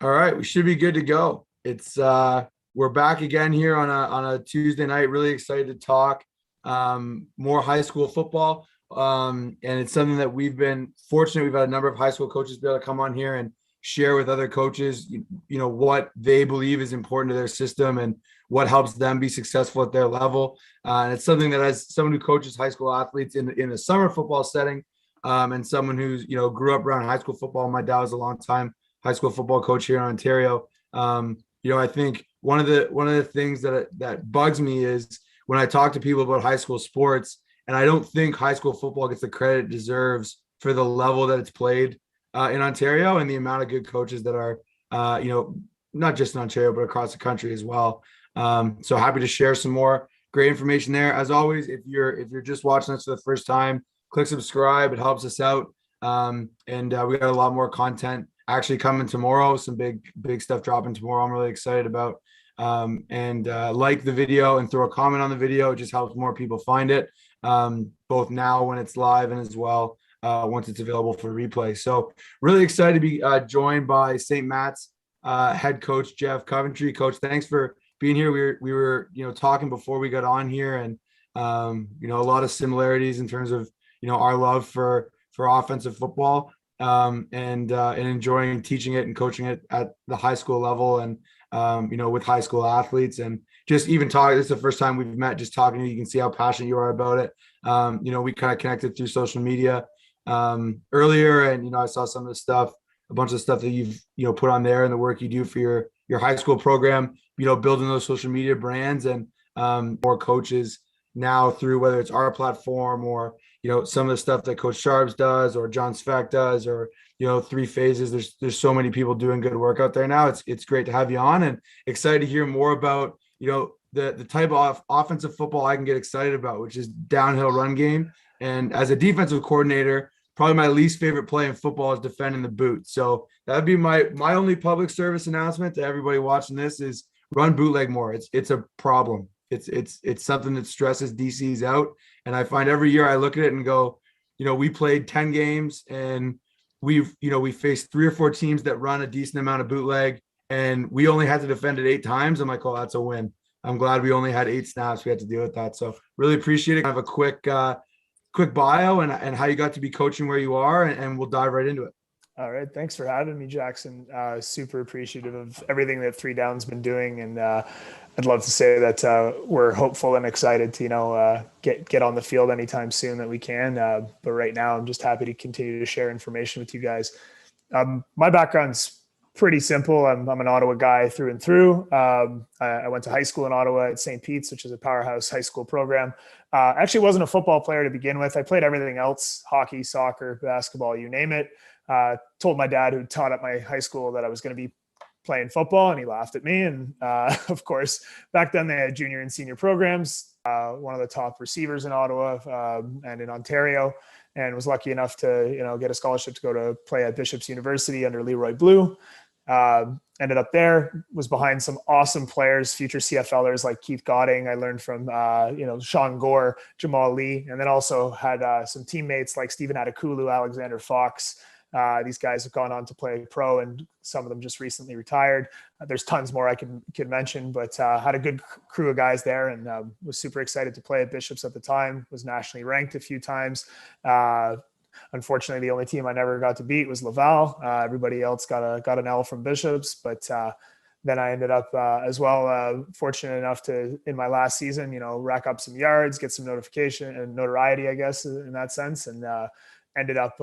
All right, we should be good to go. It's we're back again here on a Tuesday night. Really excited to talk more high school football. And it's something that we've been fortunate. We've had a number of high school coaches be able to come on here and share with other coaches, what they believe is important to their system and what helps them be successful at their level. And it's something that, as someone who coaches high school athletes in a summer football setting, and someone who's grew up around high school football. My dad was a long time high school football coach here in Ontario. I think one of the things that bugs me is when I talk to people about high school sports, and I don't think high school football gets the credit it deserves for the level that it's played in Ontario and the amount of good coaches that are, not just in Ontario but across the country as well. So happy to share some more great information there. As always, if you're just watching us for the first time, click subscribe. It helps us out. And we got a lot more content actually coming tomorrow. Some big stuff dropping tomorrow. I'm really excited about. And like the video and throw a comment on the video. It just helps more people find it, both now when it's live and as well once it's available for replay. So really excited to be joined by St. Matt's head coach Geoff Coventry. Coach, thanks for being here. We were talking before we got on here, and a lot of similarities in terms of our love for offensive football, and enjoying teaching it and coaching it at the high school level, and with high school athletes, and just even talking. This is the first time we've met. Just talking to you, you can see how passionate you are about it. We kind of connected through social media earlier, and I saw some of the stuff, a bunch of stuff that you've put on there, and the work you do for your high school program. Building those social media brands, and more coaches now through whether it's our platform or some of the stuff that Coach Sharps does or John Sveck does, or Three Phases. There's so many people doing good work out there now. It's great to have you on, and excited to hear more about the type of offensive football I can get excited about, which is downhill run game. And as a defensive coordinator, probably my least favorite play in football is defending the boot. So that'd be my only public service announcement to everybody watching this is run bootleg more. It's a problem. It's something that stresses DCs out. And I find every year I look at it and go, we played 10 games and we faced 3 or 4 teams that run a decent amount of bootleg, and we only had to defend it 8 times. I'm like, oh, that's a win. I'm glad we only had 8 snaps. We had to deal with that. So really appreciate it. Kind of a quick bio and how you got to be coaching where you are, and we'll dive right into it. All right. Thanks for having me, Jackson. Super appreciative of everything that Three Down's been doing. And I'd love to say that we're hopeful and excited to, get on the field anytime soon that we can. But right now, I'm just happy to continue to share information with you guys. My background's pretty simple. I'm an Ottawa guy through and through. I went to high school in Ottawa at St. Pete's, which is a powerhouse high school program. Actually wasn't a football player to begin with. I played everything else: hockey, soccer, basketball, you name it. Told my dad, who taught at my high school, that I was going to be playing football, and he laughed at me. And of course, back then they had junior and senior programs. One of the top receivers in Ottawa and in Ontario, and was lucky enough to get a scholarship to go to play at Bishop's University under Leroy Blue. Ended up there, was behind some awesome players, future CFLers like Keith Godding. I learned from Sean Gore, Jamal Lee, and then also had some teammates like Stephen Adekulu, Alexander Fox. These guys have gone on to play pro, and some of them just recently retired. There's tons more I can mention, but had a good crew of guys there, and was super excited to play at Bishop's at the time. Was nationally ranked a few times. Unfortunately, the only team I never got to beat was Laval. Everybody else got an L from Bishop's, but then I ended up as well fortunate enough to, in my last season, rack up some yards, get some notification and notoriety, I guess, in that sense, and ended up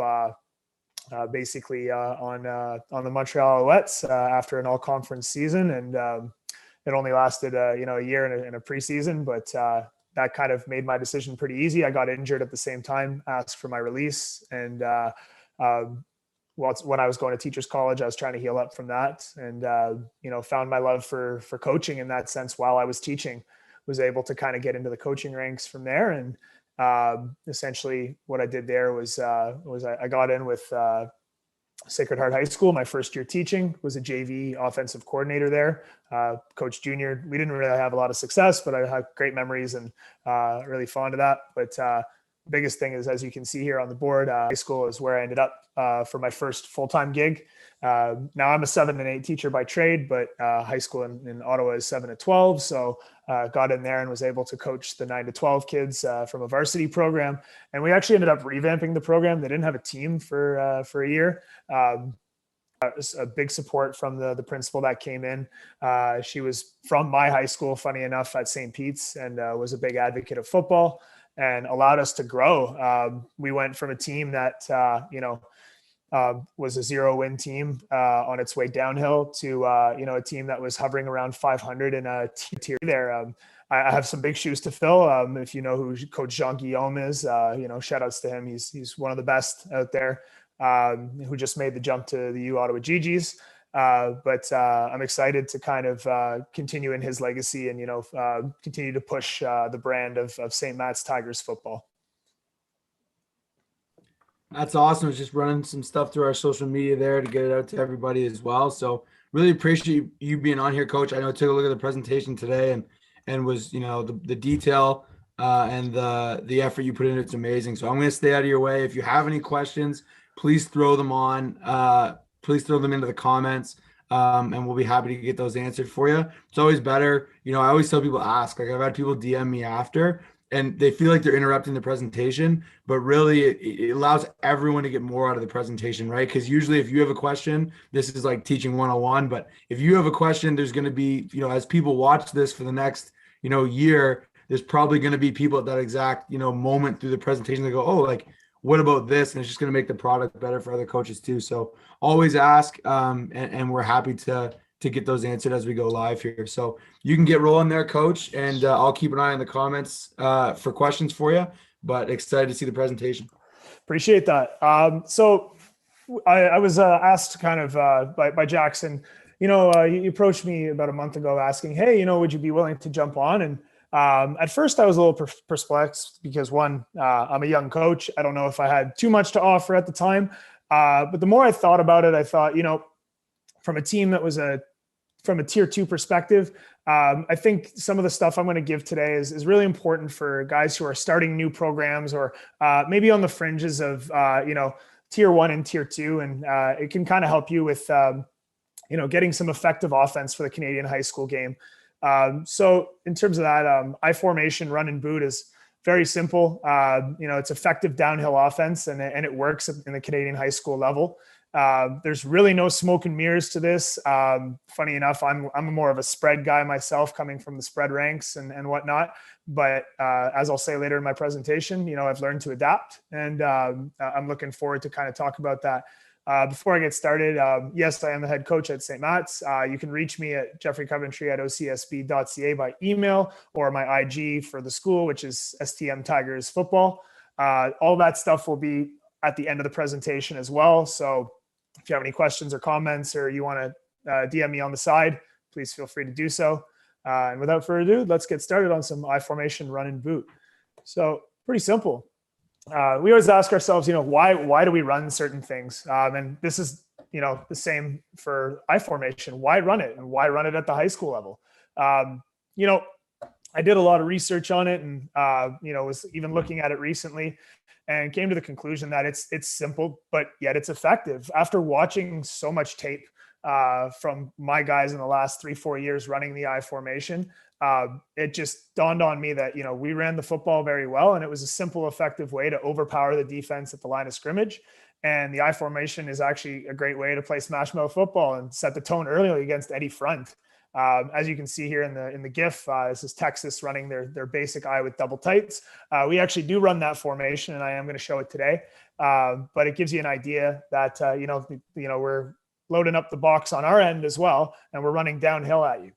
basically on the Montreal Alouettes after an all-conference season, and it only lasted a year in a preseason, but that kind of made my decision pretty easy. I got injured at the same time, asked for my release, and when I was going to teachers college, I was trying to heal up from that, and found my love for coaching in that sense while I was teaching. Was able to kind of get into the coaching ranks from there, and essentially what I did there was I got in with Sacred Heart High School. My first year teaching, was a JV offensive coordinator there. Coach Junior, we didn't really have a lot of success, but I had great memories and really fond of that. But biggest thing is, as you can see here on the board, high school is where I ended up for my first full-time gig. Now I'm a 7 and 8 teacher by trade, but high school in Ottawa is 7 to 12. So got in there and was able to coach the 9 to 12 kids from a varsity program. And we actually ended up revamping the program. They didn't have a team for a year. A big support from the principal that came in. She was from my high school, funny enough, at St. Pete's, and was a big advocate of football and allowed us to grow. We went from a team that, was a 0-win team on its way downhill to, a team that was hovering around 500 in a tier there. I have some big shoes to fill. If you know who Coach Jean-Guillaume is, shout outs to him. He's one of the best out there, who just made the jump to the U Ottawa GGs. But I'm excited to kind of continue in his legacy and, continue to push the brand of St. Matt's Tigers football. That's awesome. It's just running some stuff through our social media there to get it out to everybody as well. So really appreciate you being on here, Coach. I know I took a look at the presentation today and was, the detail and the effort you put in. It's amazing. So I'm going to stay out of your way. If you have any questions, please throw them on. Please throw them into the comments, and we'll be happy to get those answered for you. It's always better. I always tell people ask. Like I've had people DM me after, and they feel like they're interrupting the presentation, but really it allows everyone to get more out of the presentation, right? Because usually if you have a question, this is like teaching 101. But if you have a question, there's going to be, as people watch this for the next, year, there's probably going to be people at that exact, moment through the presentation that go, oh, like, what about this? And it's just going to make the product better for other coaches too. So always ask, and we're happy to get those answered as we go live here. So you can get rolling there, Coach, and I'll keep an eye on the comments for questions for you, but excited to see the presentation. Appreciate that. So I was asked kind of by Jackson, he approached me about a month ago asking, hey, would you be willing to jump on? And at first I was a little perplexed because one, I'm a young coach. I don't know if I had too much to offer at the time. But the more I thought about it, I thought, from a team that was from a tier 2 perspective, I think some of the stuff I'm going to give today is really important for guys who are starting new programs or maybe on the fringes of, tier 1 and tier 2. And it can kind of help you with, getting some effective offense for the Canadian high school game. So in terms of that, I formation run and boot is very simple. It's effective downhill offense and it works in the Canadian high school level. There's really no smoke and mirrors to this. Funny enough, I'm more of a spread guy myself, coming from the spread ranks and whatnot. But as I'll say later in my presentation, I've learned to adapt, and I'm looking forward to kind of talk about that. Before I get started, yes, I am the head coach at St. Matt's. You can reach me at jeffreycoventry@ocsb.ca by email, or my IG for the school, which is STM Tigers Football. All that stuff will be at the end of the presentation as well. So if you have any questions or comments, or you want to DM me on the side, please feel free to do so. And without further ado, let's get started on some I formation run and boot. So pretty simple. We always ask ourselves, why do we run certain things? And this is, the same for I formation. Why run it, and why run it at the high school level? I did a lot of research on it, and was even looking at it recently, and came to the conclusion that it's simple, but yet it's effective. After watching so much tape from my guys in the last 3-4 years running the I formation, it just dawned on me that, we ran the football very well, and it was a simple, effective way to overpower the defense at the line of scrimmage. And the I formation is actually a great way to play smash mouth football and set the tone early against Eddie Front. As you can see here in the GIF, this is Texas running their basic I with double tights. We actually do run that formation, and I am going to show it today. But it gives you an idea that we're loading up the box on our end as well, and we're running downhill at you.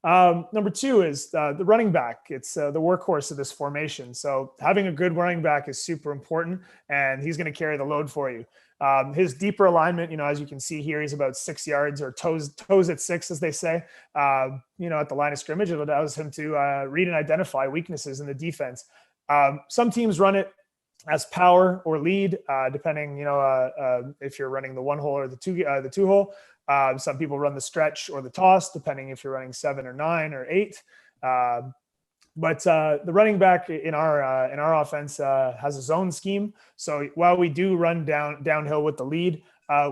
Number 2 is the running back. It's the workhorse of this formation. So having a good running back is super important, and he's going to carry the load for you. His deeper alignment, as you can see here, he's about 6 yards, or toes at 6, as they say, at the line of scrimmage. It allows him to read and identify weaknesses in the defense. Some teams run it as power or lead, depending, if you're running the 1-hole or the 2-hole. Some people run the stretch or the toss, depending if you're running 7 or 9 or 8. But the running back in our offense has a zone scheme. So while we do run downhill with the lead,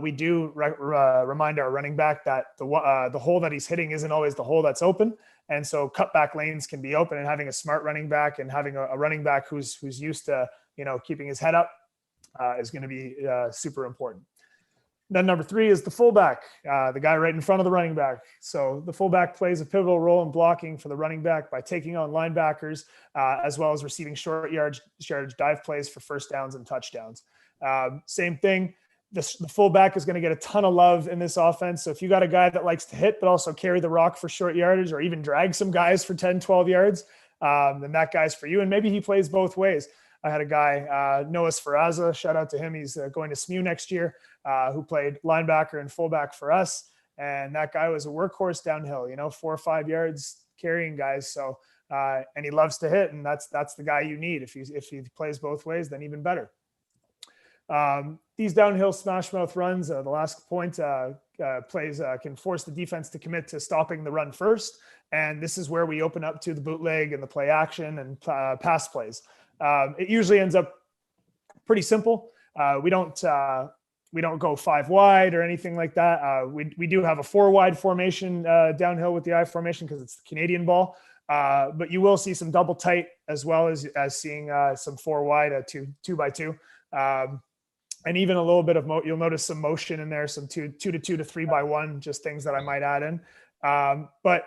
we do remind our running back that the hole that he's hitting isn't always the hole that's open. And so cutback lanes can be open, and having a smart running back and having a running back who's used to, keeping his head up is going to be super important. Then number 3 is the fullback, the guy right in front of the running back. So the fullback plays a pivotal role in blocking for the running back by taking on linebackers, as well as receiving short yardage dive plays for first downs and touchdowns. Same thing. The fullback is going to get a ton of love in this offense. So if you got a guy that likes to hit, but also carry the rock for short yardage, or even drag some guys for 10, 12 yards, then that guy's for you. And maybe he plays both ways. I had a guy, Noah Sferaza, shout out to him. He's going to SMU next year, who played linebacker and fullback for us. And that guy was a workhorse downhill, 4 or 5 yards carrying guys. So, and he loves to hit, and that's the guy you need. If he plays both ways, then even better. These downhill smash mouth runs, the last point, plays can force the defense to commit to stopping the run first. And this is where we open up to the bootleg and the play action and pass plays. It usually ends up pretty simple. We don't go 5 wide or anything like that. We do have a 4 wide formation downhill with the I formation because it's the Canadian ball. But you will see some double tight as well as seeing some 4 wide, 2 by 2. And even a little bit of you'll notice some motion in there, some 2 to 2 to 3 by 1, just things that I might add in. But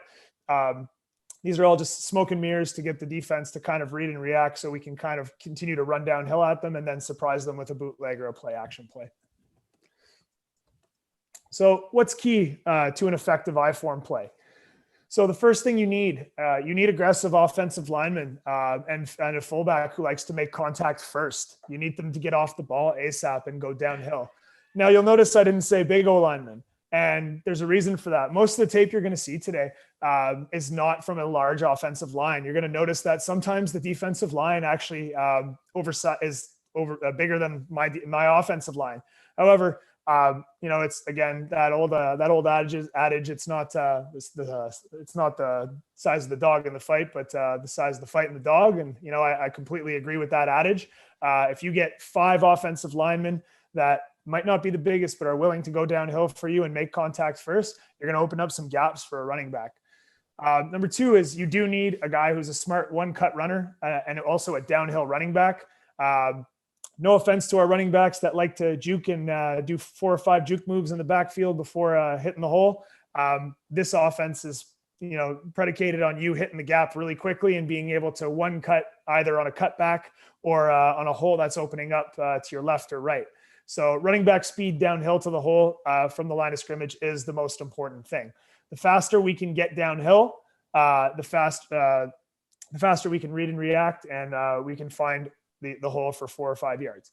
these are all just smoke and mirrors to get the defense to kind of read and react, so we can kind of continue to run downhill at them and then surprise them with a bootleg or a play action play. So what's key to an effective I-form play? So the first thing you need aggressive offensive linemen and a fullback who likes to make contact first. You need them to get off the ball ASAP and go downhill. Now you'll notice I didn't say big O lineman. And there's a reason for that. Most of the tape you're going to see today is not from a large offensive line. You're going to notice that sometimes the defensive line actually is bigger than my offensive line. However, it's again that old adage. It's not the size of the dog in the fight, but the size of the fight in the dog. And I completely agree with that adage. If you get 5 offensive linemen that might not be the biggest, but are willing to go downhill for you and make contact first, you're going to open up some gaps for a running back. Number 2 is you do need a guy who's a smart one-cut runner and also a downhill running back. No offense to our running backs that like to juke and do 4 or 5 juke moves in the backfield before hitting the hole. This offense is, predicated on you hitting the gap really quickly and being able to one cut either on a cutback or on a hole that's opening up to your left or right. So running back speed downhill to the hole from the line of scrimmage is the most important thing. The faster we can get downhill, the faster we can read and react, and we can find the hole for 4 or 5 yards.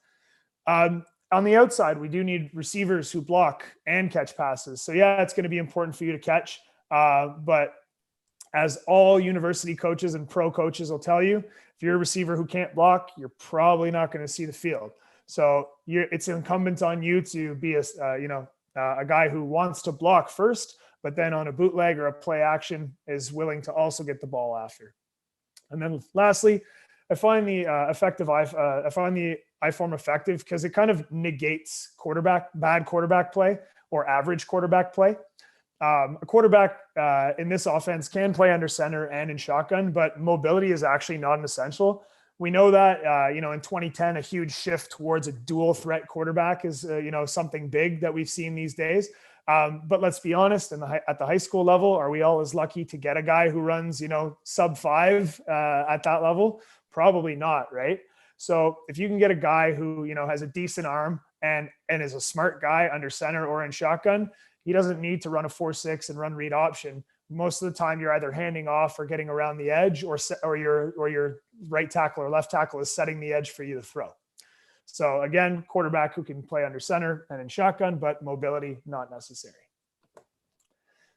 On the outside, we do need receivers who block and catch passes. So yeah, it's going to be important for you to catch. But as all university coaches and pro coaches will tell you, if you're a receiver who can't block, you're probably not going to see the field. So it's incumbent on you to be a guy who wants to block first, but then on a bootleg or a play action is willing to also get the ball after. And then lastly, I find the I-form effective because it kind of negates bad quarterback play or average quarterback play. A quarterback in this offense can play under center and in shotgun, but mobility is actually not an essential. We know that, in 2010, a huge shift towards a dual threat quarterback is, something big that we've seen these days. But let's be honest, at the high school level, are we all as lucky to get a guy who runs, sub 5 at that level? Probably not, right? So if you can get a guy who, has a decent arm and is a smart guy under center or in shotgun, he doesn't need to run a 4-6 and run read option. Most of the time you're either handing off or getting around the edge or your right tackle or left tackle is setting the edge for you to throw. So again, quarterback who can play under center and in shotgun, but mobility not necessary.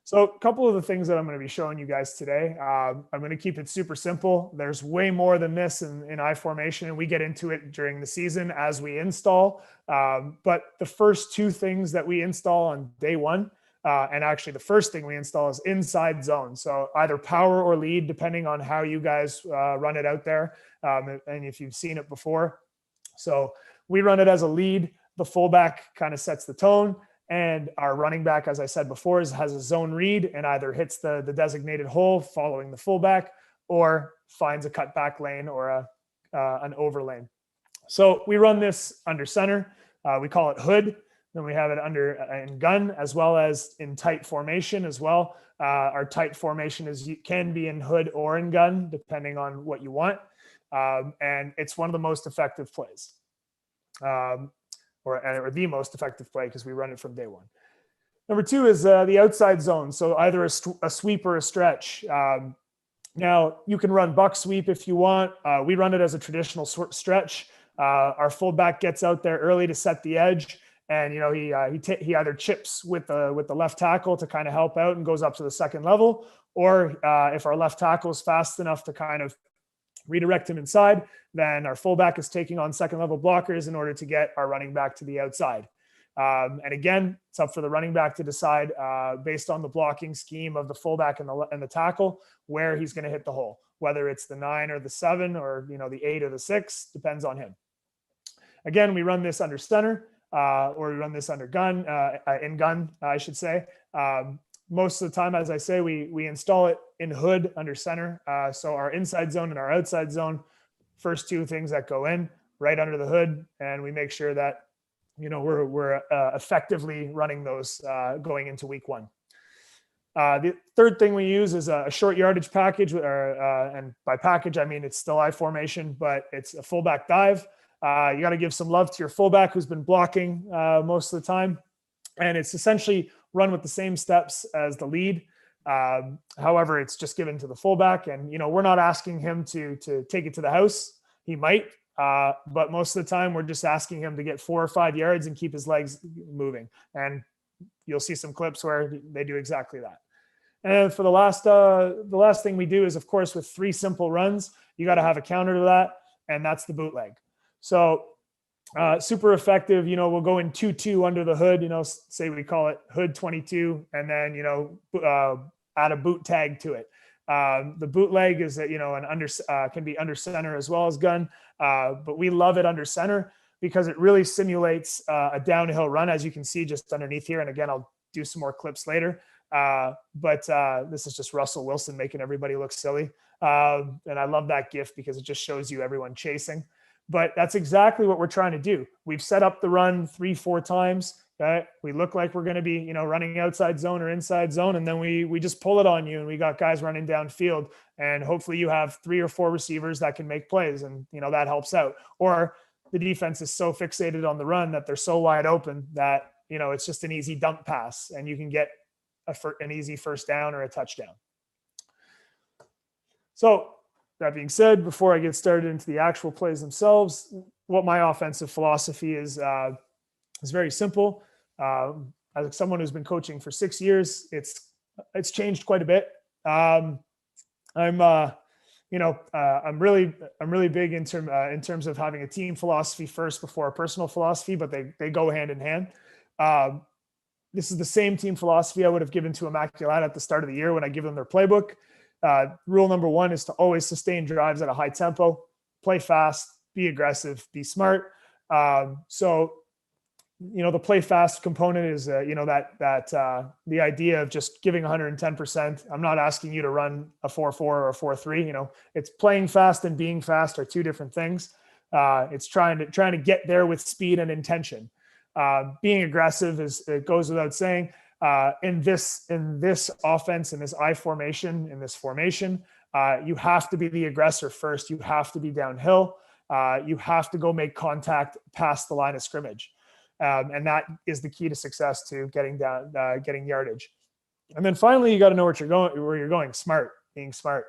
So a couple of the things that I'm going to be showing you guys today, I'm going to keep it super simple. There's way more than this in I formation, and we get into it during the season as we install. But the first 2 things that we install on day 1 And actually, the first thing we install is inside zone. So either power or lead, depending on how you guys run it out there, and if you've seen it before. So we run it as a lead. The fullback kind of sets the tone. And our running back, as I said before, has a zone read and either hits the designated hole following the fullback or finds a cutback lane or an over lane. So we run this under center. We call it hood. Then we have it under in gun as well as in tight formation as well. Our tight formation can be in hood or in gun, depending on what you want. And it's one of the most effective plays, or the most effective play because we run it from day one. Number two is the outside zone. So either a sweep or a stretch. Now you can run buck sweep if you want. We run it as a traditional stretch. Our fullback gets out there early to set the edge. And, he either chips with the left tackle to kind of help out and goes up to the second level, or if our left tackle is fast enough to kind of redirect him inside, then our fullback is taking on second level blockers in order to get our running back to the outside. And again, it's up for the running back to decide based on the blocking scheme of the fullback and the tackle where he's going to hit the hole, whether it's the 9 or the 7 or the 8 or the 6, depends on him. Again, we run this under center. Or we run this under gun, in gun, I should say. Most of the time, as I say, we install it in hood under center. So our inside zone and our outside zone, first two things that go in right under the hood, and we make sure that we're effectively running those going into week one. The third thing we use is a short yardage package, and by package I mean it's still I formation, but it's a fullback dive. You got to give some love to your fullback who's been blocking most of the time. And it's essentially run with the same steps as the lead. However, it's just given to the fullback. And, we're not asking him to take it to the house. He might, but most of the time we're just asking him to get 4 or 5 yards and keep his legs moving. And you'll see some clips where they do exactly that. And for the last thing we do is, of course, with 3 simple runs, you got to have a counter to that. And that's the bootleg. So super effective, we'll go in 2-2 under the hood, say we call it hood 22, and then, add a boot tag to it. The bootleg is, can be under center as well as gun, but we love it under center because it really simulates a downhill run, as you can see just underneath here. And again, I'll do some more clips later. But this is just Russell Wilson making everybody look silly. And I love that GIF because it just shows you everyone chasing. But that's exactly what we're trying to do. We've set up the run 3-4 times. Okay? We look like we're going to be, running outside zone or inside zone. And then we just pull it on you. And we got guys running downfield. And hopefully you have 3 or 4 receivers that can make plays. And, that helps out. Or the defense is so fixated on the run that they're so wide open that, it's just an easy dump pass. And you can get an easy first down or a touchdown. So, that being said, before I get started into the actual plays themselves, what my offensive philosophy is very simple. As someone who's been coaching for 6 years, it's changed quite a bit. I'm really big in terms of having a team philosophy first before a personal philosophy, but they go hand in hand. This is the same team philosophy I would have given to Immaculate at the start of the year when I give them their playbook. Rule number 1 is to always sustain drives at a high tempo, play fast, be aggressive, be smart. So, the play fast component is, the idea of just giving 110%. I'm not asking you to run a 4-4 or a 4-3. It's playing fast and being fast are 2 different things. It's trying to get there with speed and intention. Being aggressive it goes without saying. In this offense, in this I formation, in this formation, you have to be the aggressor first. You have to be downhill. You have to go make contact past the line of scrimmage. And that is the key to success to getting yardage. And then finally, you got to know where you're going, being smart.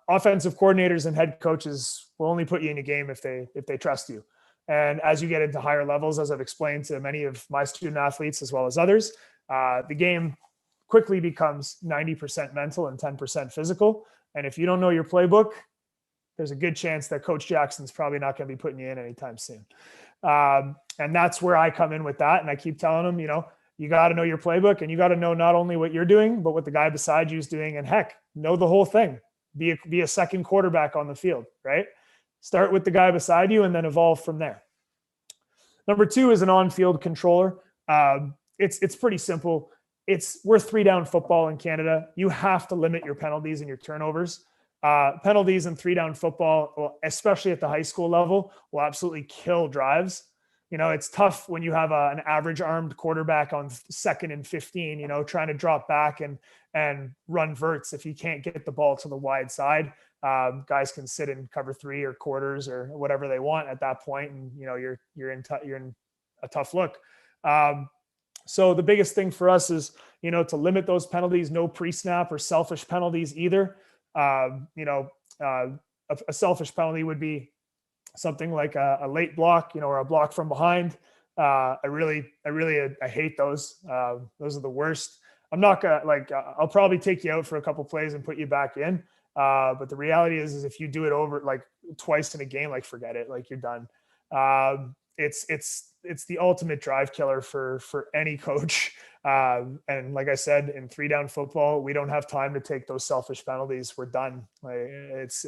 Offensive coordinators and head coaches will only put you in a game if they trust you. And as you get into higher levels, as I've explained to many of my student athletes, as well as others, the game quickly becomes 90% mental and 10% physical. And if you don't know your playbook, there's a good chance that Coach Jackson's probably not going to be putting you in anytime soon. And that's where I come in with that. And I keep telling them, you got to know your playbook, and you got to know not only what you're doing, but what the guy beside you is doing. And heck, know the whole thing. Be a second quarterback on the field, right? Start with the guy beside you and then evolve from there. Number 2 is an on-field controller. It's pretty simple. We're 3-down football in Canada. You have to limit your penalties and your turnovers. Penalties in 3-down football, especially at the high school level, will absolutely kill drives. It's tough when you have an average armed quarterback on 2nd and 15, trying to drop back and run verts. If you can't get the ball to the wide side, guys can sit in cover 3 or quarters or whatever they want at that point, and you're in a tough look. So the biggest thing for us is to limit those penalties. No pre-snap or selfish penalties either. A selfish penalty would be something like a late block, or a block from behind. I hate those. Those are the worst. I'm not gonna I'll probably take you out for a couple plays and put you back in. But the reality is if you do it over like twice in a game, forget it, you're done. It's the ultimate drive killer for any coach. And like I said, in 3-down football, we don't have time to take those selfish penalties. We're done. It's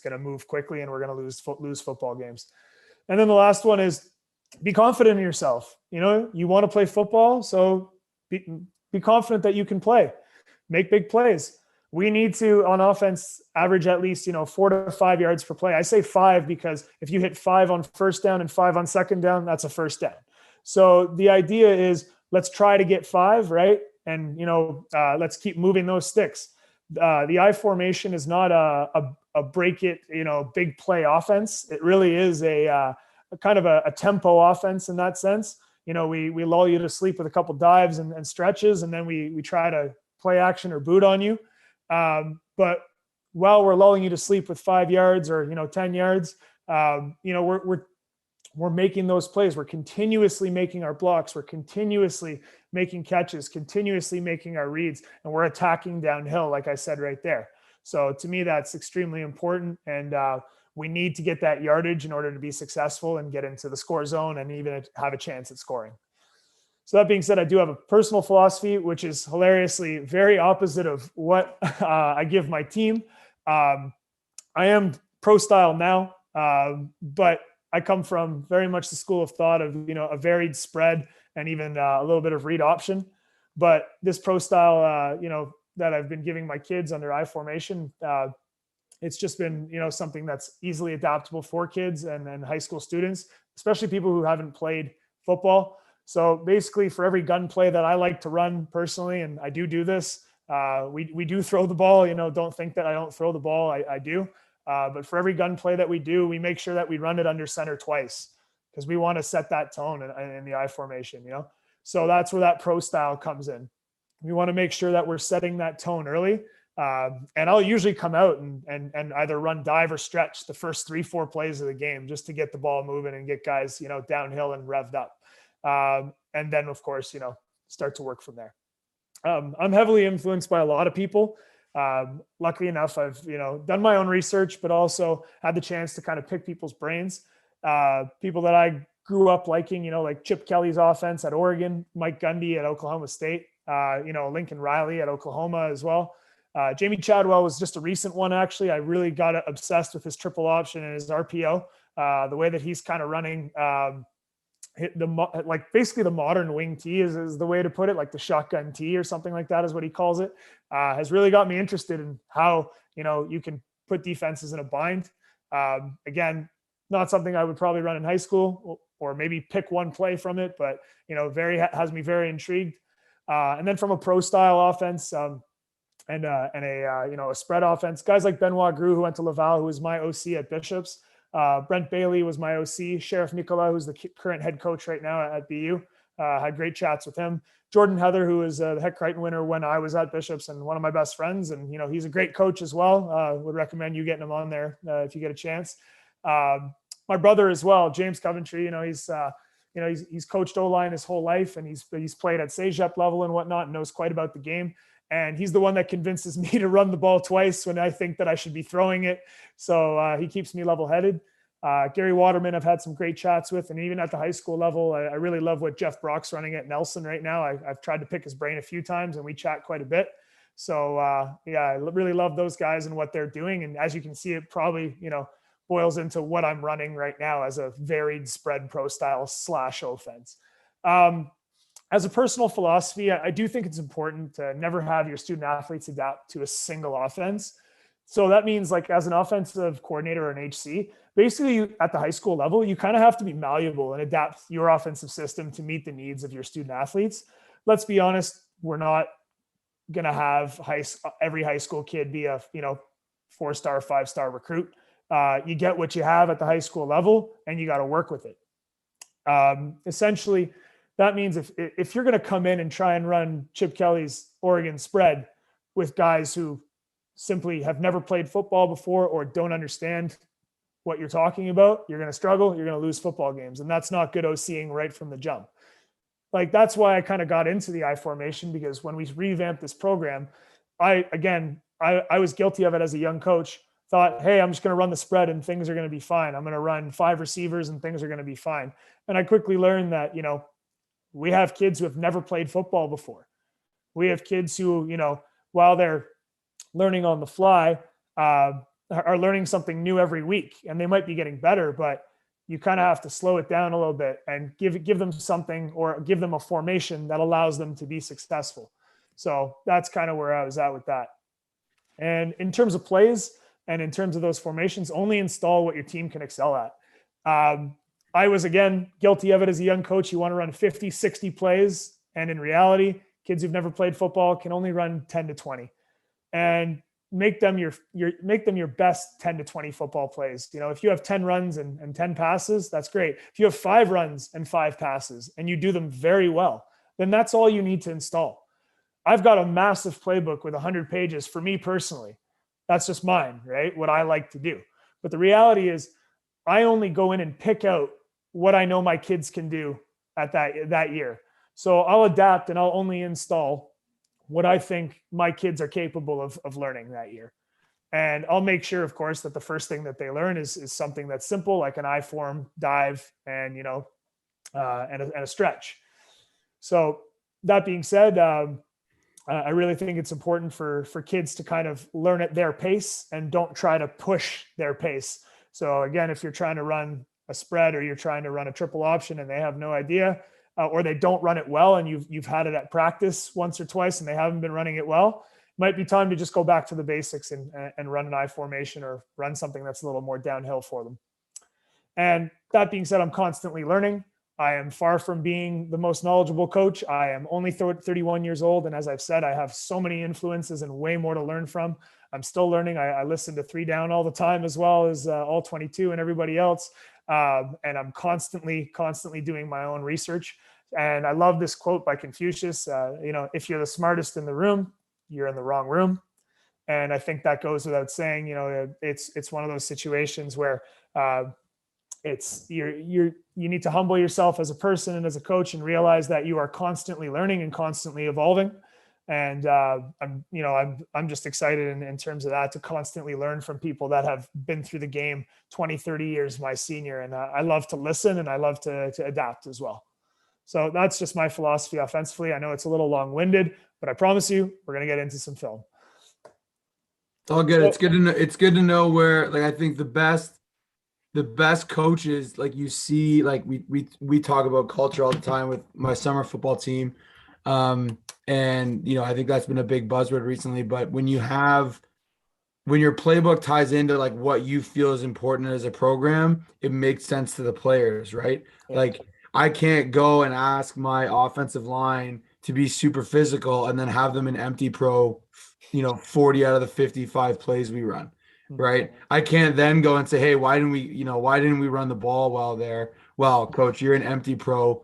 going to move quickly, and we're going to lose football games. And then the last one is be confident in yourself. You want to play football, so be confident that you can play. Make big plays. We need to, on offense, average at least 4 to 5 yards per play. I say 5 because if you hit 5 on first down and 5 on second down, that's a first down. So the idea is let's try to get 5, right? And let's keep moving those sticks. The I formation is not a break it, big play offense. It really is a kind of a tempo offense in that sense. We lull you to sleep with a couple dives and stretches, and then we try to play action or boot on you. But while we're lulling you to sleep with 5 yards or 10 yards, we're making those plays. We're continuously making our blocks. We're continuously making catches, continuously making our reads, and we're attacking downhill, like I said right there. So to me, that's extremely important, and we need to get that yardage in order to be successful and get into the score zone and even have a chance at scoring. So that being said, I do have a personal philosophy, which is hilariously very opposite of what I give my team. I am pro style now, but I come from very much the school of thought of, a varied spread and even a little bit of read option. But this pro style, that I've been giving my kids under I formation, it's just been, something that's easily adaptable for kids and high school students, especially people who haven't played football. So basically for every gun play that I like to run personally, and I do this, we do throw the ball, don't think that I don't throw the ball. I do. But for every gun play that we do, we make sure that we run it under center twice because we want to set that tone in the I formation, So that's where that pro style comes in. We want to make sure that we're setting that tone early. And I'll usually come out and either run dive or stretch the first 3-4 plays of the game just to get the ball moving and get guys, downhill and revved up. And then of course, start to work from there. I'm heavily influenced by a lot of people. Luckily enough, I've, done my own research, but also had the chance to kind of pick people's brains. People that I grew up liking, like Chip Kelly's offense at Oregon, Mike Gundy at Oklahoma State, Lincoln Riley at Oklahoma as well. Jamie Chadwell was just a recent one. Actually, I really got obsessed with his triple option and his RPO, the way that he's kind of running, basically the modern wing tee is the way to put it, like the shotgun tee or something like that is what he calls it, has really got me interested in how, you can put defenses in a bind. Again, not something I would probably run in high school or maybe pick one play from it, but, has me very intrigued. And then from a pro style offense, and a spread offense, guys like Benoit Gru, who went to Laval, who was my OC at Bishops. Brent Bailey was my OC. Sheriff Nicola, who's the current head coach right now at BU, had great chats with him. Jordan Heather, who was the Heck Crichton winner when I was at Bishops and one of my best friends. And, he's a great coach as well. Would recommend you getting him on there if you get a chance. My brother as well, James Coventry, he's coached O-line his whole life, and he's played at CEGEP level and whatnot, and knows quite about the game. And he's the one that convinces me to run the ball twice when I think that I should be throwing it. So he keeps me level-headed. Gary Waterman, I've had some great chats with, and even at the high school level, I really love what Geoff Brock's running at Nelson right now. I've tried to pick his brain a few times, and we chat quite a bit. So I really love those guys and what they're doing. And as you can see, it probably, boils into what I'm running right now as a varied spread pro style / offense. As a personal philosophy, I do think it's important to never have your student athletes adapt to a single offense. So that means, like, as an offensive coordinator or an HC, basically at the high school level, you kind of have to be malleable and adapt your offensive system to meet the needs of your student athletes. Let's be honest, we're not going to have every high school kid be a 4-star, 5-star recruit. You get what you have at the high school level, and you got to work with it. Essentially, that means if you're going to come in and try and run Chip Kelly's Oregon spread with guys who simply have never played football before or don't understand what you're talking about, you're going to struggle, you're going to lose football games. And that's not good OCing right from the jump. Like, that's why I kind of got into the I formation, because when we revamped this program, I was guilty of it as a young coach. Thought, hey, I'm just going to run the spread and things are going to be fine. I'm going to run 5 receivers and things are going to be fine. And I quickly learned that, we have kids who have never played football before. We have kids who, while they're learning on the fly, are learning something new every week, and they might be getting better, but you kind of have to slow it down a little bit and give them something, or give them a formation that allows them to be successful. So that's kind of where I was at with that. And in terms of plays and in terms of those formations, only install what your team can excel at. I was, again, guilty of it as a young coach. You want to run 50, 60 plays. And in reality, kids who've never played football can only run 10 to 20, and make them your best 10 to 20 football plays. If you have 10 runs and 10 passes, that's great. If you have 5 runs and 5 passes and you do them very well, then that's all you need to install. I've got a massive playbook with 100 pages for me personally. That's just mine, right? What I like to do. But the reality is, I only go in and pick out what I know my kids can do at that year. So I'll adapt and I'll only install what I think my kids are capable of learning that year. And I'll make sure, of course, that the first thing that they learn is something that's simple, like an I form, dive, and a stretch. So that being said, I really think it's important for kids to kind of learn at their pace and don't try to push their pace. So again, if you're trying to run a spread or you're trying to run a triple option and they have no idea, or they don't run it well, and you've had it at practice once or twice and they haven't been running it well, it might be time to just go back to the basics and run an I formation or run something that's a little more downhill for them. And that being said, I'm constantly learning. I am far from being the most knowledgeable coach. I am only 31 years old. And as I've said, I have so many influences and way more to learn from. I'm still learning. I listen to 3 Down all the time, as well as all 22 and everybody else. And I'm constantly doing my own research. And I love this quote by Confucius, if you're the smartest in the room, you're in the wrong room. And I think that goes without saying. It's one of those situations where you need to humble yourself as a person and as a coach and realize that you are constantly learning and constantly evolving. And I'm just excited in terms of that, to constantly learn from people that have been through the game 20, 30 years my senior. And I love to listen, and I love to adapt as well. So that's just my philosophy offensively. I know it's a little long-winded, but I promise you, we're going to get into some film. It's all good. It's good to know where, like, I think the best coaches, like, you see, like we talk about culture all the time with my summer football team. And I think that's been a big buzzword recently, but when your playbook ties into, like, what you feel is important as a program, it makes sense to the players, right? Yeah. Like, I can't go and ask my offensive line to be super physical and then have them in empty pro, 40 out of the 55 plays we run, right? I can't then go and say, hey, why didn't we run the ball well there? Well, coach, you're in empty pro,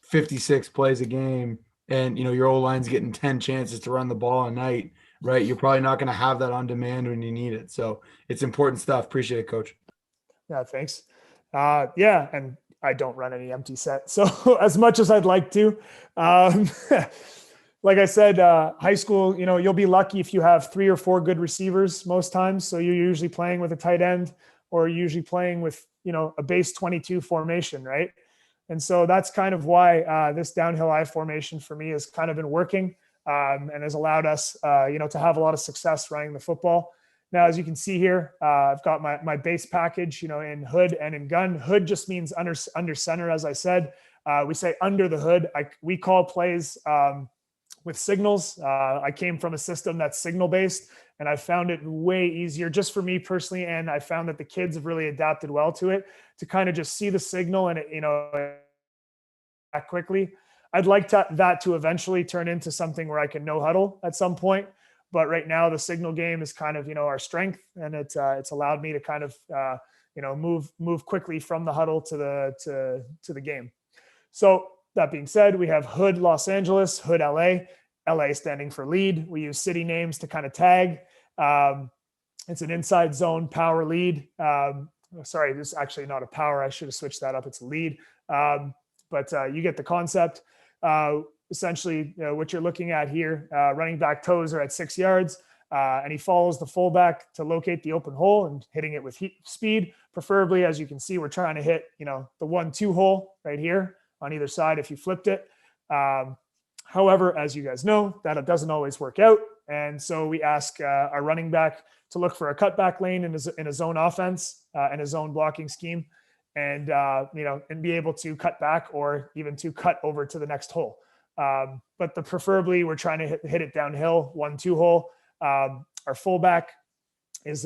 56 plays a game, and your O-line's getting 10 chances to run the ball a night, right? You're probably not going to have that on demand when you need it. So it's important stuff. Appreciate it, coach. Yeah, thanks. And I don't run any empty set. So as much as I'd like to, like I said, high school, you'll be lucky if you have 3 or 4 good receivers most times. So you're usually playing with a tight end or usually playing with, a base 22 formation, right? And so that's kind of why this downhill I formation for me has kind of been working, and has allowed us, to have a lot of success running the football. Now, as you can see here, I've got my base package, in hood and in gun. Hood just means under center, as I said. We say under the hood. We call plays with signals. I came from a system that's signal based, and I found it way easier just for me personally. And I found that the kids have really adapted well to it, to kind of just see the signal and quickly. I'd like that to eventually turn into something where I can no huddle at some point. But right now the signal game is kind of, our strength, and it's allowed me to kind of, move quickly from the huddle to the game. So that being said, we have hood Los Angeles, hood LA standing for lead. We use city names to kind of tag. It's an inside zone power lead. Sorry, this is actually not a power. I should have switched that up. It's a lead. But you get the concept. Essentially, what you're looking at here, running back toes are at 6 yards, and he follows the fullback to locate the open hole and hitting it with speed. Preferably, as you can see, we're trying to hit, the 1-2 hole right here on either side if you flipped it. However, as you guys know, that it doesn't always work out. And so we ask our running back to look for a cutback lane in a zone offense and a zone blocking scheme, and and be able to cut back or even to cut over to the next hole. But preferably we're trying to hit it downhill, 1-2 hole. Our fullback is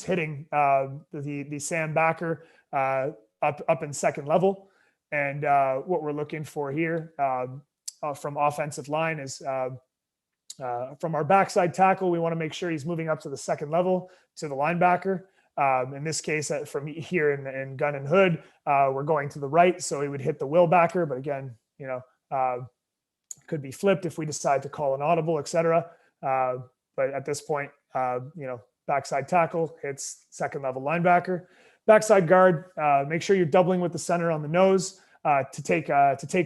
hitting the Sam backer up in second level, and what we're looking for here from offensive line is from our backside tackle, we want to make sure he's moving up to the second level to the linebacker. In this case, from here in gun and hood, we're going to the right, so he would hit the will backer. But again, could be flipped if we decide to call an audible, etc. But at this point, backside tackle hits second level linebacker. Backside guard, make sure you're doubling with the center on the nose to take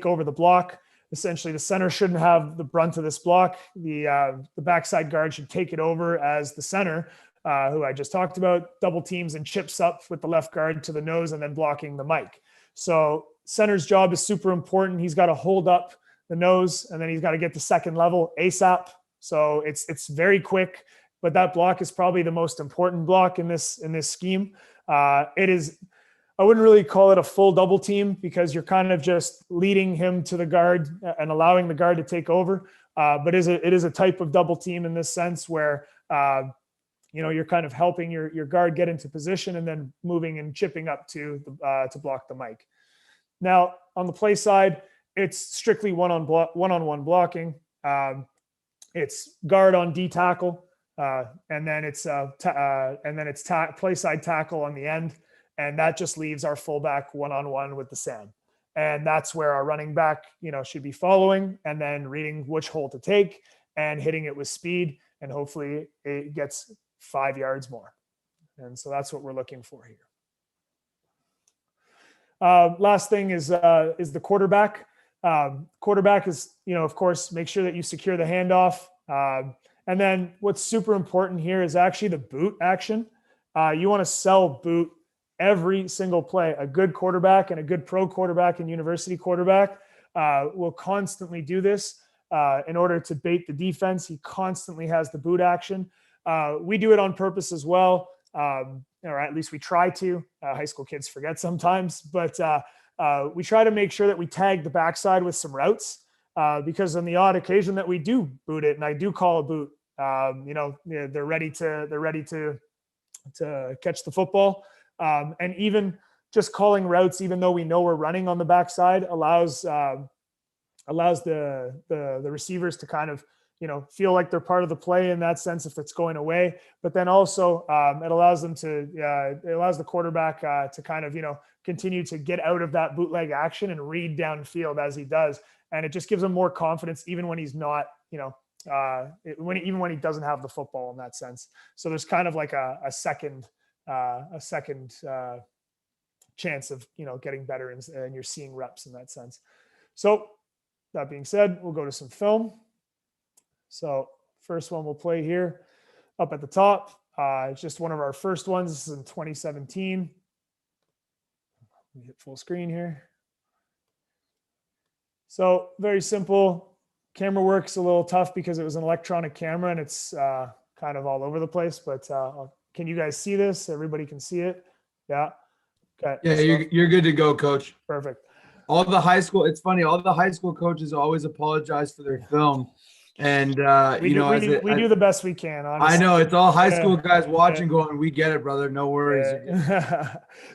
over the block. Essentially, the center shouldn't have the brunt of this block. The backside guard should take it over as the center, who I just talked about, double teams and chips up with the left guard to the nose and then blocking the mic. So center's job is super important. He's got to hold up the nose, and then he's got to get to second level ASAP. So it's very quick, but that block is probably the most important block in this scheme. It is, I wouldn't really call it a full double team, because you're kind of just leading him to the guard and allowing the guard to take over. But it is a type of double team in this sense where, you're kind of helping your guard get into position and then moving and chipping up to block the mic. Now on the play side, it's strictly one-on-one blocking. It's guard on D tackle, and then it's play side tackle on the end, and that just leaves our fullback one-on-one with the Sam. And that's where our running back, should be following and then reading which hole to take and hitting it with speed, and hopefully it gets 5 yards more. And so that's what we're looking for here. Last thing is the quarterback. Quarterback is, of course, make sure that you secure the handoff. And then what's super important here is actually the boot action. You want to sell boot every single play. A good quarterback and a good pro quarterback and university quarterback will constantly do this in order to bait the defense. He constantly has the boot action. We do it on purpose as well, or at least we try to. High school kids forget sometimes, but we try to make sure that we tag the backside with some routes, because on the odd occasion that we do boot it and I do call a boot, they're ready to catch the football. And even just calling routes, even though we know we're running on the backside, allows the receivers to kind of, feel like they're part of the play in that sense if it's going away. But then also it allows the quarterback to kind of, continue to get out of that bootleg action and read downfield as he does. And it just gives him more confidence, even when he's not, even when he doesn't have the football in that sense. So there's kind of like a second chance of, getting better, and you're seeing reps in that sense. So that being said, we'll go to some film. So first one we'll play here up at the top. It's just one of our first ones. This is in 2017. Let me hit full screen here. So very simple. Camera work's a little tough because it was an electronic camera and it's kind of all over the place, but can you guys see this? Everybody can see it? Yeah. Okay. Yeah, so, you're good to go, coach. Perfect. All the high school, it's funny, all the high school coaches always apologize for their film. And we do the best we can, honestly. I know it's all high school guys watching going, we get it, brother. No worries.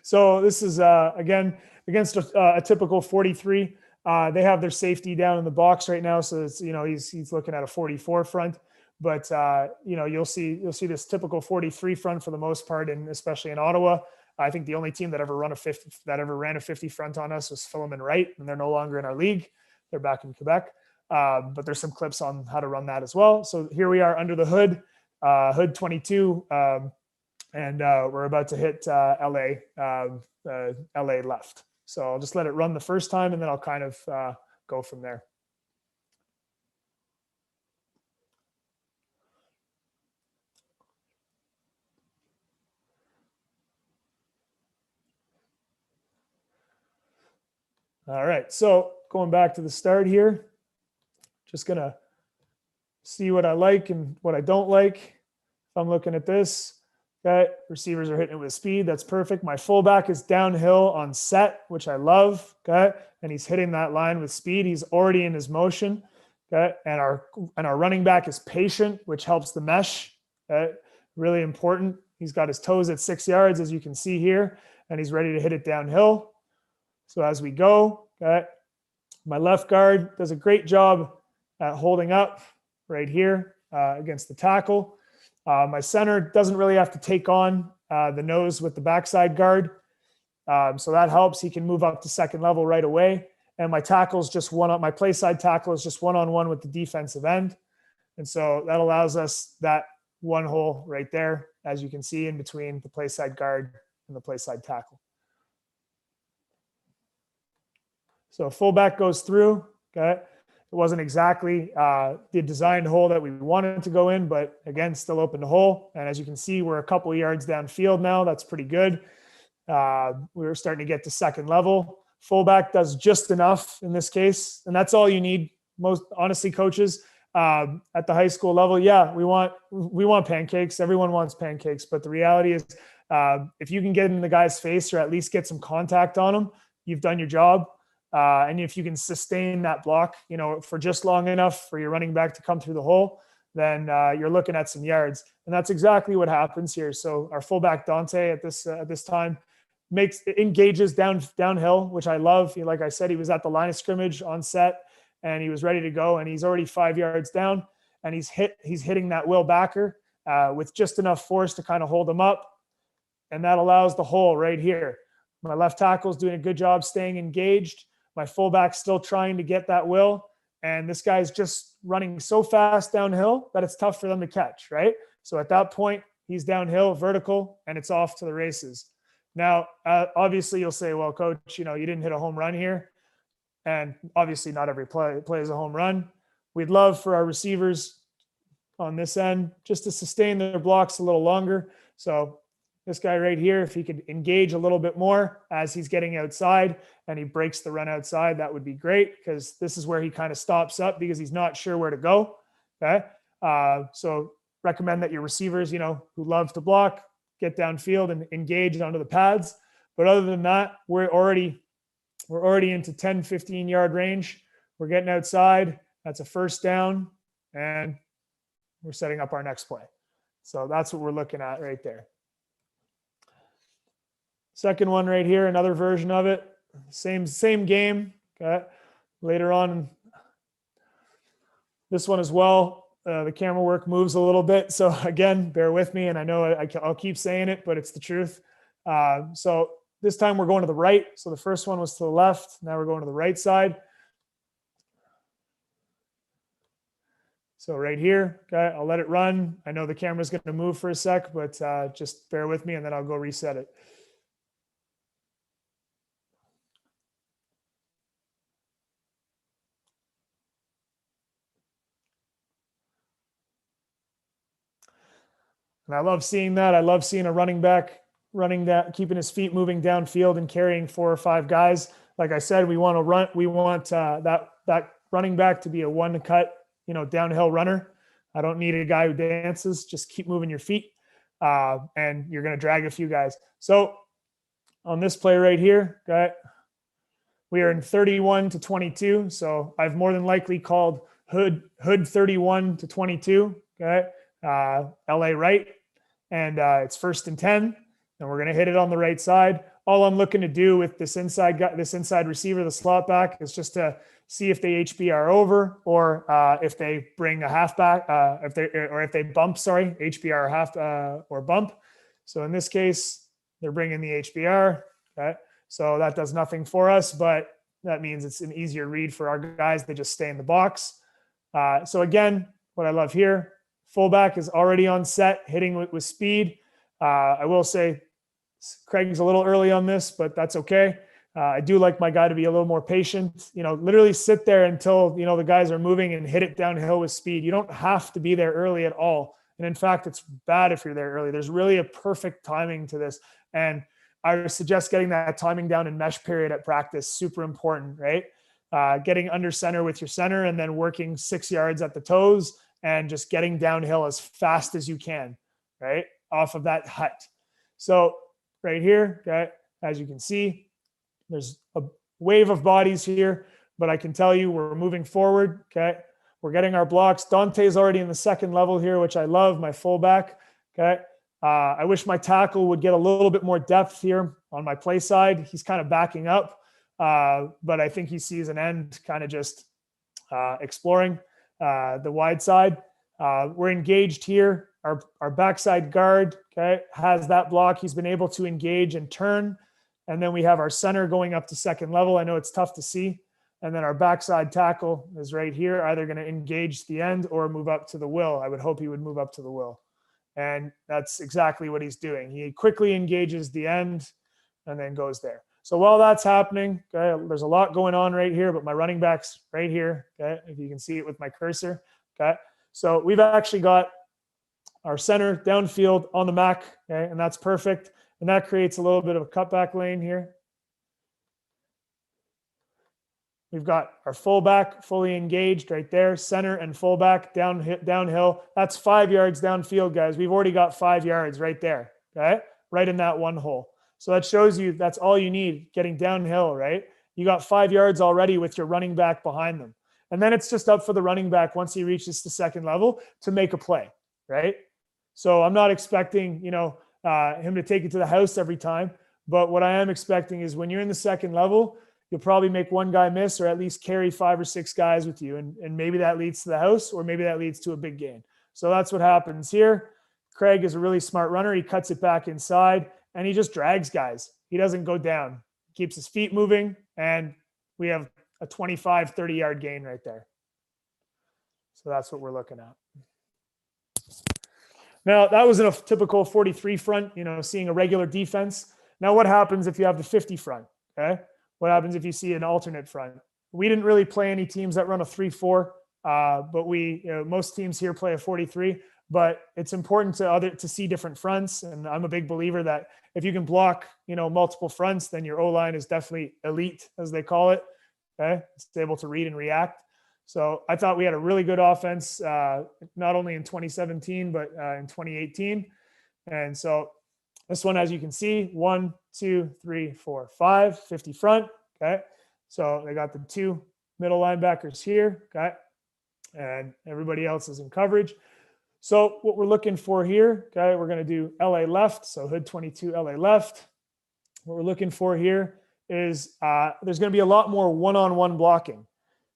So this is again against a typical 43. They have their safety down in the box right now, so it's, he's looking at a 44 front, but you'll see this typical 43 front for the most part, and especially in Ottawa. I think the only team that ever ran a 50 front on us was Filament Wright, and they're no longer in our league. They're back in Quebec. But there's some clips on how to run that as well. So here we are under the hood, hood 22, and we're about to hit LA left. So I'll just let it run the first time, and then I'll kind of go from there. All right, so going back to the start here, just gonna see what I like and what I don't like. If I'm looking at this, okay, receivers are hitting it with speed. That's perfect. My fullback is downhill on set, which I love. Okay, and he's hitting that line with speed. He's already in his motion. Okay, and our running back is patient, which helps the mesh. Okay, really important. He's got his toes at 6 yards, as you can see here, and he's ready to hit it downhill. So as we go, okay, my left guard does a great job at holding up right here against the tackle. My center doesn't really have to take on the nose with the backside guard. So that helps. He can move up to second level right away. And my tackle's just my play side tackle is just one-on-one with the defensive end. And so that allows us that one hole right there, as you can see, in between the play side guard and the play side tackle. So fullback goes through, okay. It wasn't exactly the designed hole that we wanted to go in, but again, still open the hole. And as you can see, we're a couple of yards downfield now. That's pretty good. We're starting to get to second level. Fullback does just enough in this case, and that's all you need. Most honestly, coaches at the high school level, yeah, we want pancakes. Everyone wants pancakes, but the reality is, if you can get in the guy's face or at least get some contact on him, you've done your job. And if you can sustain that block, for just long enough for your running back to come through the hole, then you're looking at some yards. And that's exactly what happens here. So our fullback Dante at this time engages downhill, which I love. Like I said, he was at the line of scrimmage on set and he was ready to go, and he's already 5 yards down, and he's hitting that Will backer with just enough force to kind of hold him up. And that allows the hole right here. My left tackle is doing a good job staying engaged. My fullback's still trying to get that Will, and this guy's just running so fast downhill that it's tough for them to catch, right? So at that point, he's downhill, vertical, and it's off to the races. Now, obviously, you'll say, well, coach, you didn't hit a home run here. And obviously, not every play is a home run. We'd love for our receivers on this end just to sustain their blocks a little longer. So this guy right here, if he could engage a little bit more as he's getting outside and he breaks the run outside, that would be great, because this is where he kind of stops up because he's not sure where to go. Okay. So recommend that your receivers, who love to block, get downfield and engage onto the pads. But other than that, we're already into 10, 15 yard range. We're getting outside. That's a first down, and we're setting up our next play. So that's what we're looking at right there. Second one right here, another version of it. Same game. Okay. Later on, this one as well, the camera work moves a little bit. So again, bear with me. And I know I'll keep saying it, but it's the truth. So this time we're going to the right. So the first one was to the left. Now we're going to the right side. So right here, okay, I'll let it run. I know the camera's going to move for a sec, but just bear with me and then I'll go reset it. And I love seeing that. I love seeing a running back running that, keeping his feet moving downfield and carrying 4 or 5 guys. Like I said, we want to run. We want that running back to be a one cut, downhill runner. I don't need a guy who dances. Just keep moving your feet, and you're going to drag a few guys. So on this play right here, okay, we are in 31 to 22. So I've more than likely called hood 31 to 22. Okay, LA right, and it's 1st and 10, and we're going to hit it on the right side. All I'm looking to do with this inside receiver, the slot back, is just to see if they HBR over, or if they bring a halfback, if they bump, HBR half or bump. So in this case, they're bringing the HBR. Okay, so that does nothing for us, but that means it's an easier read for our guys. They just stay in the box. So again, what I love here, fullback is already on set, hitting with speed. I will say Craig's a little early on this, but that's okay. I do like my guy to be a little more patient, literally sit there until, the guys are moving and hit it downhill with speed. You don't have to be there early at all. And in fact, it's bad if you're there early. There's really a perfect timing to this. And I would suggest getting that timing down in mesh period at practice. Super important, right? Getting under center with your center and then working 6 yards at the toes and just getting downhill as fast as you can, right? Off of that hut. So right here, okay, as you can see, there's a wave of bodies here, but I can tell you we're moving forward, okay? We're getting our blocks. Dante's already in the 2nd level here, which I love, my fullback, okay? I wish my tackle would get a little bit more depth here on my play side. He's kind of backing up, but I think he sees an end kind of just exploring the wide side. We're engaged here. Our backside guard, okay, has that block. He's been able to engage and turn. And then we have our center going up to 2nd level. I know it's tough to see. And then our backside tackle is right here, either going to engage the end or move up to the will. I would hope he would move up to the will. And that's exactly what he's doing. He quickly engages the end and then goes there. So while that's happening, okay, there's a lot going on right here, but my running back's right here, okay, if you can see it with my cursor, okay. So we've actually got our center downfield on the MAC, okay, and that's perfect. And that creates a little bit of a cutback lane here. We've got our fullback fully engaged right there, center and fullback downhill. That's 5 yards downfield, guys. We've already got 5 yards right there, okay? Right in that one hole. So that shows you that's all you need, getting downhill, right? You got 5 yards already with your running back behind them. And then it's just up for the running back once he reaches the 2nd level to make a play, right? So I'm not expecting, him to take it to the house every time. But what I am expecting is when you're in the 2nd level, you'll probably make one guy miss or at least carry 5 or 6 guys with you. And maybe that leads to the house or maybe that leads to a big gain. So that's what happens here. Craig is a really smart runner. He cuts it back inside and he just drags guys. He doesn't go down. He keeps his feet moving and we have a 25, 30 yard gain right there. So that's what we're looking at. Now, that was in a typical 43 front, seeing a regular defense. Now, what happens if you have the 50 front? Okay. What happens if you see an alternate front? We didn't really play any teams that run a 3-4, but most teams here play a 43. But it's important to see different fronts. And I'm a big believer that if you can block, multiple fronts, then your O-line is definitely elite, as they call it. Okay. It's able to read and react. So I thought we had a really good offense, not only in 2017, but in 2018. And so this one, as you can see, 1, 2, 3, 4, 5, 50 front. Okay. So they got the 2 middle linebackers here. Okay. And everybody else is in coverage. So what we're looking for here, okay, we're going to do LA left. So hood 22, LA left. What we're looking for here is there's going to be a lot more one-on-one blocking.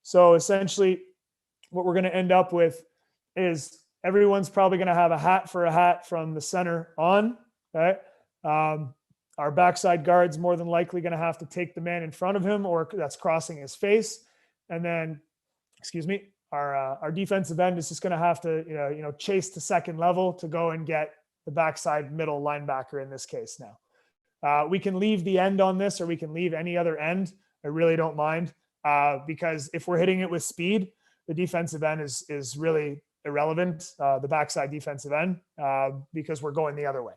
So essentially what we're going to end up with is everyone's probably going to have a hat for a hat from the center on. Okay. Our backside guard's more than likely going to have to take the man in front of him or that's crossing his face. And then, our defensive end is just going to have to, chase to 2nd level to go and get the backside middle linebacker in this case now. We can leave the end on this or we can leave any other end. I really don't mind because if we're hitting it with speed, the defensive end is really irrelevant, the backside defensive end, because we're going the other way.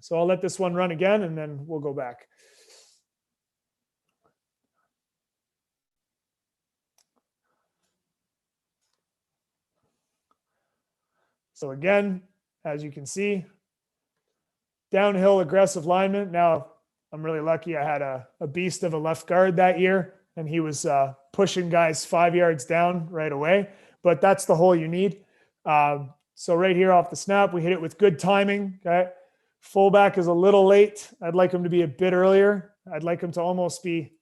So I'll let this one run again, and then we'll go back. So again, as you can see, downhill aggressive lineman. Now, I'm really lucky. I had a beast of a left guard that year, and he was pushing guys 5 yards down right away. But that's the hole you need. So right here off the snap, we hit it with good timing. Okay. Fullback is a little late. I'd like him to be a bit earlier. I'd like him to almost be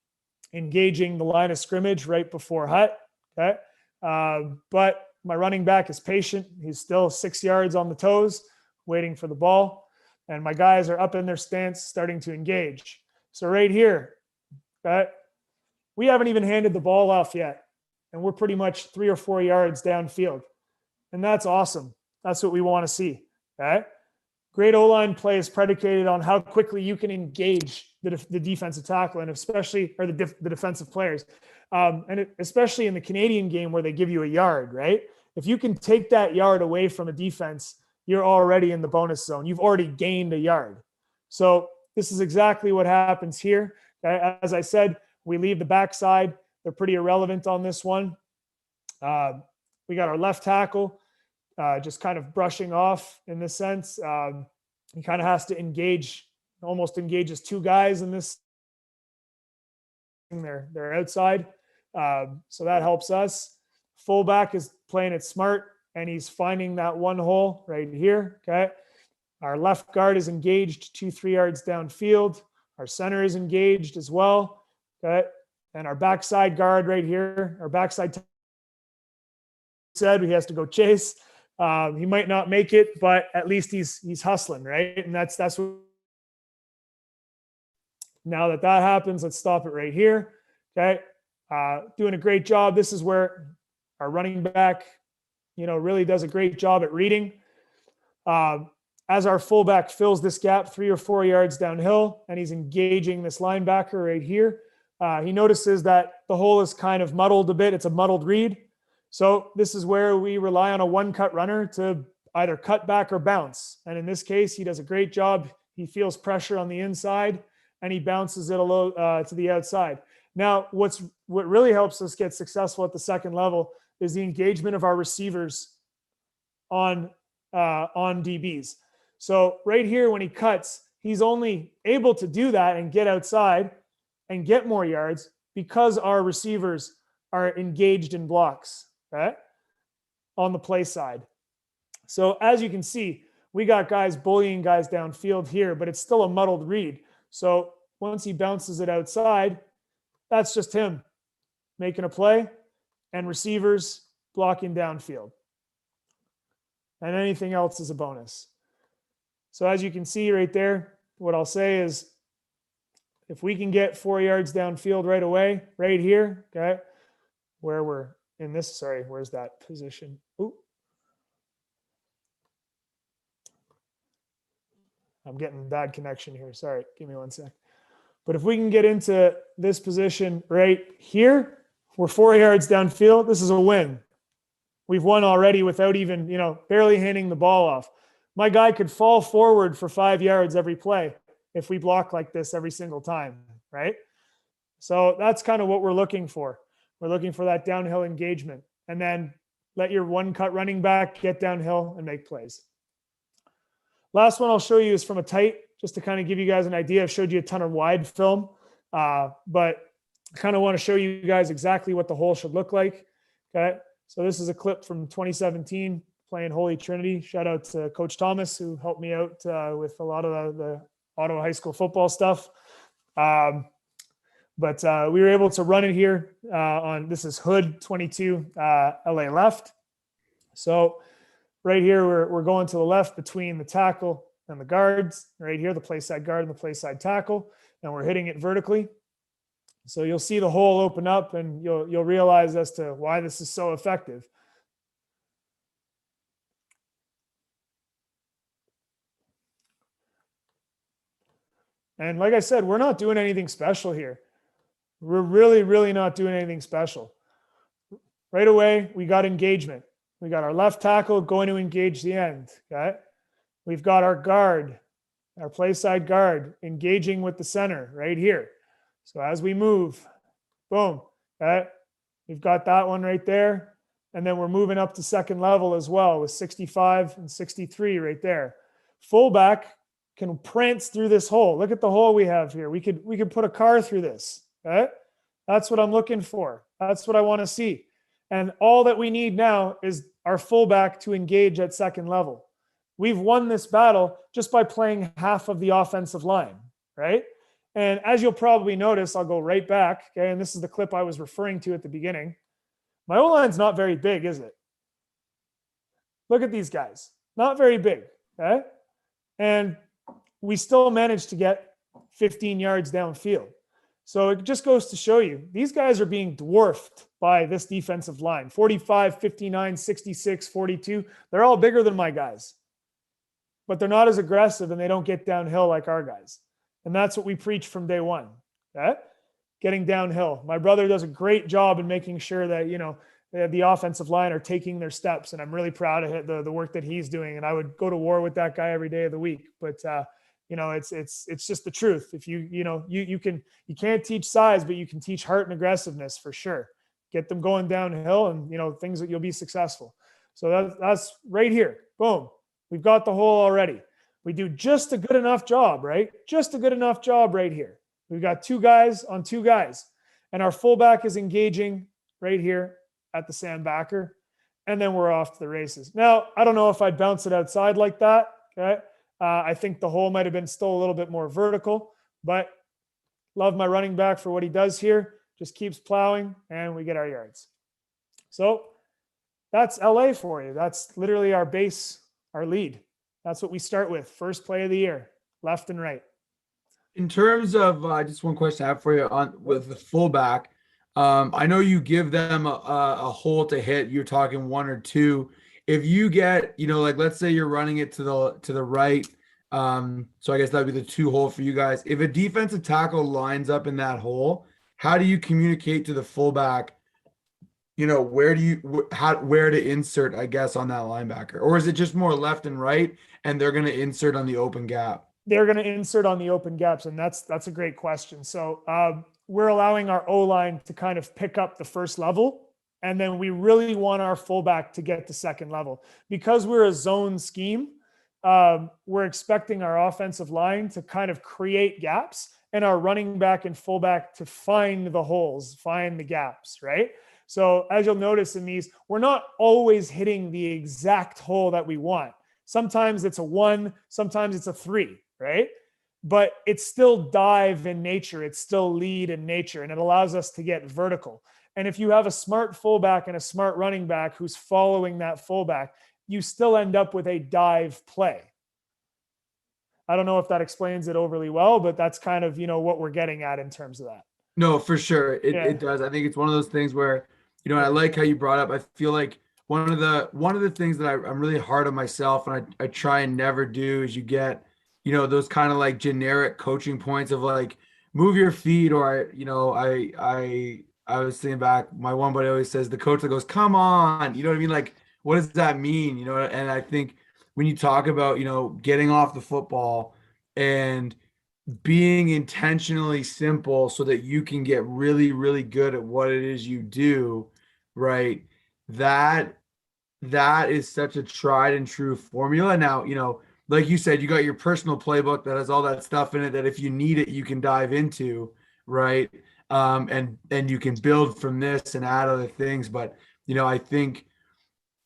engaging the line of scrimmage right before hut. Okay. But my running back is patient. He's still 6 yards on the toes, waiting for the ball. And my guys are up in their stance, starting to engage. So right here, okay, we haven't even handed the ball off yet. And we're pretty much 3 or 4 yards downfield. And that's awesome. That's what we want to see. Okay. Great O-line play is predicated on how quickly you can engage the defensive tackle, and especially, or the defensive players. Especially in the Canadian game where they give you a yard, right? If you can take that yard away from a defense, you're already in the bonus zone. You've already gained a yard. So this is exactly what happens here. As I said, we leave the backside. They're pretty irrelevant on this one. We got our left tackle just kind of brushing off in this sense. He kind of has to engage, almost engages two guys in this. They're outside. So that helps us. Fullback is playing it smart, and he's finding that one hole right here. Okay. Our left guard is engaged 2-3 yards downfield. Our center is engaged as well. Okay. And our backside guard right here, our backside said he has to go chase. He might not make it, but at least he's hustling, right? And that's what. Now that happens, let's stop it right here. Okay. Doing a great job. This is where our running back, really does a great job at reading. As our fullback fills this gap 3 or 4 yards downhill, and he's engaging this linebacker right here, he notices that the hole is kind of muddled a bit. It's a muddled read. So this is where we rely on a one-cut runner to either cut back or bounce. And in this case, he does a great job. He feels pressure on the inside, and he bounces it a little to the outside. Now, what really helps us get successful at the second level is the engagement of our receivers on DBs. So right here, when he cuts, he's only able to do that and get outside and get more yards because our receivers are engaged in blocks, right, on the play side. So as you can see, we got guys bullying guys downfield here, but it's still a muddled read. So once he bounces it outside, that's just him making a play and receivers blocking downfield. And anything else is a bonus. So as you can see right there, what I'll say is if we can get 4 yards downfield right away, right here, okay, where we're in this, sorry, where's that position? Ooh. I'm getting bad connection here. Sorry, give me 1 sec. But if we can get into this position right here, we're 4 yards downfield. This is a win. We've won already without even, barely handing the ball off. My guy could fall forward for 5 yards every play if we block like this every single time, right? So that's kind of what we're looking for. We're looking for that downhill engagement, and then let your one-cut running back get downhill and make plays. Last one I'll show you is from a tight, just to kind of give you guys an idea. I've showed you a ton of wide film, but I kind of want to show you guys exactly what the hole should look like. Okay. So this is a clip from 2017 playing Holy Trinity. Shout out to Coach Thomas, who helped me out with a lot of the Ottawa high school football stuff. But we were able to run it here this is Hood 22 LA left. So right here, we're going to the left between the tackle and the guards. Right here, the play side guard and the play side tackle, and we're hitting it vertically. So you'll see the hole open up, and you'll realize as to why this is so effective. And like I said, we're not doing anything special here. We're really, really not doing anything special. Right away, we got engagement. We got our left tackle going to engage the end. Okay. We've got our guard, our play side guard engaging with the center right here. So as we move, boom, okay, we've got that one right there. And then we're moving up to second level as well with 65 and 63 right there. Fullback can prance through this hole. Look at the hole we have here. We could put a car through this. Okay? That's what I'm looking for. That's what I want to see. And all that we need now is our fullback to engage at second level. We've won this battle just by playing half of the offensive line, right? And as you'll probably notice, I'll go right back. Okay. And this is the clip I was referring to at the beginning. My O-line's not very big, is it? Look at these guys. Not very big. Okay. And we still managed to get 15 yards downfield. So it just goes to show you, these guys are being dwarfed by this defensive line. 45, 59, 66, 42. They're all bigger than my guys. But they're not as aggressive and they don't get downhill like our guys. And that's what we preach from day one. Okay? Getting downhill. My brother does a great job in making sure that, the offensive line are taking their steps. And I'm really proud of the work that he's doing. And I would go to war with that guy every day of the week. But, it's just the truth. If you can't teach size, but you can teach heart and aggressiveness for sure. Get them going downhill and, things that you'll be successful. So that's right here. Boom. We've got the hole already. We do just a good enough job, right? Just a good enough job right here. We've got 2 guys on 2 guys. And our fullback is engaging right here at the sandbacker. And then we're off to the races. Now, I don't know if I'd bounce it outside like that. Okay. I think the hole might have been still a little bit more vertical, but love my running back for what he does here. Just keeps plowing and we get our yards. So that's LA for you. That's literally our base, our lead. That's what we start with. First play of the year, left and right. In terms of just one question I have for you on with the fullback, I know you give them a hole to hit. You're talking 1 or 2. If you get, like let's say you're running it to the right, so I guess that'd be the 2 hole for you guys. If a defensive tackle lines up in that hole, how do you communicate to the fullback? Where to insert, I guess, on that linebacker? Or is it just more left and right and they're going to insert on the open gap? They're going to insert on the open gaps. And that's a great question. So we're allowing our O-line to kind of pick up the first level. And then we really want our fullback to get to second level. Because we're a zone scheme, we're expecting our offensive line to kind of create gaps and our running back and fullback to find the holes, find the gaps, right? So as you'll notice in these, we're not always hitting the exact hole that we want. Sometimes it's a 1, sometimes it's a 3, right? But it's still dive in nature. It's still lead in nature, and it allows us to get vertical. And if you have a smart fullback and a smart running back who's following that fullback, you still end up with a dive play. I don't know if that explains it overly well, but that's kind of, what we're getting at in terms of that. No, for sure. It does. I think it's one of those things where, I like how you brought up, I feel like one of the things that I'm really hard on myself and I try and never do is you get, those kind of like generic coaching points of like, move your feet, or I was thinking back, my one buddy always says the coach that goes, come on, you know what I mean? Like, what does that mean? And I think when you talk about, getting off the football and being intentionally simple so that you can get really, really good at what it is you do, right? That is such a tried and true formula. Now, like you said, you got your personal playbook that has all that stuff in it that if you need it, you can dive into, right? And you can build from this and add other things. But, I think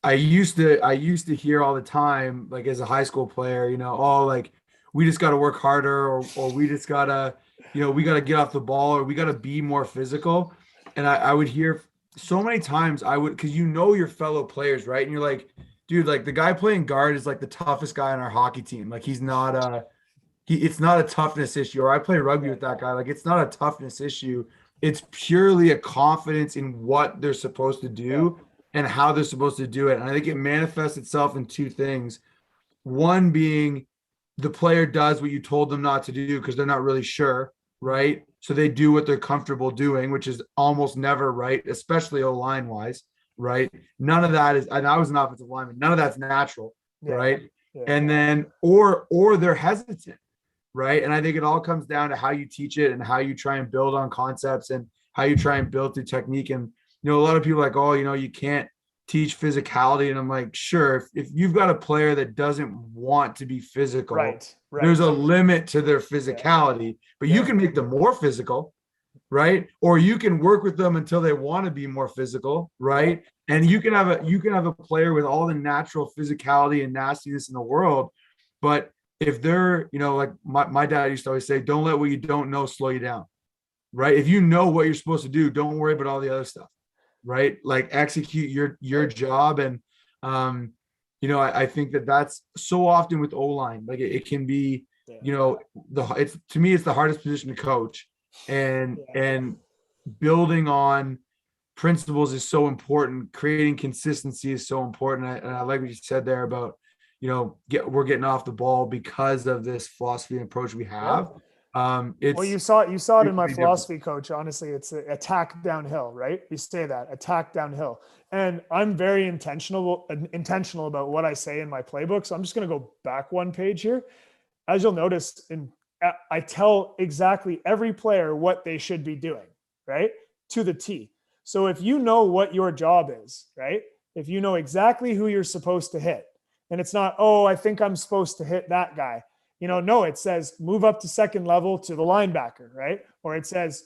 I used to hear all the time, like as a high school player, like we just got to work harder or we just got to, we got to get off the ball or we got to be more physical. And I would hear so many times because your fellow players, right? And you're like, dude, like the guy playing guard is like the toughest guy on our hockey team. Like it's not a toughness issue. Or I play rugby with that guy. Like it's not a toughness issue. It's purely a confidence in what they're supposed to do and how they're supposed to do it. And I think it manifests itself in 2 things. One being the player does what you told them not to do because they're not really sure, right? So they do what they're comfortable doing, which is almost never right, especially O-line wise. right? None of that is, and I was an offensive lineman, none of that's natural, Yeah. right? Yeah. And then, or they're hesitant, right? And I think it all comes down to how you teach it and how you try and build on concepts and how you try and build through technique. And, a lot of people are like, oh, you can't teach physicality. And I'm like, sure, if you've got a player that doesn't want to be physical, Right. there's a limit to their physicality, but you Yeah. can make them more physical, right? Or you can work with them until they want to be more physical, right? And you can have a player with all the natural physicality and nastiness in the world, but if they're, like my dad used to always say, don't let what you don't know slow you down, right? If you know what you're supposed to do, don't worry about all the other stuff, right? Like execute your job. And I think that's so often with O-line, like it can be, it's, to me, it's the hardest position to coach, and building on principles is so important. Creating consistency is so important. And I like what you said there about, we're getting off the ball because of this philosophy and approach we have. It's, well, you saw it in my philosophy, coach. Honestly, it's attack downhill, right? You say that, attack downhill. And I'm very intentional about what I say in my playbook. So I'm just going to go back one page here. As you'll notice, I tell exactly every player what they should be doing, right? To the T. So if you know what your job is, right? If you know exactly who you're supposed to hit, and it's not, oh, I think I'm supposed to hit that guy. No, it says move up to second level to the linebacker, right? Or it says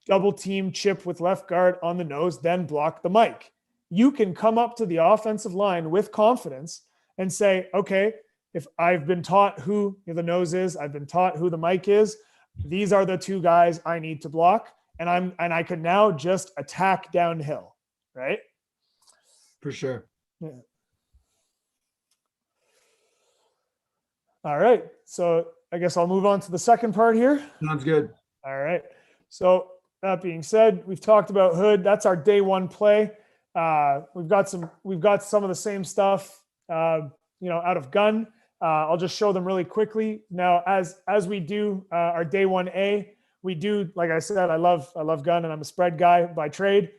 double team chip with left guard on the nose, then block the mic. You can come up to the offensive line with confidence and say, okay, if I've been taught who the nose is, I've been taught who the mic is, these are the two guys I need to block. And I can now just attack downhill, right? For sure. Yeah. All right. So I guess I'll move on to the second part here. Sounds good. All right. So that being said, we've talked about hood. That's our day one play. We've got some of the same stuff, out of gun. I'll just show them really quickly. Now, as we do our day 1A, we do, like I said, I love gun and I'm a spread guy by trade.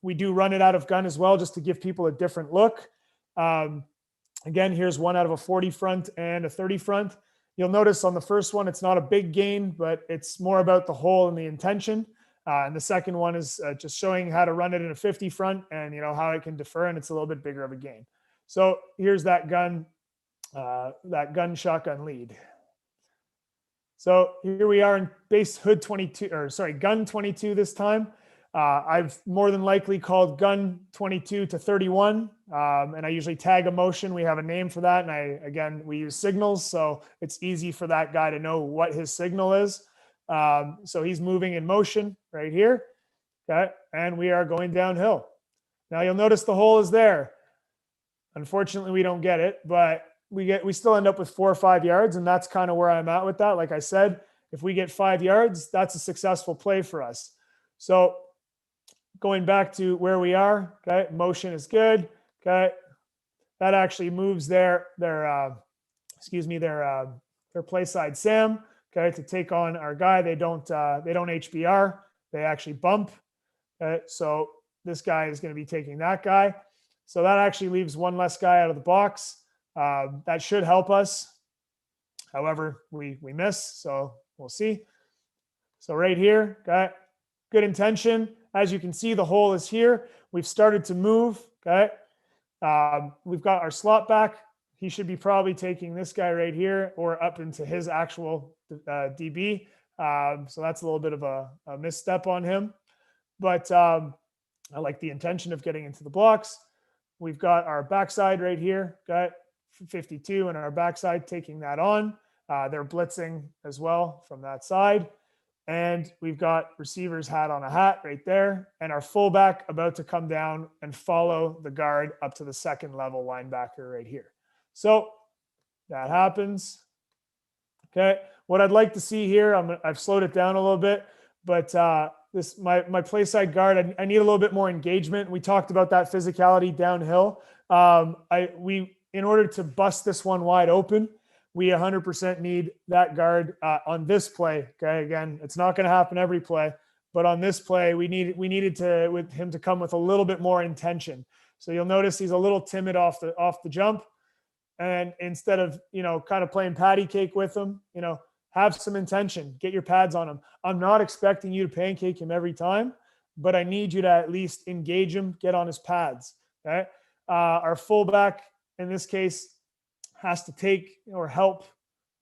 We do run it out of gun as well, just to give people a different look. Again, here's one out of a 40 front and a 30 front. You'll notice on the first one, it's not a big gain, but it's more about the hole and the intention. And the second one is just showing how to run it in a 50 front and, how it can defer, and it's a little bit bigger of a gain. So here's that gun shotgun lead. So here we are in base hood 22, gun 22 this time. I've more than likely called gun 22 to 31. And I usually tag a motion. We have a name for that. And we use signals. So it's easy for that guy to know what his signal is. So he's moving in motion right here. Okay. And we are going downhill. Now you'll notice the hole is there. Unfortunately, we don't get it, but we still end up with 4 or 5 yards. And that's kind of where I'm at with that. Like I said, if we get 5 yards, that's a successful play for us. So going back to where we are, okay, motion is good. Okay, that actually moves their play side Sam. Okay, to take on our guy. They don't HBR. They actually bump. Okay, so this guy is going to be taking that guy. So that actually leaves one less guy out of the box. That should help us. However, we miss. So we'll see. So right here, okay, good intention. As you can see, the hole is here. We've started to move. Okay. We've got our slot back. He should be probably taking this guy right here or up into his actual DB. So that's a little bit of a misstep on him. But I like the intention of getting into the blocks. We've got our backside right here. Got 52 and our backside taking that on. They're blitzing as well from that side. And we've got receivers hat on a hat right there. And our fullback about to come down and follow the guard up to the second level linebacker right here. So that happens. Okay. What I'd like to see here, I've slowed it down a little bit, but my play side guard, I need a little bit more engagement. We talked about that physicality downhill. In order to bust this one wide open, we 100% need that guard on this play. Okay. Again, it's not going to happen every play, But on this play, we needed him to come with a little bit more intention. So you'll notice he's a little timid off the jump. And instead of, kind of playing patty cake with him, have some intention, get your pads on him. I'm not expecting you to pancake him every time, but I need you to at least engage him, get on his pads. Okay. Our fullback in this case has to take or help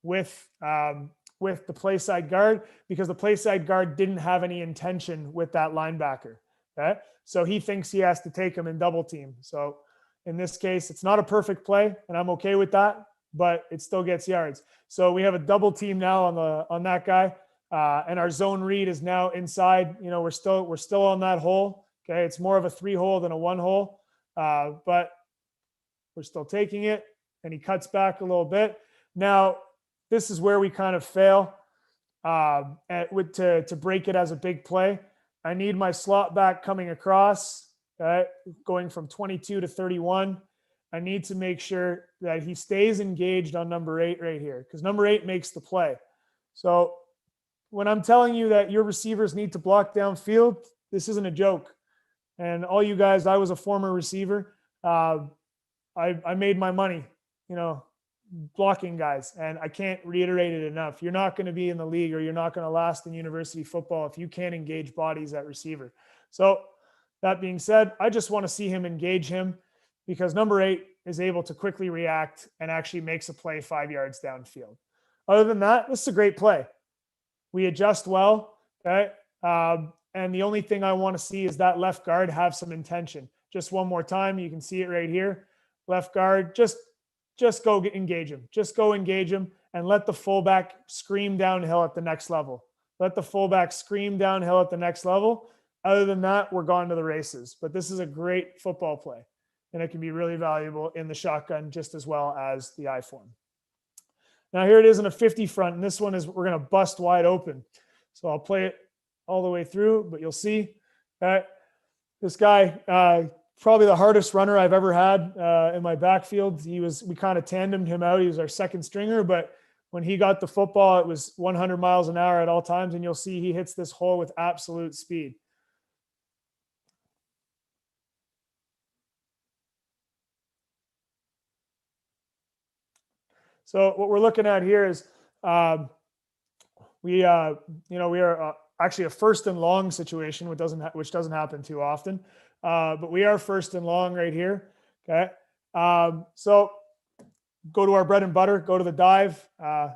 with the play side guard, because the play side guard didn't have any intention with that linebacker. Okay. So he thinks he has to take him and double team. So in this case, it's not a perfect play, and I'm okay with that, but it still gets yards. So we have a double team now on that guy, and our zone read is now inside. We're still on that hole. Okay, it's more of a 3-hole than a 1-hole, but we're still taking it, and he cuts back a little bit. Now, this is where we kind of fail to break it as a big play. I need my slot back coming across. Okay, going from 22 to 31. I need to make sure that he stays engaged on number 8 right here, because number 8 makes the play. So when I'm telling you that your receivers need to block downfield, this isn't a joke. And all you guys, I was a former receiver. I made my money, blocking guys. And I can't reiterate it enough. You're not going to be in the league, or you're not going to last in university football if you can't engage bodies at receiver. So that being said, I just want to see him engage him, because number 8 is able to quickly react and actually makes a play 5 yards downfield. Other than that, this is a great play. We adjust well. Okay. And the only thing I want to see is that left guard have some intention. Just one more time. You can see it right here. Left guard, just go engage him. Just go engage him and let the fullback scream downhill at the next level. Let the fullback scream downhill at the next level. Other than that, we're gone to the races. But this is a great football play, and it can be really valuable in the shotgun just as well as the I form. Now here it is in a 50 front, and this one is we're going to bust wide open. So I'll play it all the way through, but you'll see that this guy, probably the hardest runner I've ever had in my backfield. We kind of tandemed him out. He was our second stringer, but when he got the football, it was 100 miles an hour at all times, and you'll see he hits this hole with absolute speed. So what we're looking at here is we are actually a first and long situation, which doesn't happen too often, but we are first and long right here. Okay, so go to our bread and butter. Go to the dive.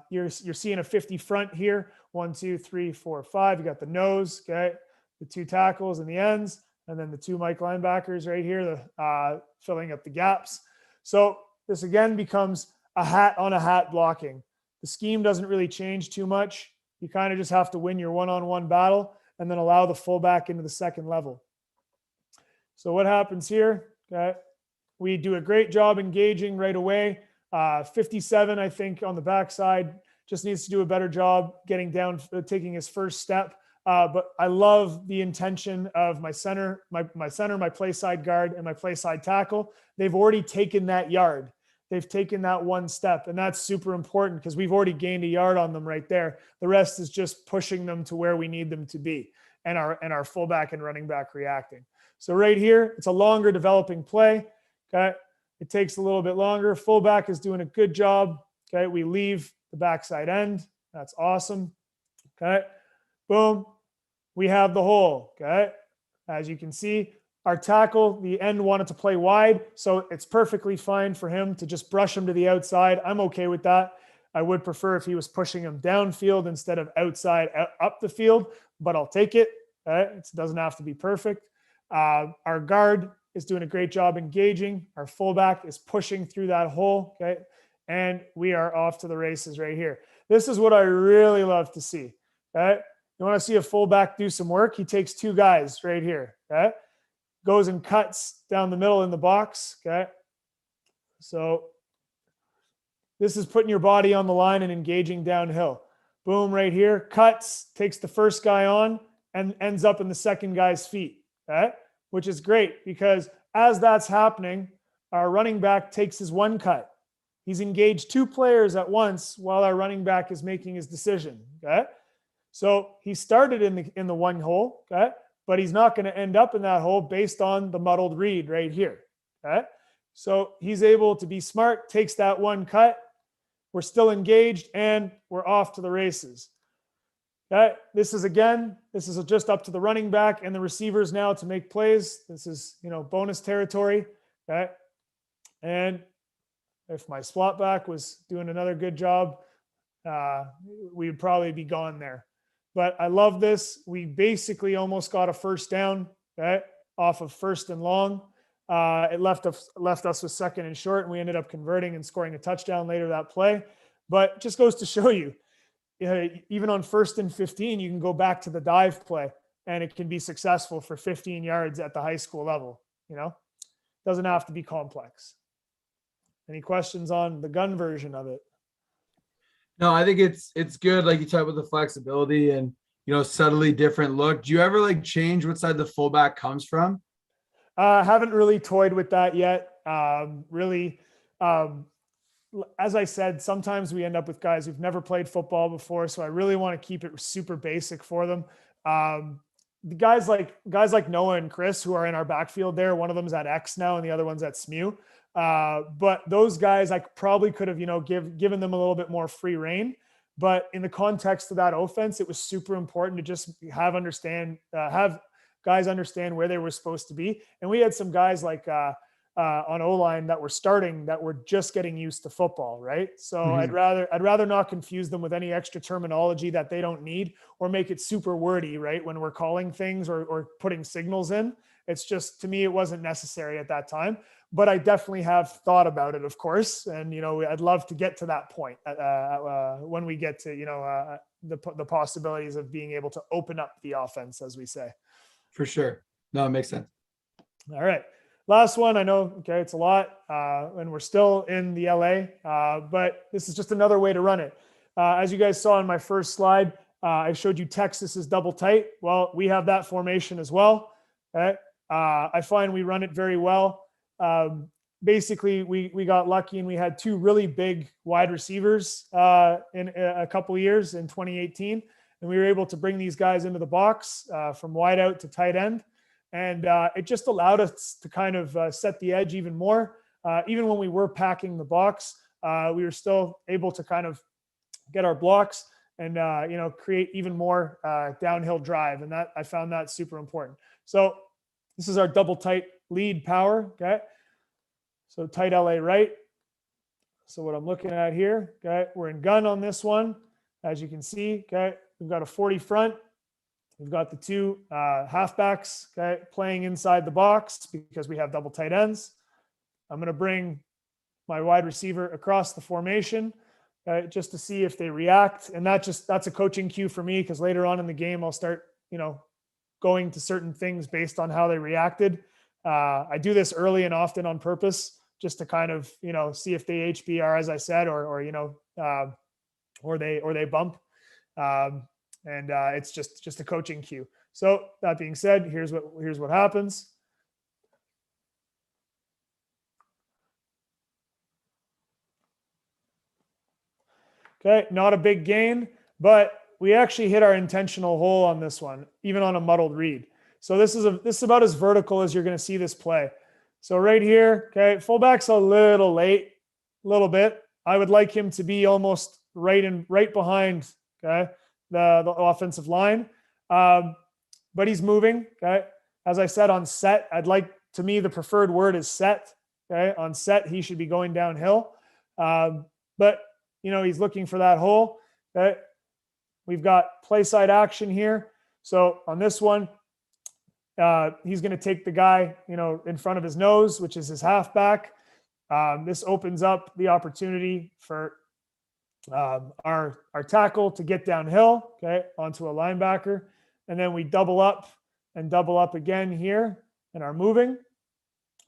You're seeing a 50 front here. 1, 2, 3, 4, 5. You got the nose. Okay, the 2 tackles and the ends, and then the 2 Mike linebackers right here, filling up the gaps. So this again becomes a hat on a hat blocking. The scheme doesn't really change too much. You kind of just have to win your one-on-one battle and then allow the fullback into the second level. So what happens here? Okay, we do a great job engaging right away. 57, I think, on the backside, just needs to do a better job getting down, taking his first step. But I love the intention of my center, my play side guard, and my play side tackle. They've already taken that yard. They've taken that one step, and that's super important because we've already gained a yard on them right there. The rest is just pushing them to where we need them to be, and our fullback and running back reacting. So right here, it's a longer developing play. Okay, it takes a little bit longer. Fullback is doing a good job. Okay, we leave the backside end. That's awesome. Okay, boom, we have the hole. Okay, as you can see, our tackle, the end wanted to play wide, so it's perfectly fine for him to just brush him to the outside. I'm okay with that. I would prefer if he was pushing him downfield instead of outside up the field, but I'll take it. Okay? It doesn't have to be perfect. Our guard is doing a great job engaging. Our fullback is pushing through that hole. Okay, and we are off to the races right here. This is what I really love to see. Okay, you want to see a fullback do some work? He takes 2 guys right here. Okay. Goes and cuts down the middle in the box. Okay. So this is putting your body on the line and engaging downhill. Boom, right here. Cuts, takes the first guy on and ends up in the second guy's feet. Okay. Which is great because as that's happening, our running back takes his 1 cut. He's engaged 2 players at once while our running back is making his decision. Okay. So he started in the one hole, okay? But he's not going to end up in that hole based on the muddled read right here, okay? So he's able to be smart, takes that one cut. We're still engaged and we're off to the races. Okay, this is just up to the running back and the receivers now to make plays. This is, bonus territory. Okay. And if my slot back was doing another good job, we would probably be gone there. But I love this. We basically almost got a first down, okay, off of first and long. It left us with second and short, and we ended up converting and scoring a touchdown later that play. But just goes to show you, even on 1st and 15, you can go back to the dive play and it can be successful for 15 yards at the high school level. Doesn't have to be complex. Any questions on the gun version of it? No, I think it's good. Like you talk about the flexibility and, subtly different look. Do you ever change what side the fullback comes from? Haven't really toyed with that yet. As I said, sometimes we end up with guys who've never played football before, so I really want to keep it super basic for them. The guys like Noah and Chris, who are in our backfield there, one of them's at X now and the other one's at SMU. But those guys, I probably could have, given them a little bit more free reign. But in the context of that offense, it was super important to just have guys understand where they were supposed to be. And we had some guys on O-line that were starting that were just getting used to football, right? So Mm-hmm. I'd rather not confuse them with any extra terminology that they don't need or make it super wordy, right? When we're calling things or putting signals in, it's just, to me, it wasn't necessary at that time, but I definitely have thought about it, of course. And, I'd love to get to that point when we get to, the possibilities of being able to open up the offense, as we say. For sure. No, it makes sense. All right. Last one, I know, okay, it's a lot, and we're still in the LA, but this is just another way to run it. As you guys saw in my first slide, I showed you Texas is double tight. Well, we have that formation as well. Okay. I find we run it very well. Basically, we got lucky and we had two really big wide receivers in a couple of years in 2018, and we were able to bring these guys into the box from wide out to tight end. And it just allowed us to kind of set the edge even more. Even when we were packing the box, we were still able to kind of get our blocks and, create even more downhill drive. And I found that super important. So this is our double tight lead power. Okay. So tight LA right. So what I'm looking at here, okay, we're in gun on this one. As you can see, okay, we've got a 40 front. We've got the two halfbacks, okay, playing inside the box because we have double tight ends. I'm going to bring my wide receiver across the formation just to see if they react. And that's a coaching cue for me because later on in the game, I'll start, going to certain things based on how they reacted. I do this early and often on purpose just to kind of, see if they HBR, as I said, or they bump. And it's just a coaching cue. So that being said, here's what happens. Okay, not a big gain, but we actually hit our intentional hole on this one, even on a muddled read. So this is about as vertical as you're going to see this play. So right here, okay, fullback's a little late, a little bit. I would like him to be almost right behind, okay, the offensive line. But he's moving. Okay. As I said, on set, to me, the preferred word is set. Okay. On set, he should be going downhill. But he's looking for that hole. Okay. We've got play side action here. So on this one, he's going to take the guy, in front of his nose, which is his halfback. This opens up the opportunity for our tackle to get downhill, okay, onto a linebacker. And then we double up again here and are moving.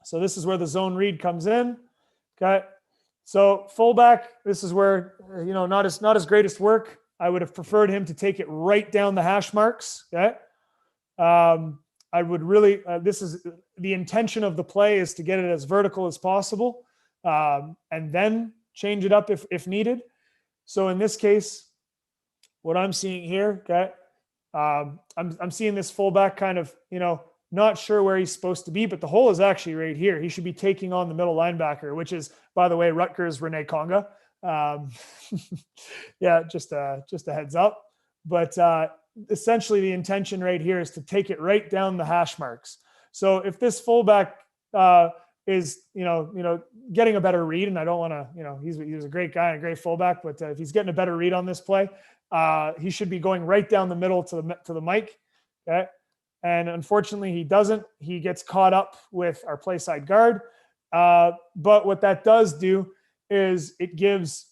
So this is where the zone read comes in. Okay. So fullback, this is where, not his greatest work. I would have preferred him to take it right down the hash marks. Okay. I would really, this is the intention of the play, is to get it as vertical as possible, and then change it up if needed. So in this case, what I'm seeing here, okay, I'm seeing this fullback kind of, not sure where he's supposed to be, but the hole is actually right here. He should be taking on the middle linebacker, which is, by the way, Rutgers Rene Conga. Yeah, just a heads up. But essentially, the intention right here is to take it right down the hash marks. So if this fullback is, getting a better read, and I don't want to, he was a great guy and a great fullback, but if he's getting a better read on this play, he should be going right down the middle to the mic. Okay. And unfortunately, he doesn't. He gets caught up with our play side guard. But what that does do is it gives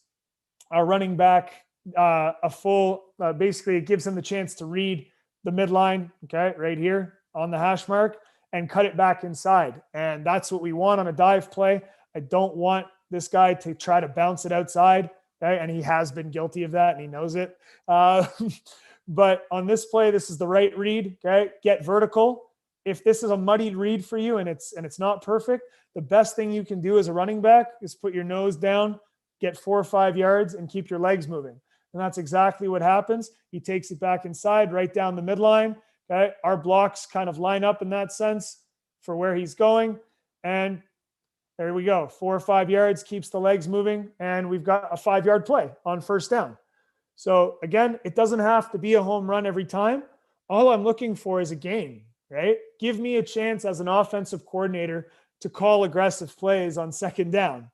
our running back a full, basically, it gives him the chance to read the midline, okay, right here on the hash mark and cut it back inside. And that's what we want on a dive play. I don't want this guy to try to bounce it outside. Okay? And he has been guilty of that and he knows it. But on this play, this is the right read. Okay. Get vertical. If this is a muddied read for you and it's not perfect, the best thing you can do as a running back is put your nose down, get 4 or 5 yards and keep your legs moving. And that's exactly what happens. He takes it back inside, right down the midline. Okay. Our blocks kind of line up in that sense for where he's going. And there we go. 4 or 5 yards, keeps the legs moving. And we've got a 5-yard play on first down. So again, it doesn't have to be a home run every time. All I'm looking for is a game, right? Give me a chance as an offensive coordinator to call aggressive plays on second down.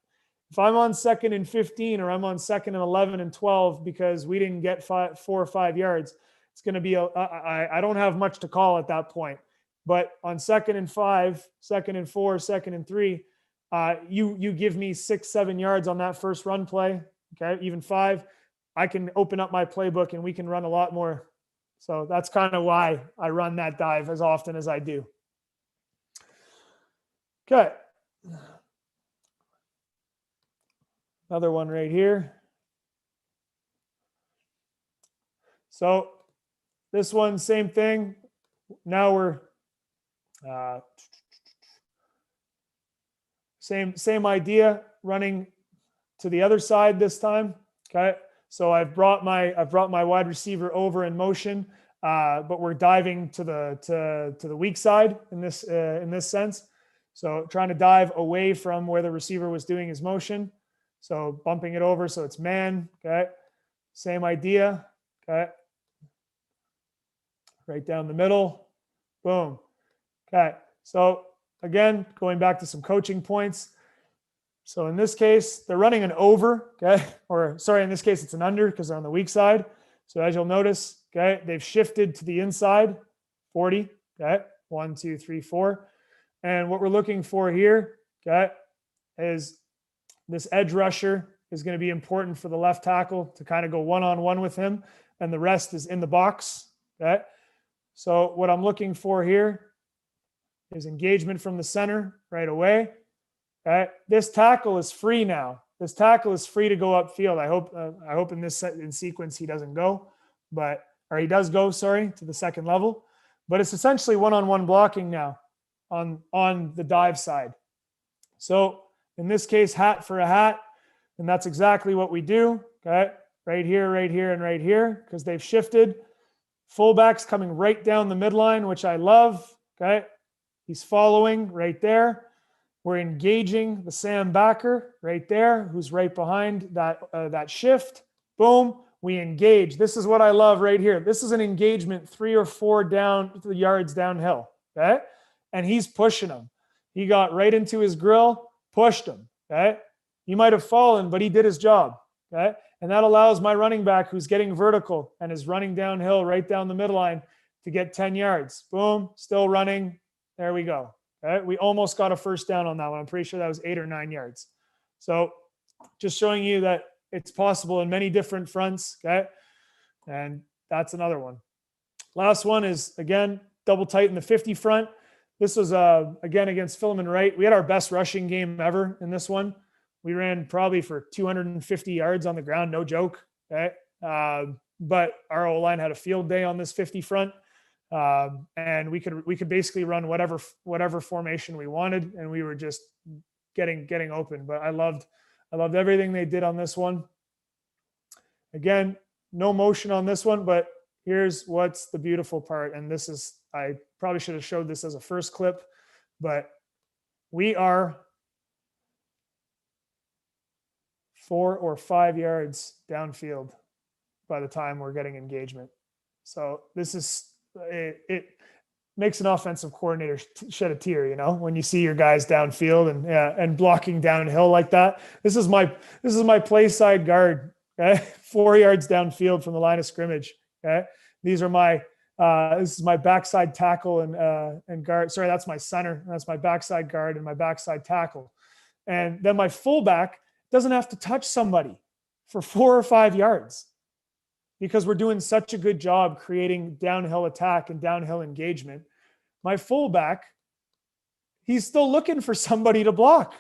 If I'm on 2nd and 15 or I'm on 2nd and 11 and 12 because we didn't get 4 or 5 yards, it's going to be I don't have much to call at that point. But on 2nd and 5, 2nd and 4, 2nd and 3, you give me 6, 7 yards on that first run play, okay, even 5. I can open up my playbook and we can run a lot more. So that's kind of why I run that dive as often as I do. Okay. Another one right here. So this one, same thing. Now we're same idea, running to the other side this time. Okay. So I've brought my wide receiver over in motion, but we're diving to the weak side in this sense. So trying to dive away from where the receiver was doing his motion. So bumping it over so it's man. Okay, same idea. Okay, right down the middle. Boom. Okay, so again, going back to some coaching points. So in this case, they're running an over, okay? Or sorry, in this case, it's an under because they're on the weak side. So as you'll notice, okay, they've shifted to the inside, 40, okay? 1, 2, 3, 4. And what we're looking for here, okay, is this edge rusher is going to be important for the left tackle to kind of go one-on-one with him, and the rest is in the box, okay? So what I'm looking for here is engagement from the center right away. Okay. This tackle is free now. This tackle is free to go upfield. I hope in this in sequence he doesn't go, or he does go, sorry, to the second level. But it's essentially one-on-one blocking now on the dive side. So in this case, hat for a hat, and that's exactly what we do. Okay, right here, and right here, because they've shifted. Fullback's coming right down the midline, which I love. Okay, he's following right there. We're engaging the Sam backer right there, who's right behind that shift. Boom, we engage. This is what I love right here. This is an engagement 3 or 4 yards downhill, okay? And he's pushing him. He got right into his grill, pushed him, okay? He might have fallen, but he did his job, okay? And that allows my running back who's getting vertical and is running downhill right down the midline to get 10 yards. Boom, still running. There we go. Okay, we almost got a first down on that one. I'm pretty sure that was 8 or 9 yards. So just showing you that it's possible in many different fronts. Okay. And that's another one. Last one is, again, double tight in the 50 front. This was, again, against Philemon Wright. We had our best rushing game ever in this one. We ran probably for 250 yards on the ground. No joke. Okay. But our O-line had a field day on this 50 front. And we could basically run whatever formation we wanted, and we were just getting open. But I loved everything they did on this one. Again, no motion on this one, but here's what's the beautiful part. And this is, I probably should have showed this as a first clip, but we are 4 or 5 yards downfield by the time we're getting engagement. So this is, it makes an offensive coordinator shed a tear, you know, when you see your guys downfield and blocking downhill like that. This is my play side guard, okay? 4 yards downfield from the line of scrimmage. Okay. These are my, this is my backside tackle and guard. Sorry, that's my center. That's my backside guard and my backside tackle. And then my fullback doesn't have to touch somebody for 4 or 5 yards because we're doing such a good job creating downhill attack and downhill engagement. My fullback, he's still looking for somebody to block.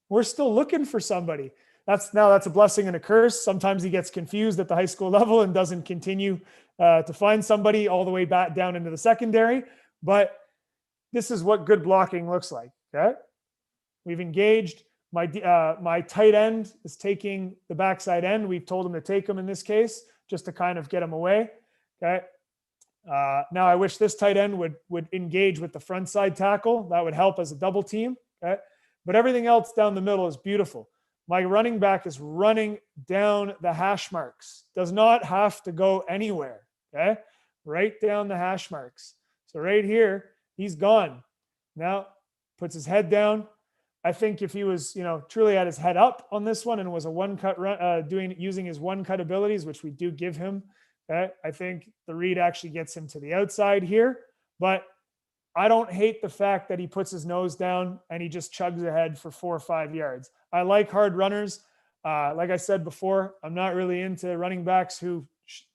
We're still looking for somebody. That's a blessing and a curse. Sometimes he gets confused at the high school level and doesn't continue to find somebody all the way back down into the secondary. But this is what good blocking looks like. Okay, we've engaged. My tight end is taking the backside end. We've told him to take him in this case, just to kind of get him away. Okay. Now I wish this tight end would engage with the front side tackle. That would help as a double team. Okay. But everything else down the middle is beautiful. My running back is running down the hash marks. Does not have to go anywhere. Okay. Right down the hash marks. So right here, he's gone. Now puts his head down. I think if he was, truly had his head up on this one and was a one cut run, using his one cut abilities, which we do give him, okay, I think the read actually gets him to the outside here. But I don't hate the fact that he puts his nose down and he just chugs ahead for 4 or 5 yards. I like hard runners. Like I said before, I'm not really into running backs who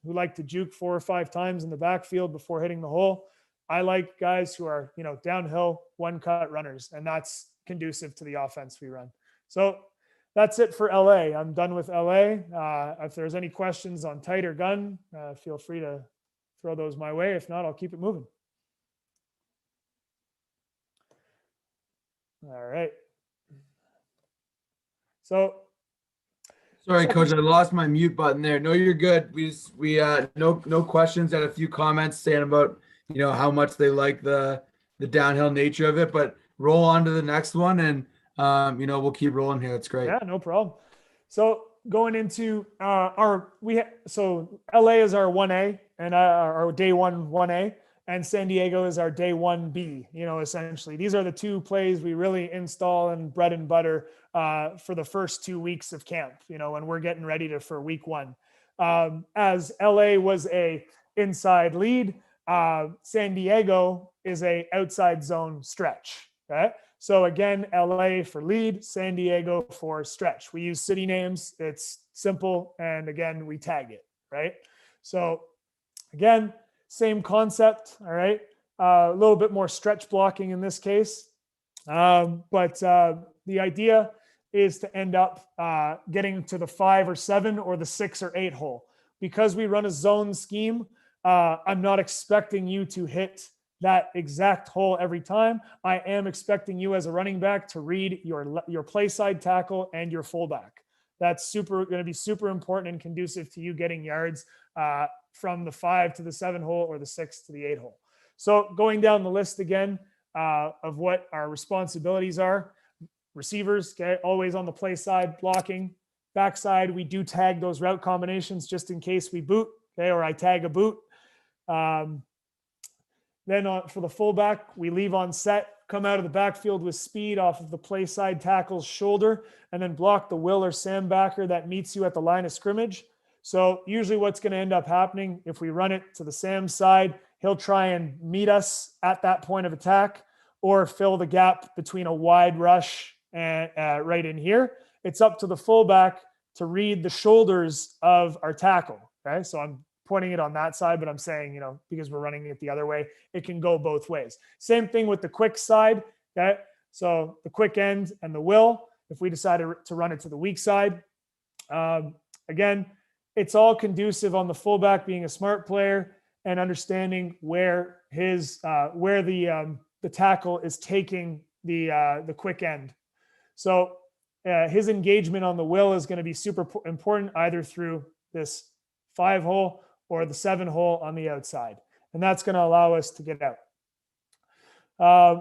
like to juke 4 or 5 times in the backfield before hitting the hole. I like guys who are, downhill one cut runners, and that's conducive to the offense we run. So that's it for LA. I'm done with LA. If there's any questions on tight or gun, feel free to throw those my way. If not, I'll keep it moving. All right. So sorry, Coach, I lost my mute button there. No, you're good. We no questions. Had a few comments saying about how much they like the downhill nature of it, but roll on to the next one and we'll keep rolling here. That's great. Yeah, no problem. So going into so LA is our 1A and our day 1A, and San Diego is our day 1B. Essentially these are the 2 plays we really install and bread and butter for the first 2 weeks of camp, when we're getting ready for week 1. As LA was a inside lead, San Diego is a outside zone stretch. Okay. So again, LA for lead, San Diego for stretch. We use city names. It's simple. And again, we tag it, right? So again, same concept. All right. A little bit more stretch blocking in this case. But the idea is to end up getting to the 5 or 7 or the 6 or 8 hole. Because we run a zone scheme, I'm not expecting you to hit that exact hole every time. I am expecting you as a running back to read your play side tackle and your fullback. That's going to be super important and conducive to you getting yards from the 5 to the 7 hole or the 6 to the 8 hole. So going down the list again of what our responsibilities are. Receivers, okay, always on the play side, blocking. Backside, we do tag those route combinations just in case we boot, okay, or I tag a boot. Then for the fullback, we leave on set, come out of the backfield with speed off of the play side tackle's shoulder, and then block the Will or Sam backer that meets you at the line of scrimmage. So usually what's going to end up happening, if we run it to the Sam side, he'll try and meet us at that point of attack or fill the gap between a wide rush and right in here. It's up to the fullback to read the shoulders of our tackle. Okay, so I'm pointing it on that side, but I'm saying, because we're running it the other way, it can go both ways. Same thing with the quick side. Okay. So the quick end and the Will, if we decided to run it to the weak side, again, it's all conducive on the fullback being a smart player and understanding where the tackle is taking the quick end. So his engagement on the Will is going to be super important either through this 5 hole or the 7 hole on the outside. And that's going to allow us to get out.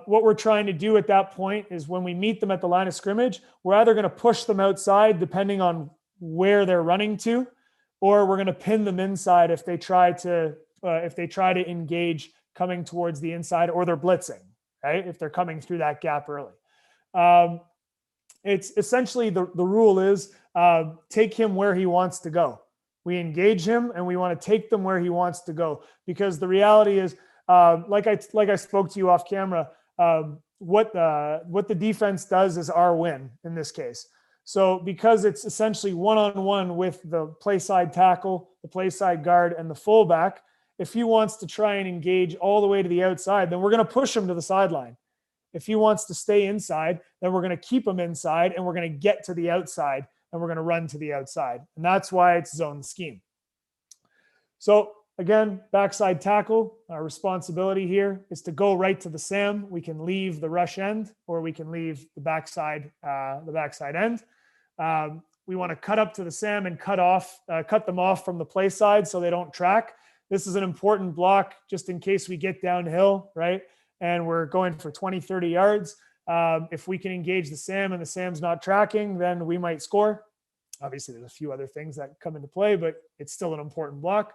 What we're trying to do at that point is when we meet them at the line of scrimmage, we're either going to push them outside depending on where they're running to, or we're going to pin them inside if they try to engage coming towards the inside, or they're blitzing, right? If they're coming through that gap early. It's essentially the rule is take him where he wants to go. We engage him and we want to take them where he wants to go, because the reality is, like I spoke to you off camera, what the defense does is our win in this case. So because it's essentially one-on-one with the play side tackle, the play side guard, and the fullback, if he wants to try and engage all the way to the outside, then we're going to push him to the sideline. If he wants to stay inside, then we're going to keep him inside and we're going to get to the outside and we're going to run to the outside. And that's why it's zone scheme. So again, backside tackle, our responsibility here is to go right to the Sam. We can leave the rush end or we can leave the backside end. We want to cut up to the Sam and cut them off from the play side so they don't track. This is an important block just in case we get downhill, right? And we're going for 20, 30 yards. If we can engage the Sam and the Sam's not tracking, then we might score. Obviously, there's a few other things that come into play, but it's still an important block.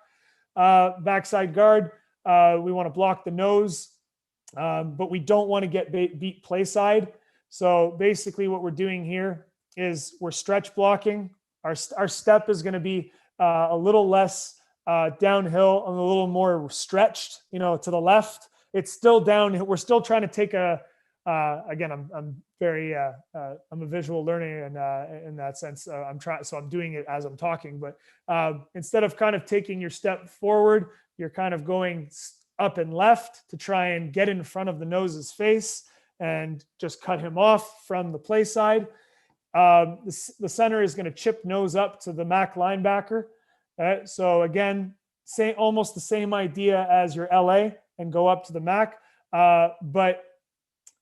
Backside guard, we want to block the nose, but we don't want to get beat play side. So basically what we're doing here is we're stretch blocking. Our step is going to be a little less downhill and a little more stretched, to the left. It's still down. We're still trying to take again, I'm a visual learner in that sense. I'm doing it as I'm talking, but instead of kind of taking your step forward, you're kind of going up and left to try and get in front of the nose's face and just cut him off from the play side. The center is going to chip nose up to the MAC linebacker. So again, almost the same idea as your LA and go up to the MAC, but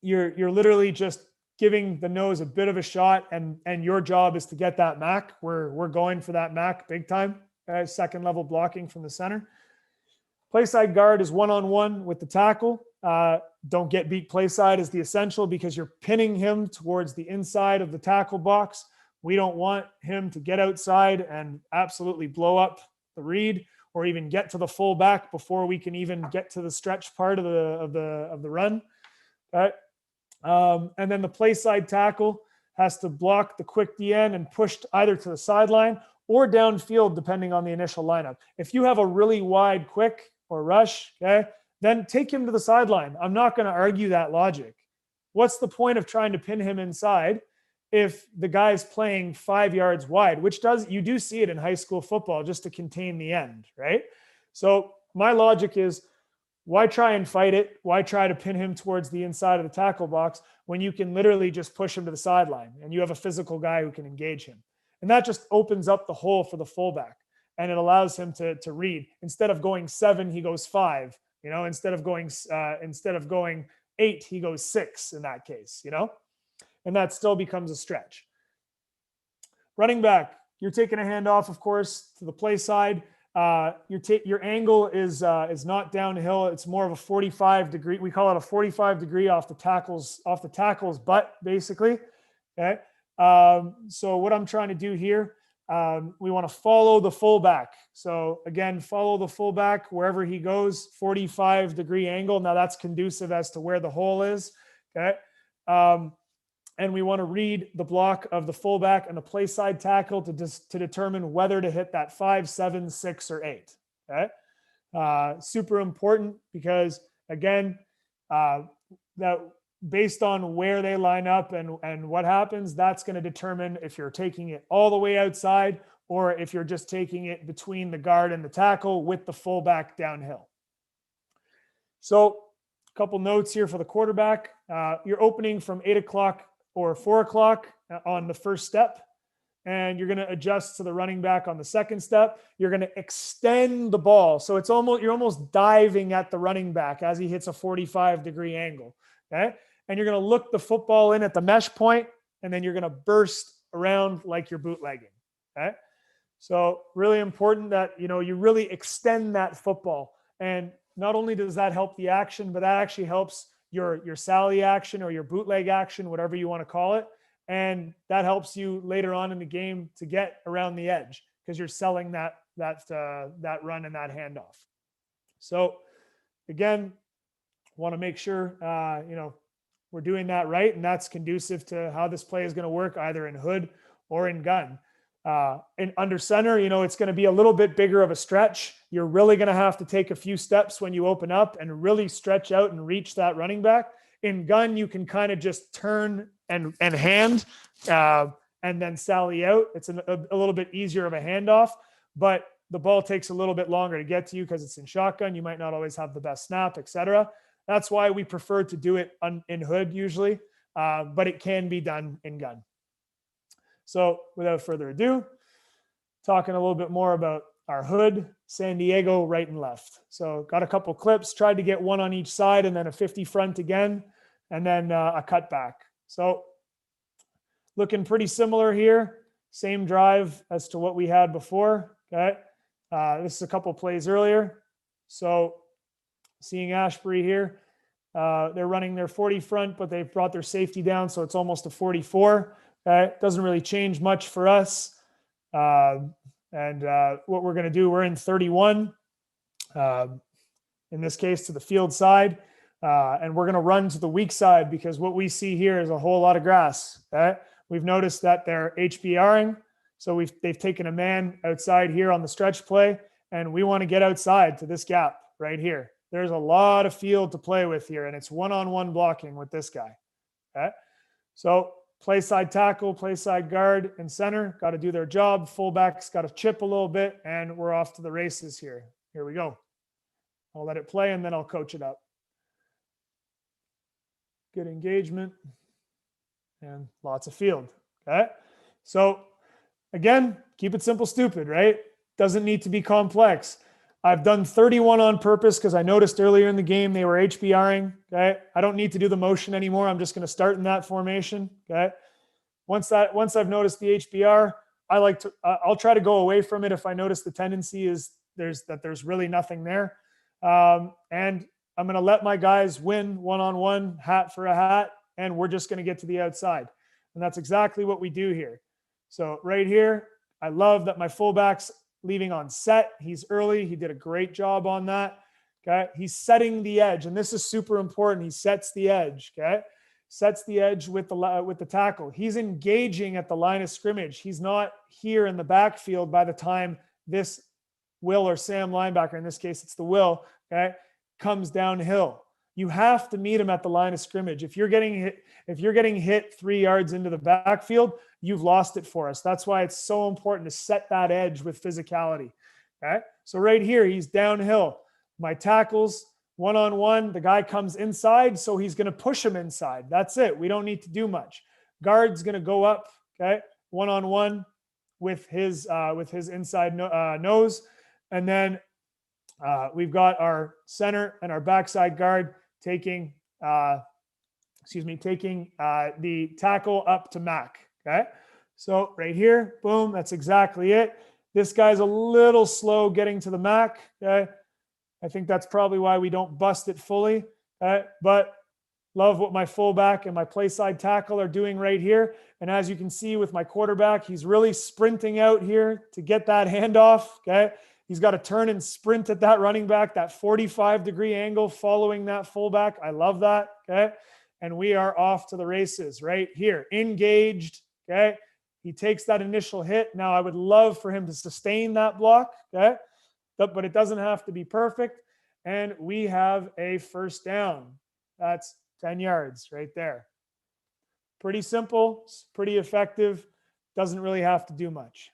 you're literally just giving the nose a bit of a shot, and your job is to get that MAC. We're going for that MAC big time. Second level blocking from the center. Play side guard is one-on-one with the tackle. Don't get beat play side is the essential, because you're pinning him towards the inside of the tackle box. We don't want him to get outside and absolutely blow up the read, or even get to the fullback before we can even get to the stretch part of the run. Okay. And then the play side tackle has to block the quick DN and push either to the sideline or downfield, depending on the initial lineup. If you have a really wide quick or rush, okay, then take him to the sideline. I'm not going to argue that logic. What's the point of trying to pin him inside if the guy's playing 5 yards wide, which you do see it in high school football just to contain the end, right? So my logic is, why try and fight it? Why try to pin him towards the inside of the tackle box when you can literally just push him to the sideline and you have a physical guy who can engage him? And that just opens up the hole for the fullback, and it allows him to read. Instead of going 7, he goes 5. Instead of going 8, he goes 6 in that case. And that still becomes a stretch. Running back, you're taking a handoff, of course, to the play side. Your angle is not downhill. It's more of a 45 degree. We call it a 45 degree off the tackle's butt, basically. Okay. So what I'm trying to do here, we want to follow the fullback. So again, follow the fullback wherever he goes, 45 degree angle. Now that's conducive as to where the hole is. Okay. And we want to read the block of the fullback and the play side tackle to determine whether to hit that 5, 7, 6, or 8. Okay. Super important, because again, that based on where they line up and what happens, that's going to determine if you're taking it all the way outside or if you're just taking it between the guard and the tackle with the fullback downhill. So a couple notes here for the quarterback. You're opening from 8 o'clock or 4 o'clock on the first step, and you're going to adjust to the running back on the second step. You're going to extend the ball. So you're almost diving at the running back as he hits a 45 degree angle. Okay. And you're going to look the football in at the mesh point, and then you're going to burst around like you're bootlegging. Okay. So really important that, you really extend that football. And not only does that help the action, but that actually helps your Sally action or your bootleg action, whatever you want to call it. And that helps you later on in the game to get around the edge because you're selling that run and that handoff. So again, want to make sure, we're doing that right. And that's conducive to how this play is going to work either in hood or in gun. And under center, it's going to be a little bit bigger of a stretch. You're really going to have to take a few steps when you open up and really stretch out and reach that running back. In gun, you can kind of just turn and hand and then sally out. It's a little bit easier of a handoff, but the ball takes a little bit longer to get to you because it's in shotgun. You might not always have the best snap, etc. That's why we prefer to do it in hood usually, but it can be done in gun. So without further ado, talking a little bit more about our hood, San Diego, right and left. So got a couple clips, tried to get one on each side and then a 50 front again, and then a cut back. So looking pretty similar here. Same drive as to what we had before. Okay. This is a couple plays earlier. So seeing Ashbury here, they're running their 40 front, but they've brought their safety down. So it's almost a 44. Okay. Doesn't really change much for us. And what we're going to do, we're in 31, in this case to the field side. And we're going to run to the weak side because what we see here is a whole lot of grass. Okay. We've noticed that they're HBRing. So they've taken a man outside here on the stretch play, and we want to get outside to this gap right here. There's a lot of field to play with here, and it's one-on-one blocking with this guy. Okay. So play side tackle, play side guard, and center got to do their job. Fullback's got to chip a little bit, and we're off to the races here. Here we go. I'll let it play, and then I'll coach it up. Good engagement and lots of field. Okay. So again, keep it simple, stupid, right? Doesn't need to be complex. I've done 31 on purpose because I noticed earlier in the game they were HBRing. Okay. I don't need to do the motion anymore. I'm just going to start in that formation. Okay. Once I've noticed the HBR, I'll try to go away from it if I notice the tendency is there's really nothing there. And I'm going to let my guys win one-on-one, hat for a hat, and we're just going to get to the outside. And that's exactly what we do here. So right here, I love that my fullback's leaving on set. He's early. He did a great job on that. Okay. He's setting the edge, and this is super important. He sets the edge. Okay. Sets the edge with the tackle. He's engaging at the line of scrimmage. He's not here in the backfield by the time this Will or Sam linebacker, in this case, it's the Will, okay, comes downhill. You have to meet him at the line of scrimmage. If you're getting hit 3 yards into the backfield, you've lost it for us. That's why it's so important to set that edge with physicality. Okay. So right here, he's downhill. My tackles, one-on-one, the guy comes inside, so he's going to push him inside. That's it. We don't need to do much. Guard's going to go up, okay, one-on-one with his inside nose. And then we've got our center and our backside guard taking the tackle up to Mac. Okay. So right here, boom, that's exactly it. This guy's a little slow getting to the Mac. Okay. I think that's probably why we don't bust it fully. But love what my fullback and my play side tackle are doing right here. And as you can see with my quarterback, he's really sprinting out here to get that handoff. Okay. He's got to turn and sprint at that running back, that 45-degree angle following that fullback. I love that. Okay. And we are off to the races right here. Engaged. Okay. He takes that initial hit. Now I would love for him to sustain that block. Okay. But it doesn't have to be perfect. And we have a first down. That's 10 yards right there. Pretty simple, pretty effective. Doesn't really have to do much.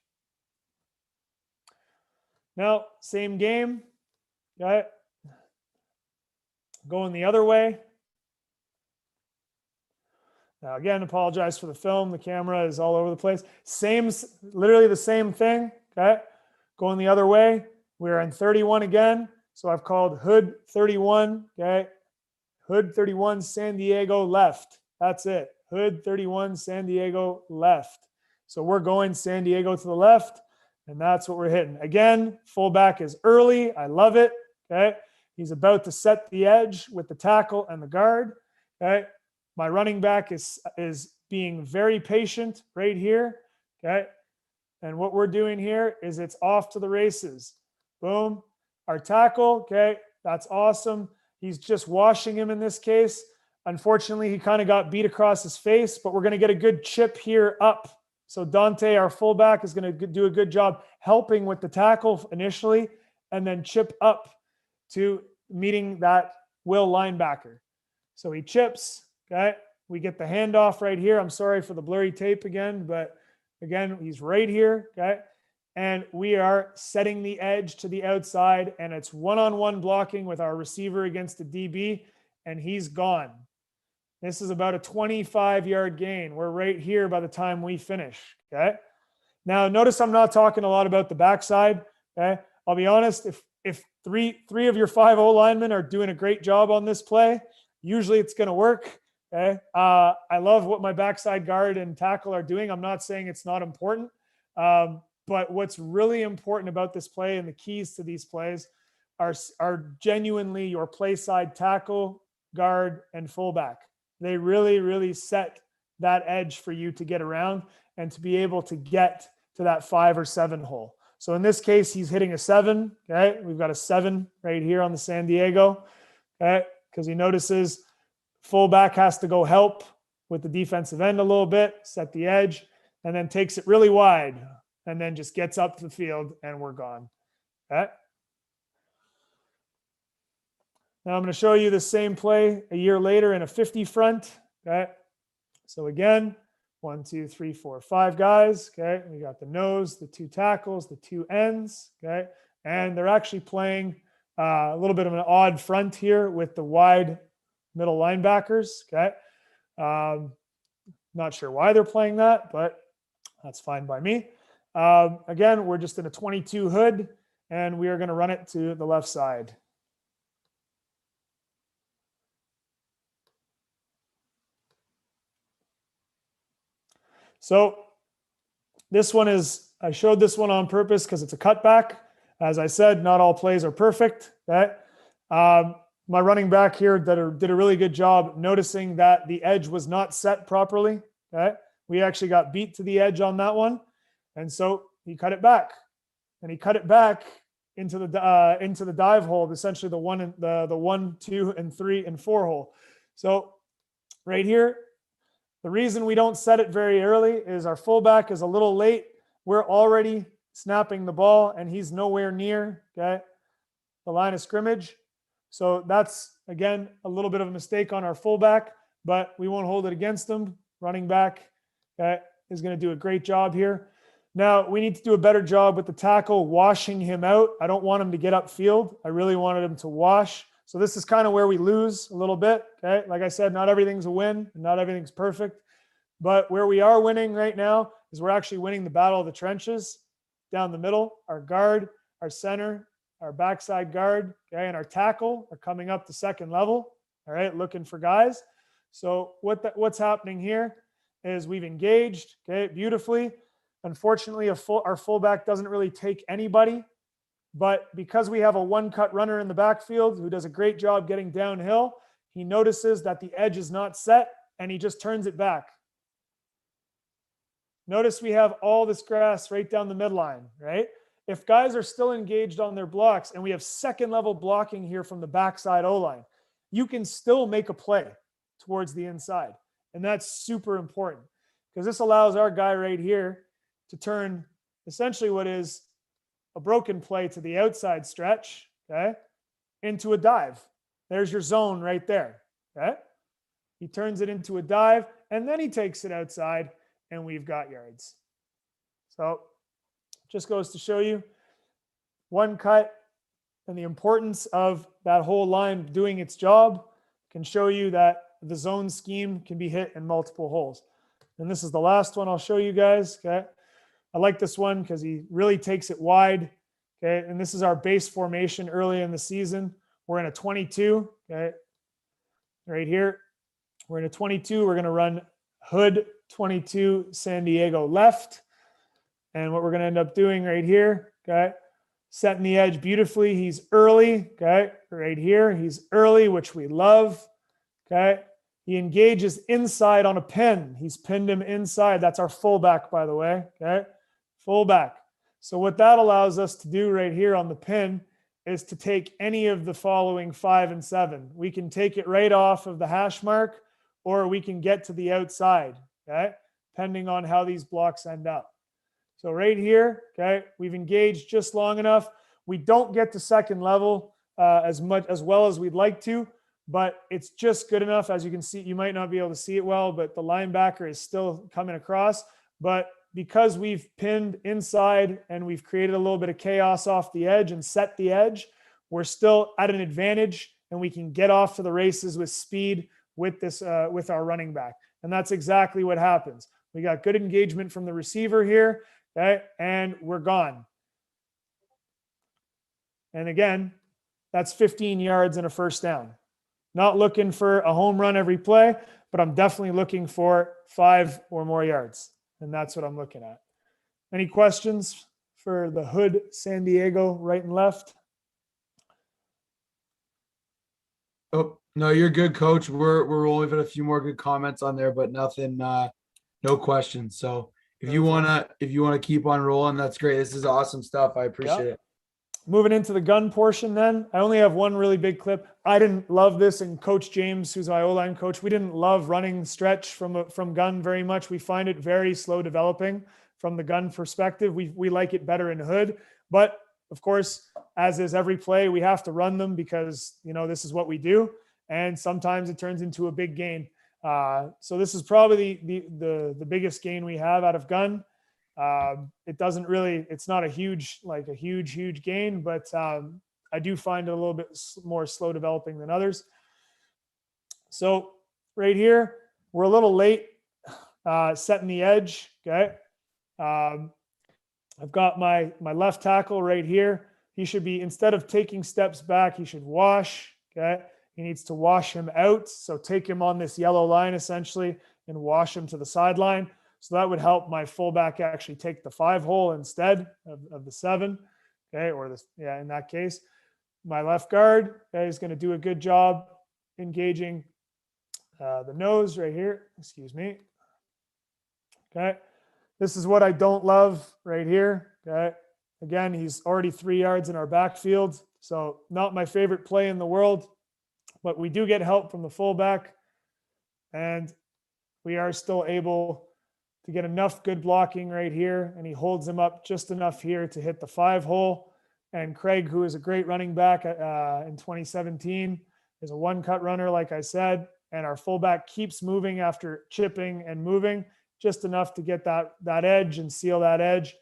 Now, same game. Okay. Going the other way. Now, again, apologize for the film. The camera is all over the place. Literally the same thing. Okay. Going the other way. We're in 31 again. So I've called hood 31. Okay. Hood 31, San Diego left. That's it. Hood 31, San Diego left. So we're going San Diego to the left. And that's what we're hitting. Again, fullback is early. I love it. Okay. He's about to set the edge with the tackle and the guard. Okay. My running back is being very patient right here. Okay. And what we're doing here is it's off to the races. Boom. Our tackle. Okay. That's awesome. He's just washing him in this case. Unfortunately, he kind of got beat across his face, but we're going to get a good chip here up. So Dante, our fullback, is going to do a good job helping with the tackle initially, and then chip up to meeting that Will linebacker. So he chips. Okay. We get the handoff right here. I'm sorry for the blurry tape again, but again, he's right here. Okay. And we are setting the edge to the outside, and it's one-on-one blocking with our receiver against the DB, and he's gone. This is about a 25-yard gain. We're right here by the time we finish. Okay. Now, notice I'm not talking a lot about the backside. Okay. I'll be honest. If three of your 5 O linemen are doing a great job on this play, usually it's going to work. Okay. I love what my backside guard and tackle are doing. I'm not saying it's not important. But what's really important about this play and the keys to these plays are genuinely your play side tackle, guard, and fullback. They really, really set that edge for you to get around and to be able to get to that 5 or 7 hole. So in this case, he's hitting a 7. Okay. We've got a 7 right here on the San Diego. Okay. Because he notices fullback has to go help with the defensive end a little bit, set the edge, and then takes it really wide, and then just gets up the field, and we're gone. Okay. Now I'm going to show you the same play a year later in a 50 front. Okay. So again, 1, 2, 3, 4, 5 guys. Okay. We got the nose, the 2 tackles, the 2 ends. Okay. And they're actually playing a little bit of an odd front here with the wide middle linebackers. Okay. Not sure why they're playing that, but that's fine by me. Again, we're just in a 22 hood, and we are going to run it to the left side. So this one is, I showed this one on purpose because it's a cutback. As I said, not all plays are perfect. Okay. My running back here did a really good job noticing that the edge was not set properly. Okay. We actually got beat to the edge on that one. And so he cut it back, and he cut it back into the dive hole, essentially the 1, 2, and 3, and 4 hole. So right here, the reason we don't set it very early is our fullback is a little late. We're already snapping the ball, and he's nowhere near, okay, the line of scrimmage. So that's, again, a little bit of a mistake on our fullback, but we won't hold it against him. Running back, okay, is going to do a great job here. Now, we need to do a better job with the tackle washing him out. I don't want him to get upfield. I really wanted him to wash. So this is kind of where we lose a little bit. Okay. Like I said, not everything's a win and not everything's perfect. But where we are winning right now is we're actually winning the battle of the trenches down the middle. Our guard, our center, our backside guard, okay, and our tackle are coming up to second level. All right, looking for guys. So what's happening here is we've engaged, okay, beautifully. Unfortunately, our fullback doesn't really take anybody, but because we have a one-cut runner in the backfield who does a great job getting downhill, he notices that the edge is not set, and he just turns it back. Notice we have all this grass right down the midline, right? If guys are still engaged on their blocks and we have second-level blocking here from the backside O-line, you can still make a play towards the inside, and that's super important because this allows our guy right here to turn essentially what is a broken play to the outside stretch, okay, into a dive. There's your zone right there, okay? He turns it into a dive, and then he takes it outside, and we've got yards. So just goes to show you one cut and the importance of that whole line doing its job can show you that the zone scheme can be hit in multiple holes. And this is the last one I'll show you guys, okay? I like this one because he really takes it wide. Okay. And this is our base formation early in the season. We're in a 22. Okay. Right here. We're in a 22. We're going to run hood 22 San Diego left. And what we're going to end up doing right here, okay, setting the edge beautifully. He's early, okay, right here. He's early, which we love, okay. He engages inside on a pin. He's pinned him inside. That's our fullback, by the way, okay, fullback. So what that allows us to do right here on the pin is to take any of the following 5 and 7. We can take it right off of the hash mark, or we can get to the outside, okay, depending on how these blocks end up. So right here, okay, we've engaged just long enough. We don't get to second level as well as we'd like to, but it's just good enough. As you can see, you might not be able to see it well, but the linebacker is still coming across. But because we've pinned inside and we've created a little bit of chaos off the edge and set the edge, we're still at an advantage, and we can get off to the races with speed with this with our running back. And that's exactly what happens. We got good engagement from the receiver here, okay, and we're gone. And again, that's 15 yards and a first down. Not looking for a home run every play, but I'm definitely looking for 5 or more yards. And that's what I'm looking at. Any questions for the Hood San Diego right and left? Oh, no, you're good, coach. We're only got a few more good comments on there, but nothing, no questions. So if you wanna keep on rolling, that's great. This is awesome stuff. I appreciate it. Moving into the gun portion then, I only have one really big clip. I didn't love this, and Coach James, who's my O-line coach, we didn't love running stretch from gun very much. We find it very slow developing from the gun perspective. We like it better in Hood, but of course, as is every play, we have to run them because, you know, this is what we do, and sometimes it turns into a big gain. So this is probably the biggest gain we have out of gun. It's not a huge gain, but I do find it a little bit more slow developing than others. So right here, we're a little late setting the edge. Okay. I've got my left tackle right here. He should be, instead of taking steps back, he should wash. Okay. He needs to wash him out. So take him on this yellow line essentially and wash him to the sideline. So that would help my fullback actually take the 5 hole instead of the 7. Okay. Or this, yeah, in that case, my left guard, okay, is going to do a good job engaging the nose right here. Excuse me. Okay. This is what I don't love right here. Okay. Again, he's already 3 yards in our backfield. So not my favorite play in the world, but we do get help from the fullback, and we are still able to get enough good blocking right here. And he holds him up just enough here to hit the 5 hole. And Craig, who is a great running back in 2017, is a one-cut runner, like I said. And our fullback keeps moving after chipping and moving just enough to get that edge and seal that edge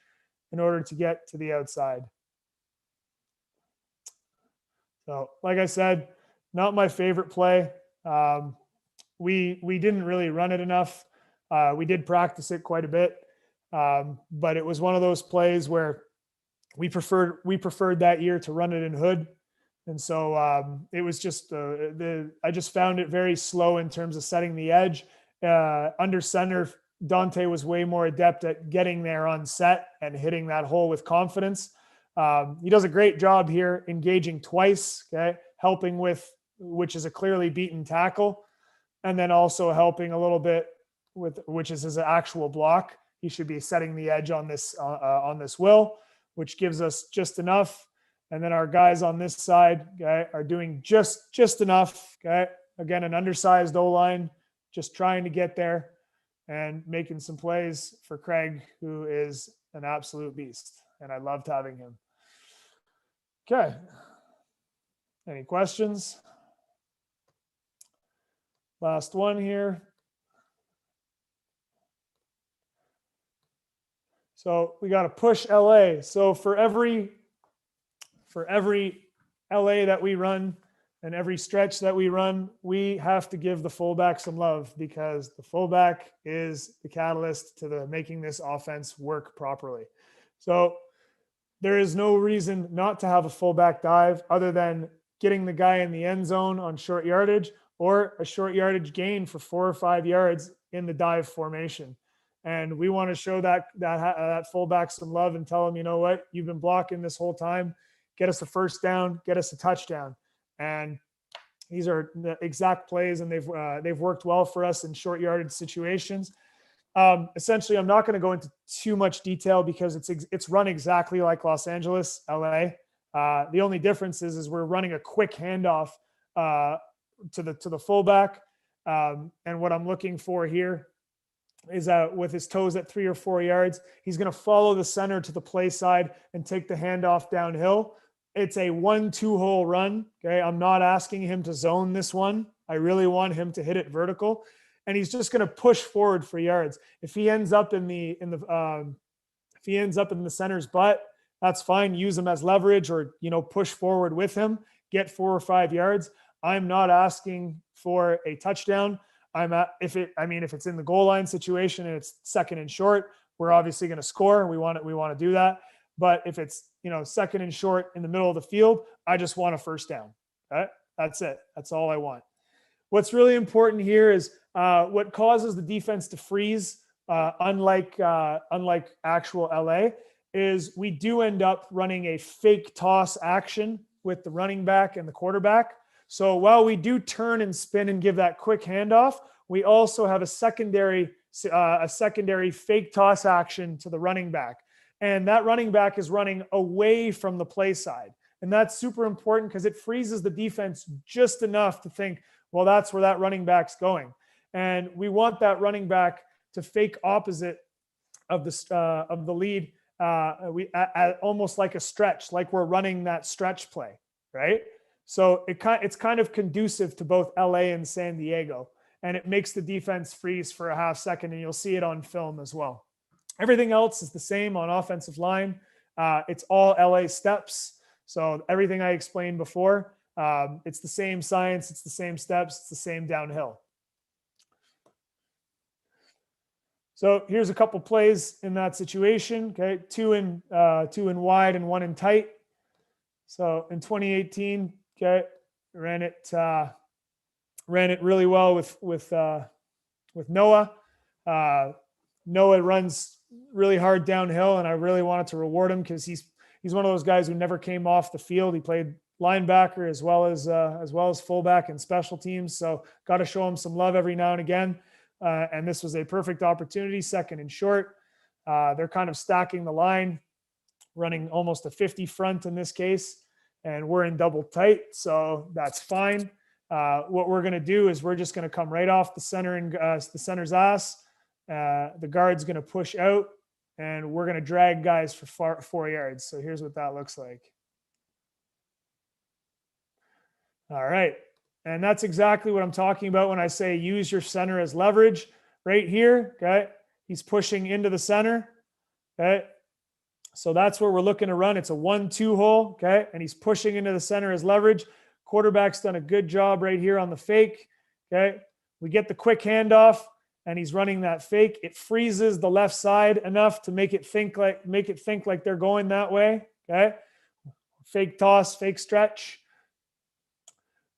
in order to get to the outside. So, like I said, not my favorite play. We didn't really run it enough. We did practice it quite a bit, but it was one of those plays where we preferred that year to run it in Hood, and so it was just I just found it very slow in terms of setting the edge. Under center, Dante was way more adept at getting there on set and hitting that hole with confidence. He does a great job here, engaging twice, okay, helping with, which is a clearly beaten tackle, and then also helping a little bit with, which is his actual block. He should be setting the edge on this will, which gives us just enough. And then our guys on this side, okay, are doing just enough. Okay, again, an undersized O-line, just trying to get there and making some plays for Craig, who is an absolute beast, and I loved having him. Okay. Any questions? Last one here. So we got to push LA. So for every LA that we run and every stretch that we run, we have to give the fullback some love, because the fullback is the catalyst to making this offense work properly. So there is no reason not to have a fullback dive other than getting the guy in the end zone on short yardage, or a short yardage gain for 4 or 5 yards in the dive formation. And we want to show that fullback some love and tell him, you know what, you've been blocking this whole time. Get us a first down, get us a touchdown. And these are the exact plays, and they've worked well for us in short yardage situations. Essentially, I'm not going to go into too much detail because it's run exactly like Los Angeles, LA. The only difference is we're running a quick handoff to the fullback, and what I'm looking for here is with his toes at 3 or 4 yards, he's going to follow the center to the play side and take the handoff downhill. It's a 1-2 hole run. Okay. I'm not asking him to zone this one. I really want him to hit it vertical, and he's just going to push forward for yards. If he ends up in the center's butt, that's fine. Use him as leverage, or, push forward with him, get 4 or 5 yards. I'm not asking for a touchdown. If it's in the goal line situation and it's second and short, we're obviously going to score. We want to do that. But if it's, second and short in the middle of the field, I just want a first down. Okay? That's it. That's all I want. What's really important here is what causes the defense to freeze, unlike actual LA, is we do end up running a fake toss action with the running back and the quarterback. So while we do turn and spin and give that quick handoff, we also have a secondary fake toss action to the running back. And that running back is running away from the play side. And that's super important because it freezes the defense just enough to think, well, that's where that running back's going. And we want that running back to fake opposite of the lead, almost like a stretch, like we're running that stretch play, right? So it's kind of conducive to both LA and San Diego, and it makes the defense freeze for a half second, and you'll see it on film as well. Everything else is the same on offensive line. It's all LA steps. So everything I explained before, it's the same science, it's the same steps, it's the same downhill. So here's a couple plays in that situation. Okay, two in wide and 1 in tight. So in 2018, okay, ran it really well with Noah. Noah runs really hard downhill, and I really wanted to reward him because he's one of those guys who never came off the field. He played linebacker as well as fullback and special teams. So got to show him some love every now and again. And this was a perfect opportunity, second and short. They're kind of stacking the line, running almost a 50 front in this case, and we're in double tight, so that's fine. What we're going to do is we're just going to come right off the center and the center's ass. The guard's going to push out, and we're going to drag guys for 4 yards. So here's what that looks like. All right. And that's exactly what I'm talking about when I say use your center as leverage right here. Okay. He's pushing into the center. Okay. So that's where we're looking to run. It's a 1-2 hole. Okay. And he's pushing into the center as leverage. Quarterback's done a good job right here on the fake. Okay. We get the quick handoff, and he's running that fake. It freezes the left side enough to make it think like they're going that way. Okay. Fake toss, fake stretch.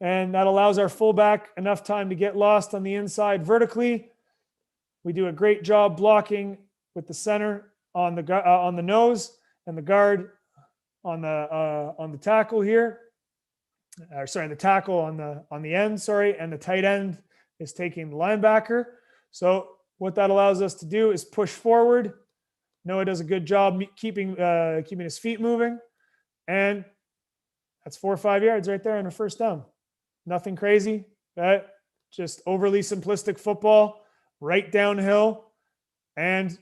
And that allows our fullback enough time to get lost on the inside vertically. We do a great job blocking with the center on the nose, and the guard on the tackle here. The tackle on the end. And the tight end is taking the linebacker. So what that allows us to do is push forward. Noah does a good job keeping his feet moving, and that's 4 or 5 yards right there and a first down. Nothing crazy, right? Just overly simplistic football, right downhill, and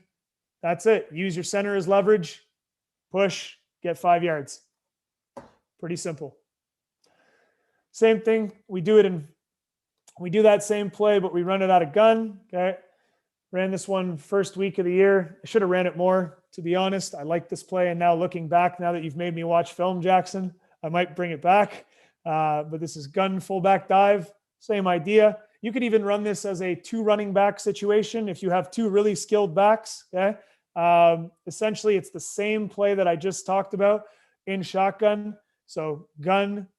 that's it. Use your center as leverage, push, get 5 yards. Pretty simple. Same thing. We do that same play, but we run it out of gun. Okay. Ran this one first week of the year. I should have ran it more, to be honest. I like this play, and now looking back, now that you've made me watch film, Jackson, I might bring it back. But this is gun fullback dive, same idea. You could even run this as a 2 running back situation if you have 2 really skilled backs. Okay. Essentially, it's the same play that I just talked about in shotgun. So gun,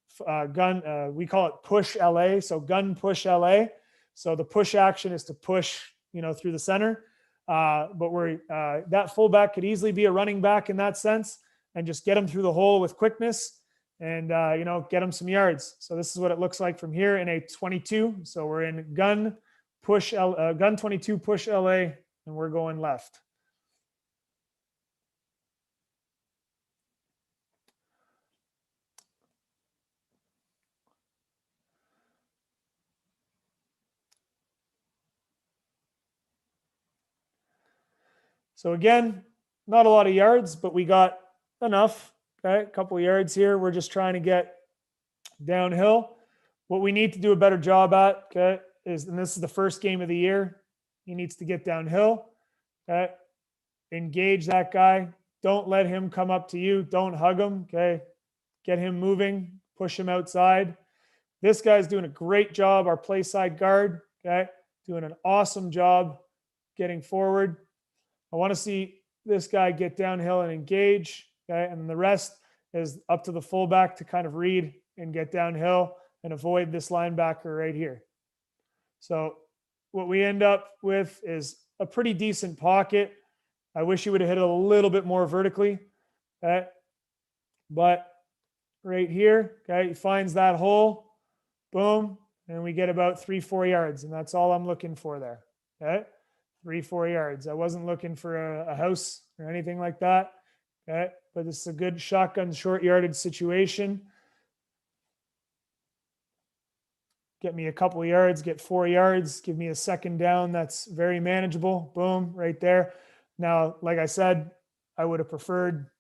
we call it push LA. So gun push LA. So the push action is to push, through the center. But that fullback could easily be a running back in that sense, and just get him through the hole with quickness and, get him some yards. So this is what it looks like from here in a 22. So we're in gun 22 push LA, and we're going left. So again, not a lot of yards, but we got enough. Okay, a couple of yards here. We're just trying to get downhill. What we need to do a better job at, okay, is, and this is the first game of the year, he needs to get downhill. Okay, engage that guy. Don't let him come up to you. Don't hug him. Okay, get him moving. Push him outside. This guy's doing a great job. Our play side guard, okay, doing an awesome job getting forward. I want to see this guy get downhill and engage. Okay. And the rest is up to the fullback to kind of read and get downhill and avoid this linebacker right here. So what we end up with is a pretty decent pocket. I wish he would have hit it a little bit more vertically. Okay. But right here, okay, he finds that hole. Boom. And we get about 3-4 yards. And that's all I'm looking for there. Okay. 3-4 yards. I wasn't looking for a house or anything like that. Okay. But this is a good shotgun short yardage situation. Get me a couple of yards, get 4 yards, give me a second down. That's very manageable. Boom, right there. Now, like I said, I would have preferred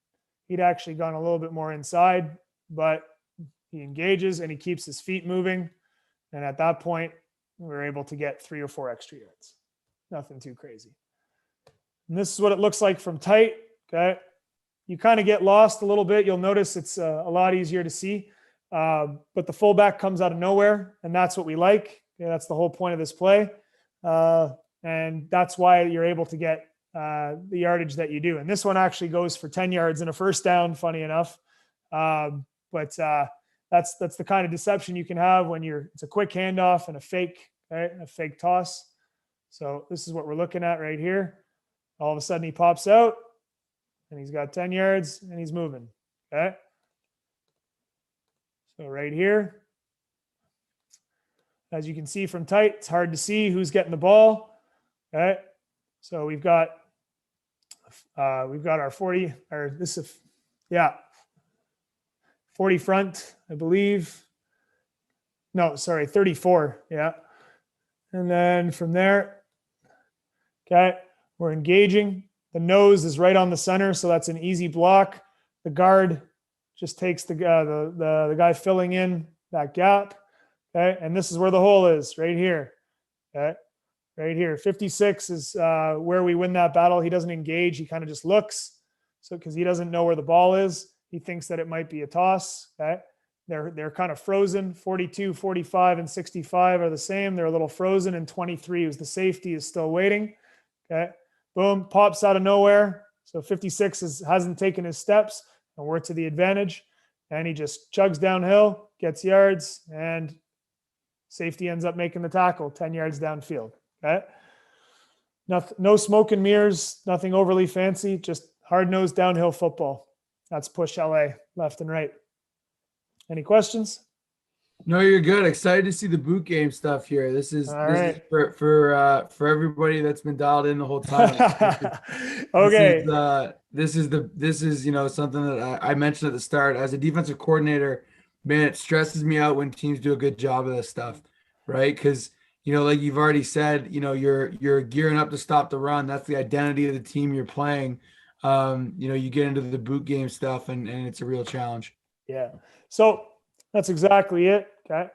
he'd actually gone a little bit more inside, but he engages and he keeps his feet moving. And at that point, we were able to get 3 or 4 extra yards. Nothing too crazy. And this is what it looks like from tight. Okay. You kind of get lost a little bit. You'll notice it's a lot easier to see. But the fullback comes out of nowhere, and that's what we like. Okay, that's the whole point of this play. And that's why you're able to get the yardage that you do. And this one actually goes for 10 yards and a first down, funny enough. But that's the kind of deception you can have when it's a quick handoff and a fake, right? A fake toss. So this is what we're looking at right here. All of a sudden he pops out and he's got 10 yards and he's moving. Okay. So right here, as you can see from tight, it's hard to see who's getting the ball. Okay. So we've got our 40, or this is, 40 front, I believe. No, sorry, 34. Yeah. And then from there, okay, we're engaging. The nose is right on the center, so that's an easy block. The guard just takes the guy filling in that gap. Okay, and this is where the hole is, right here. Okay, right here. 56 is where we win that battle. He doesn't engage. He kind of just looks. So because he doesn't know where the ball is, he thinks that it might be a toss. Okay, they're kind of frozen. 42, 45, and 65 are the same. They're a little frozen, and 23, who's the safety, is still waiting. Okay, boom, pops out of nowhere. So 56 hasn't taken his steps, and we're to the advantage. And he just chugs downhill, gets yards, and safety ends up making the tackle 10 yards downfield. Okay, no smoke and mirrors, nothing overly fancy, just hard-nosed downhill football. That's push LA, left and right. Any questions? No, you're good. Excited to see the boot game stuff here. This is for everybody that's been dialed in the whole time. Okay. This is something that I mentioned at the start. As a defensive coordinator, man, it stresses me out when teams do a good job of this stuff, right? Because like you've already said, you're gearing up to stop the run. That's the identity of the team you're playing. You get into the boot game stuff, and it's a real challenge. Yeah. So that's exactly it. Okay.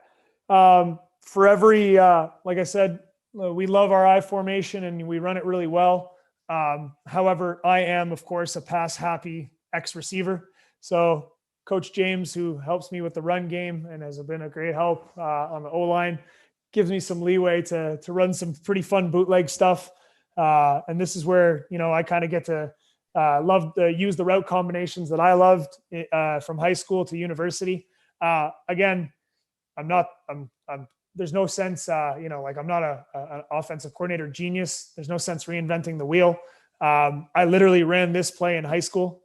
For every, like I said, we love our I formation and we run it really well. However, I am, of course, a pass happy ex receiver. So Coach James, who helps me with the run game and has been a great help on the O-line, gives me some leeway to run some pretty fun bootleg stuff. And this is where, I kind of get to love to use the route combinations that I loved from high school to university. Again, I'm there's no sense, like I'm not an offensive coordinator genius. There's no sense reinventing the wheel. I literally ran this play in high school,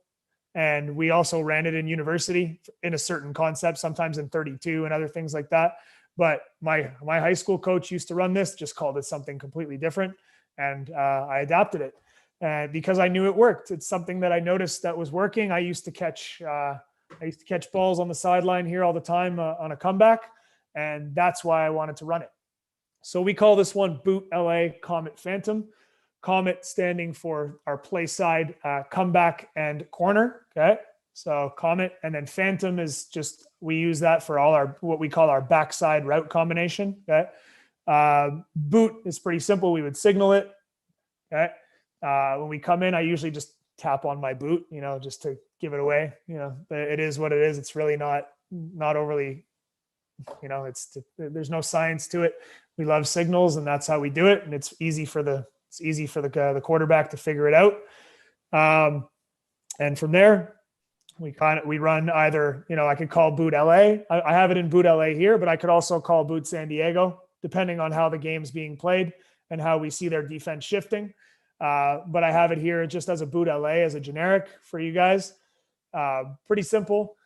and we also ran it in university in a certain concept, sometimes in 32 and other things like that. But my high school coach used to run this, just called it something completely different. And I adapted it because I knew it worked. It's something that I noticed that was working. I used to catch balls on the sideline here all the time on a comeback. And that's why I wanted to run it. So we call this one Boot LA Comet Phantom. Comet standing for our play side, comeback, and corner. Okay. So Comet, and then Phantom is just, we use that for all our, what we call our backside route combination. Okay. Boot is pretty simple. We would signal it. Okay. When we come in, I usually just tap on my boot, just to give it away. It is what it is. It's really not overly, there's no science to it. We love signals, and that's how we do it. And it's easy for the quarterback to figure it out. And from there, we run either, I could call Boot LA. I have it in Boot LA here, but I could also call Boot San Diego, depending on how the game's being played and how we see their defense shifting. But I have it here just as a Boot LA, as a generic for you guys. Pretty simple.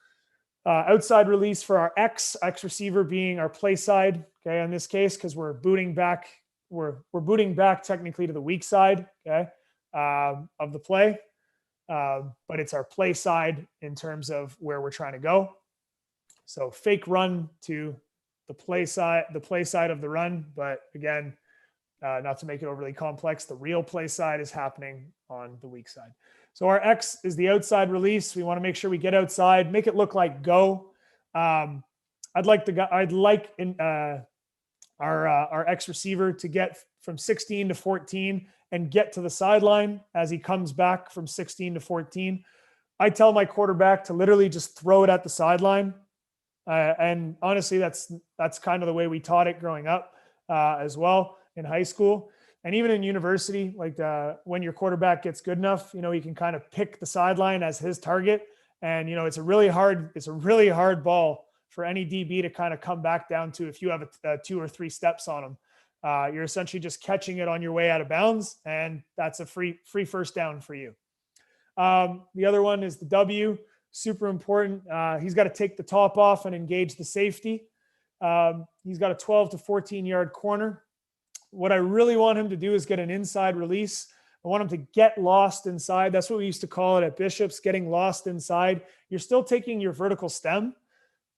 Outside release for our X receiver being our play side. Okay. In this case, because we're booting back, we're booting back technically to the weak side. Okay. Of the play. But it's our play side in terms of where we're trying to go. So fake run to the play side of the run. But again, not to make it overly complex, the real play side is happening on the weak side. So our X is the outside release. We want to make sure we get outside, make it look like go. I'd like our X receiver to get from 16 to 14 and get to the sideline as he comes back from 16 to 14. I tell my quarterback to literally just throw it at the sideline. And honestly, that's kind of the way we taught it growing up as well in high school. And even in university, like when your quarterback gets good enough, he can kind of pick the sideline as his target. And, it's a really hard ball for any DB to kind of come back down to if you have a 2 or 3 steps on him. You're essentially just catching it on your way out of bounds, and that's a free first down for you. The other one is the W, super important. He's got to take the top off and engage the safety. He's got a 12 to 14 yard corner. What I really want him to do is get an inside release. I want him to get lost inside. That's what we used to call it at Bishop's, getting lost inside. You're still taking your vertical stem,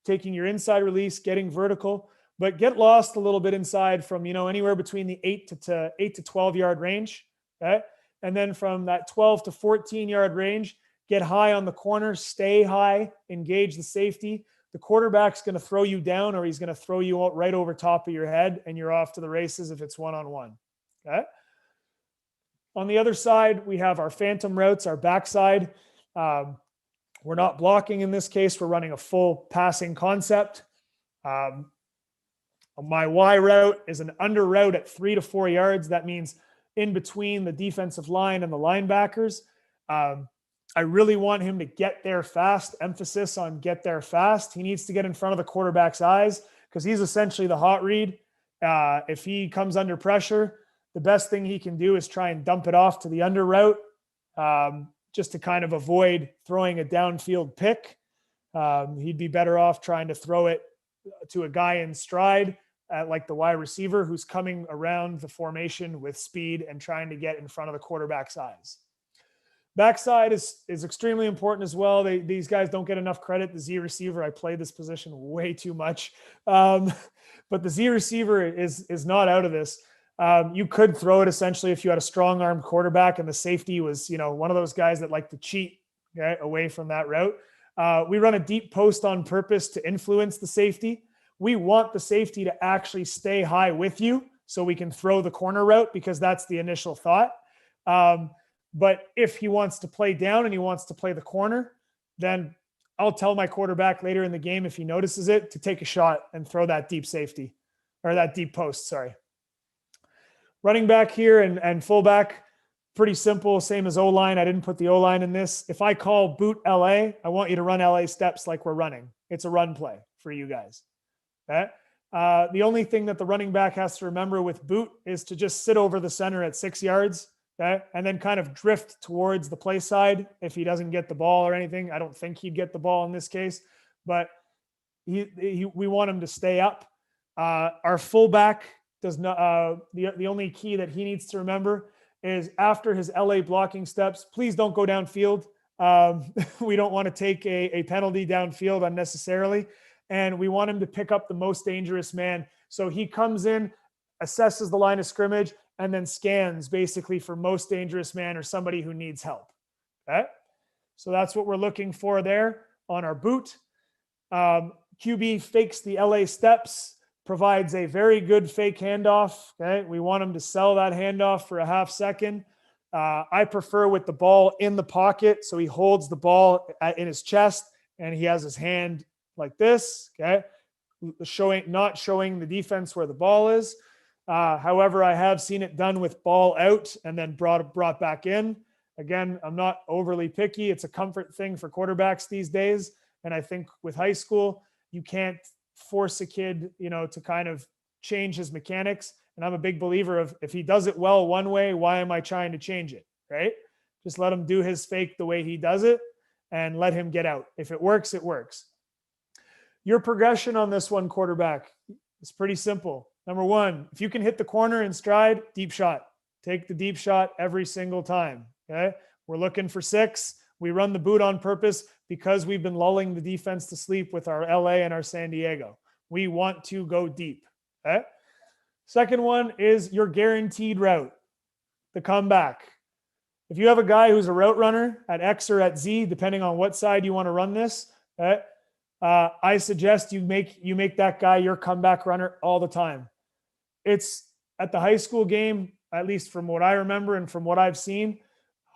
taking your inside release, getting vertical, but get lost a little bit inside from, anywhere between the 8 to 12 yard range. Okay. And then from that 12 to 14 yard range, get high on the corner, stay high, engage the safety. The quarterback's going to throw you down, or he's going to throw you out right over top of your head, and you're off to the races if it's one-on-one. Okay. On the other side, we have our phantom routes, our backside. We're not blocking in this case. We're running a full passing concept. My Y route is an under route at 3 to 4 yards. That means in between the defensive line and the linebackers. I really want him to get there fast. Emphasis on get there fast. He needs to get in front of the quarterback's eyes because he's essentially the hot read. If he comes under pressure, the best thing he can do is try and dump it off to the under route, just to kind of avoid throwing a downfield pick. He'd be better off trying to throw it to a guy in stride, like the wide receiver who's coming around the formation with speed and trying to get in front of the quarterback's eyes. Backside is extremely important as well. These guys don't get enough credit. The Z receiver, I play this position way too much. But the Z receiver is not out of this. You could throw it essentially if you had a strong armed quarterback and the safety was, one of those guys that like to cheat, okay, away from that route. We run a deep post on purpose to influence the safety. We want the safety to actually stay high with you so we can throw the corner route because that's the initial thought. But if he wants to play down and he wants to play the corner, then I'll tell my quarterback later in the game, if he notices it, to take a shot and throw that deep safety or that deep post. Sorry. Running back here and fullback, pretty simple. Same as O-line. I didn't put the O-line in this. If I call boot LA, I want you to run LA steps like we're running. It's a run play for you guys. Okay? The only thing that the running back has to remember with boot is to just sit over the center at 6 yards, okay, and then kind of drift towards the play side if he doesn't get the ball or anything. I don't think he'd get the ball in this case, but we want him to stay up. Our fullback does not. The only key that he needs to remember is after his LA blocking steps, please don't go downfield. We don't want to take a penalty downfield unnecessarily. And we want him to pick up the most dangerous man. So he comes in, assesses the line of scrimmage, and then scans basically for most dangerous man or somebody who needs help. Okay. So that's what we're looking for there on our boot. QB fakes the LA steps, provides a very good fake handoff. Okay. We want him to sell that handoff for a half second. I prefer with the ball in the pocket. So he holds the ball in his chest and he has his hand like this. Okay. Not showing the defense where the ball is. However, I have seen it done with ball out and then brought back in. Again, I'm not overly picky. It's a comfort thing for quarterbacks these days. And I think with high school, you can't force a kid, to kind of change his mechanics. And I'm a big believer of if he does it well one way, why am I trying to change it? Right? Just let him do his fake the way he does it and let him get out. If it works, it works. Your progression on this one, quarterback, is pretty simple. Number one, if you can hit the corner in stride, deep shot. Take the deep shot every single time. Okay. We're looking for 6. We run the boot on purpose because we've been lulling the defense to sleep with our LA and our San Diego. We want to go deep. Okay. Second one is your guaranteed route, the comeback. If you have a guy who's a route runner at X or at Z, depending on what side you want to run this, okay, I suggest you make that guy your comeback runner all the time. It's at the high school game, at least from what I remember and from what I've seen,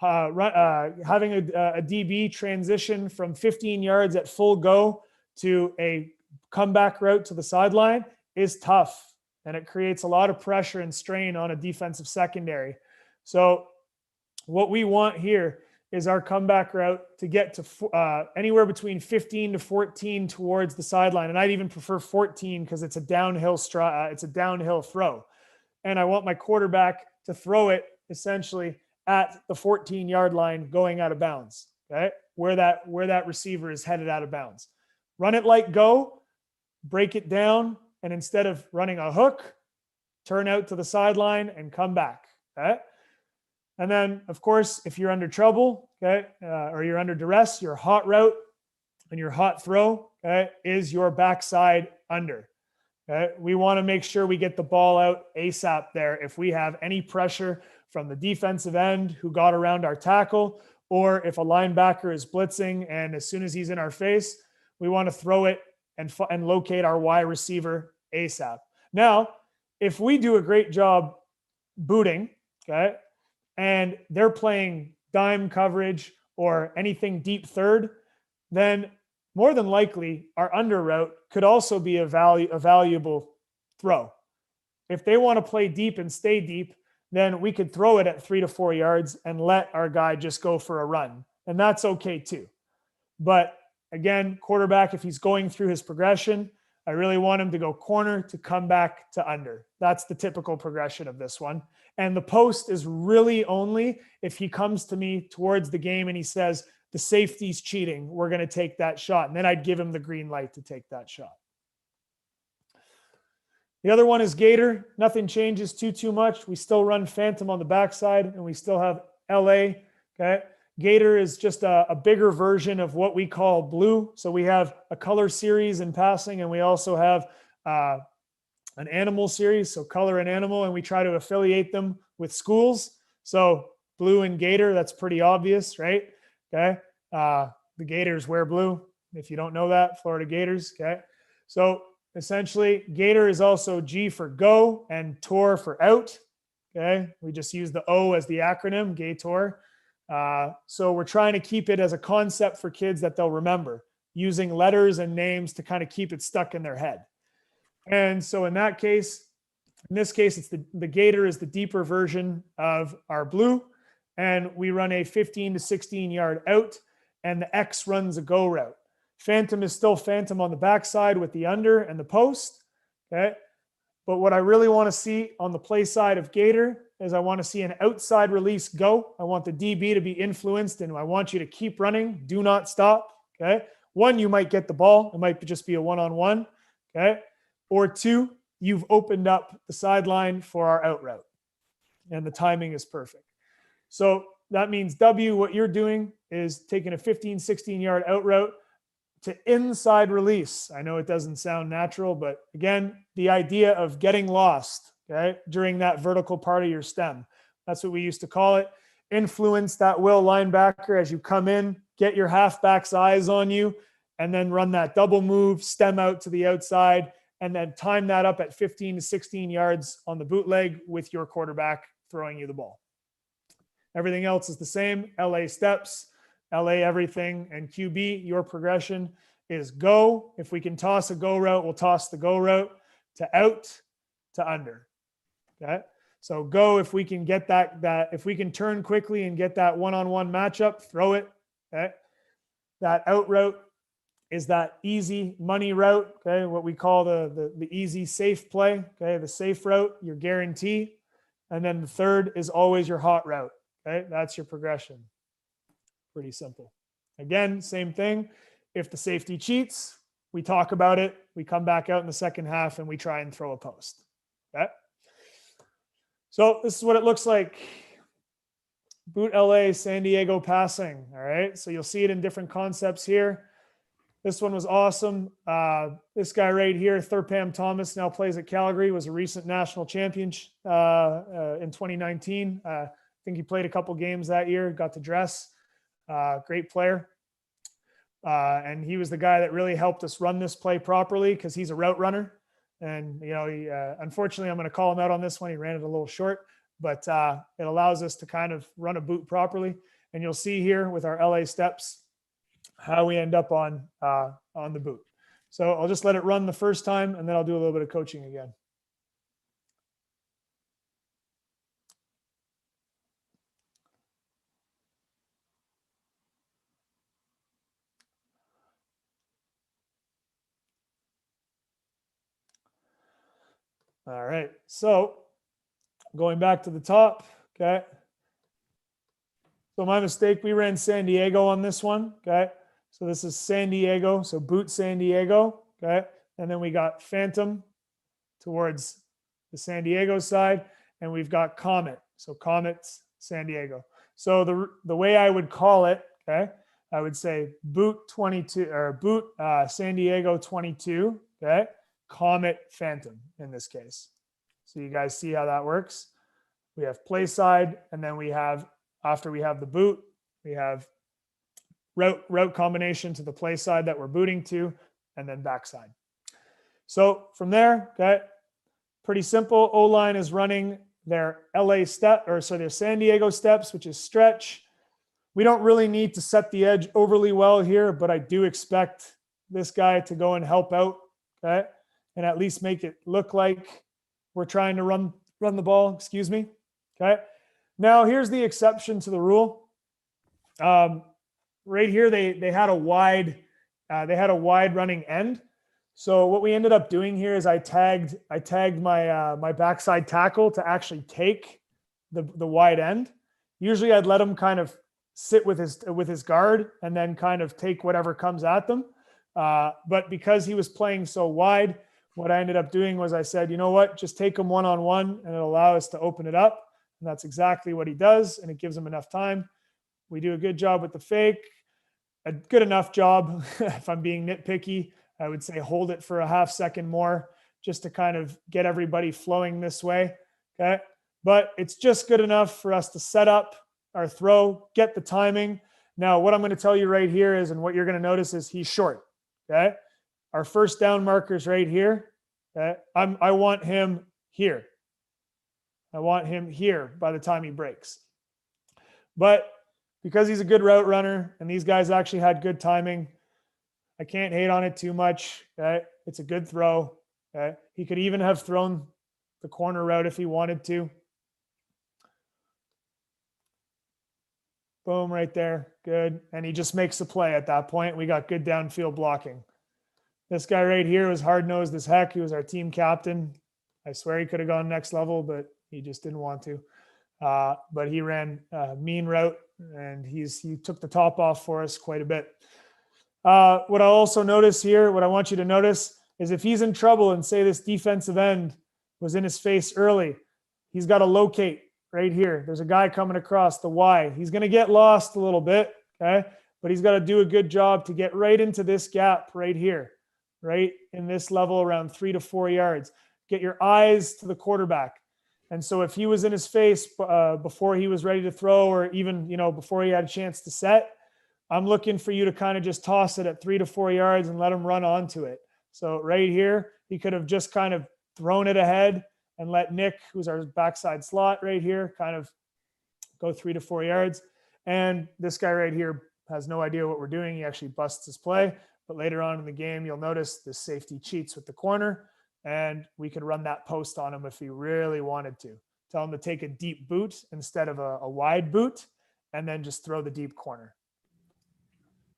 having a DB transition from 15 yards at full go to a comeback route to the sideline is tough. And it creates a lot of pressure and strain on a defensive secondary. So what we want here is our comeback route to get to anywhere between 15 to 14 towards the sideline. And I'd even prefer 14 because it's a downhill throw. And I want my quarterback to throw it essentially at the 14-yard line going out of bounds, okay? Where that receiver is headed out of bounds. Run it like go, break it down, and instead of running a hook, turn out to the sideline and come back, okay? And then, of course, if you're under trouble, okay, or you're under duress, your hot route and your hot throw, okay, is your backside under. Okay? We want to make sure we get the ball out ASAP there. If we have any pressure from the defensive end who got around our tackle, or if a linebacker is blitzing and as soon as he's in our face, we want to throw it and locate our wide receiver ASAP. Now, if we do a great job booting, okay, and they're playing dime coverage or anything deep third, then more than likely our under route could also be a valuable throw. If they want to play deep and stay deep, then we could throw it at 3 to 4 yards and let our guy just go for a run. And that's okay too. But again, quarterback, if he's going through his progression, I really want him to go corner to come back to under. That's the typical progression of this one. And the post is really only if he comes to me towards the game and he says, the safety's cheating, we're going to take that shot. And then I'd give him the green light to take that shot. The other one is Gator. Nothing changes too much. We still run Phantom on the backside and we still have LA. Okay. Gator is just a bigger version of what we call blue. So we have a color series in passing and we also have an animal series. So color and animal, and we try to affiliate them with schools. So blue and Gator, that's pretty obvious, right? Okay. The Gators wear blue. If you don't know that, Florida Gators. Okay. So essentially Gator is also G for go and Tor for out. Okay. We just use the O as the acronym, Gator. So we're trying to keep it as a concept for kids that they'll remember, using letters and names to kind of keep it stuck in their head. And so in this case, it's the Gator is the deeper version of our blue. And we run a 15 to 16 yard out and the X runs a go route. Phantom is still Phantom on the backside with the under and the post. Okay. But what I really want to see on the play side of Gator is I want to see an outside release go. I want the DB to be influenced, and I want you to keep running. Do not stop. Okay. One, you might get the ball. It might just be a one-on-one. Okay. Or two, you've opened up the sideline for our out route, and the timing is perfect. So that means W, what you're doing is taking a 15, 16-yard out route to inside release. I know it doesn't sound natural, but again, the idea of getting lost, okay, during that vertical part of your stem. That's what we used to call it. Influence that will linebacker as you come in, get your halfback's eyes on you, and then run that double move, stem out to the outside, and then time that up at 15 to 16 yards on the bootleg with your quarterback throwing you the ball. Everything else is the same. LA steps, LA everything, and QB, your progression is go. If we can toss a go route, we'll toss the go route to out to under. Okay. So go, if we can get that if we can turn quickly and get that one-on-one matchup, throw it. Okay. That out route is that easy money route. Okay. What we call the easy safe play. Okay. The safe route, your guarantee. And then the third is always your hot route. Okay. That's your progression. Pretty simple. Again, same thing. If the safety cheats, we talk about it. We come back out in the second half and we try and throw a post. Okay. So this is what it looks like. Boot LA, San Diego passing. All right. So you'll see it in different concepts here. This one was awesome. This guy right here, Thurpam Thomas, now plays at Calgary, was a recent national champion in 2019. I think he played a couple games that year, got to dress. Great player. And he was the guy that really helped us run this play properly because he's a route runner. And, you know, he, unfortunately, I'm going to call him out on this one. He ran it a little short, but it allows us to kind of run a boot properly. And you'll see here with our LA steps how we end up on the boot. So I'll just let it run the first time, and then I'll do a little bit of coaching again. All right, so going back to the top, okay. So my mistake, we ran San Diego on this one, okay. So this is San Diego, so boot San Diego, okay. And then we got Phantom towards the San Diego side, and we've got Comet. So Comet's San Diego. So the way I would call it, okay, I would say boot 22 or boot San Diego 22, okay. Comet Phantom in this case. So you guys see how that works. We have play side, and then we have, after we have the boot, we have route combination to the play side that we're booting to, and then backside. So from there, okay, pretty simple. O-line is running their LA step, or so their San Diego steps, which is stretch. We don't really need to set the edge overly well here, but I do expect this guy to go and help out, okay, and at least make it look like we're trying to run the ball, excuse me, okay. Now here's the exception to the rule. Right here, they had a wide running end. So what we ended up doing here is I tagged my my backside tackle to actually take the wide end. Usually I'd let him kind of sit with his guard and then kind of take whatever comes at them. But because he was playing so wide, what I ended up doing was I said, you know what, just take him one-on-one and it'll allow us to open it up. And that's exactly what he does. And it gives him enough time. We do a good job with the fake, a good enough job. If I'm being nitpicky, I would say hold it for a half second more just to kind of get everybody flowing this way. Okay. But it's just good enough for us to set up our throw, get the timing. Now, what I'm going to tell you right here is, and what you're going to notice is he's short. Okay. Our first down marker's right here. Okay. I want him here. I want him here by the time he breaks. But because he's a good route runner and these guys actually had good timing, I can't hate on it too much. Okay. It's a good throw. Okay. He could even have thrown the corner route if he wanted to. Boom, right there. Good. And he just makes the play at that point. We got good downfield blocking. This guy right here was hard-nosed as heck. He was our team captain. I swear he could have gone next level, but he just didn't want to. But he ran a mean route, and he took the top off for us quite a bit. What I also notice here, what I want you to notice is if he's in trouble and say this defensive end was in his face early, he's got to locate right here. There's a guy coming across the Y. He's going to get lost a little bit, okay? But he's got to do a good job to get right into this gap right here, right in this level around 3 to 4 yards. Get your eyes to the quarterback. And so if he was in his face before he was ready to throw, or even, before he had a chance to set, I'm looking for you to kind of just toss it at 3 to 4 yards and let him run onto it. So right here, he could have just kind of thrown it ahead and let Nick, who's our backside slot right here, kind of go 3 to 4 yards. And this guy right here has no idea what we're doing. He actually busts his play. But later on in the game, you'll notice the safety cheats with the corner, and we could run that post on him if he really wanted to. Tell him to take a deep boot instead of a wide boot, and then just throw the deep corner.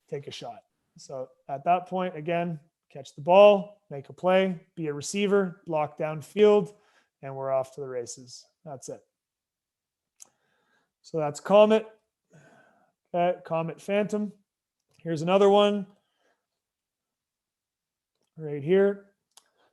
Take a shot. So at that point, again, catch the ball, make a play, be a receiver, block downfield, and we're off to the races. That's it. So that's Comet. Okay, Comet Phantom. Here's another one right here.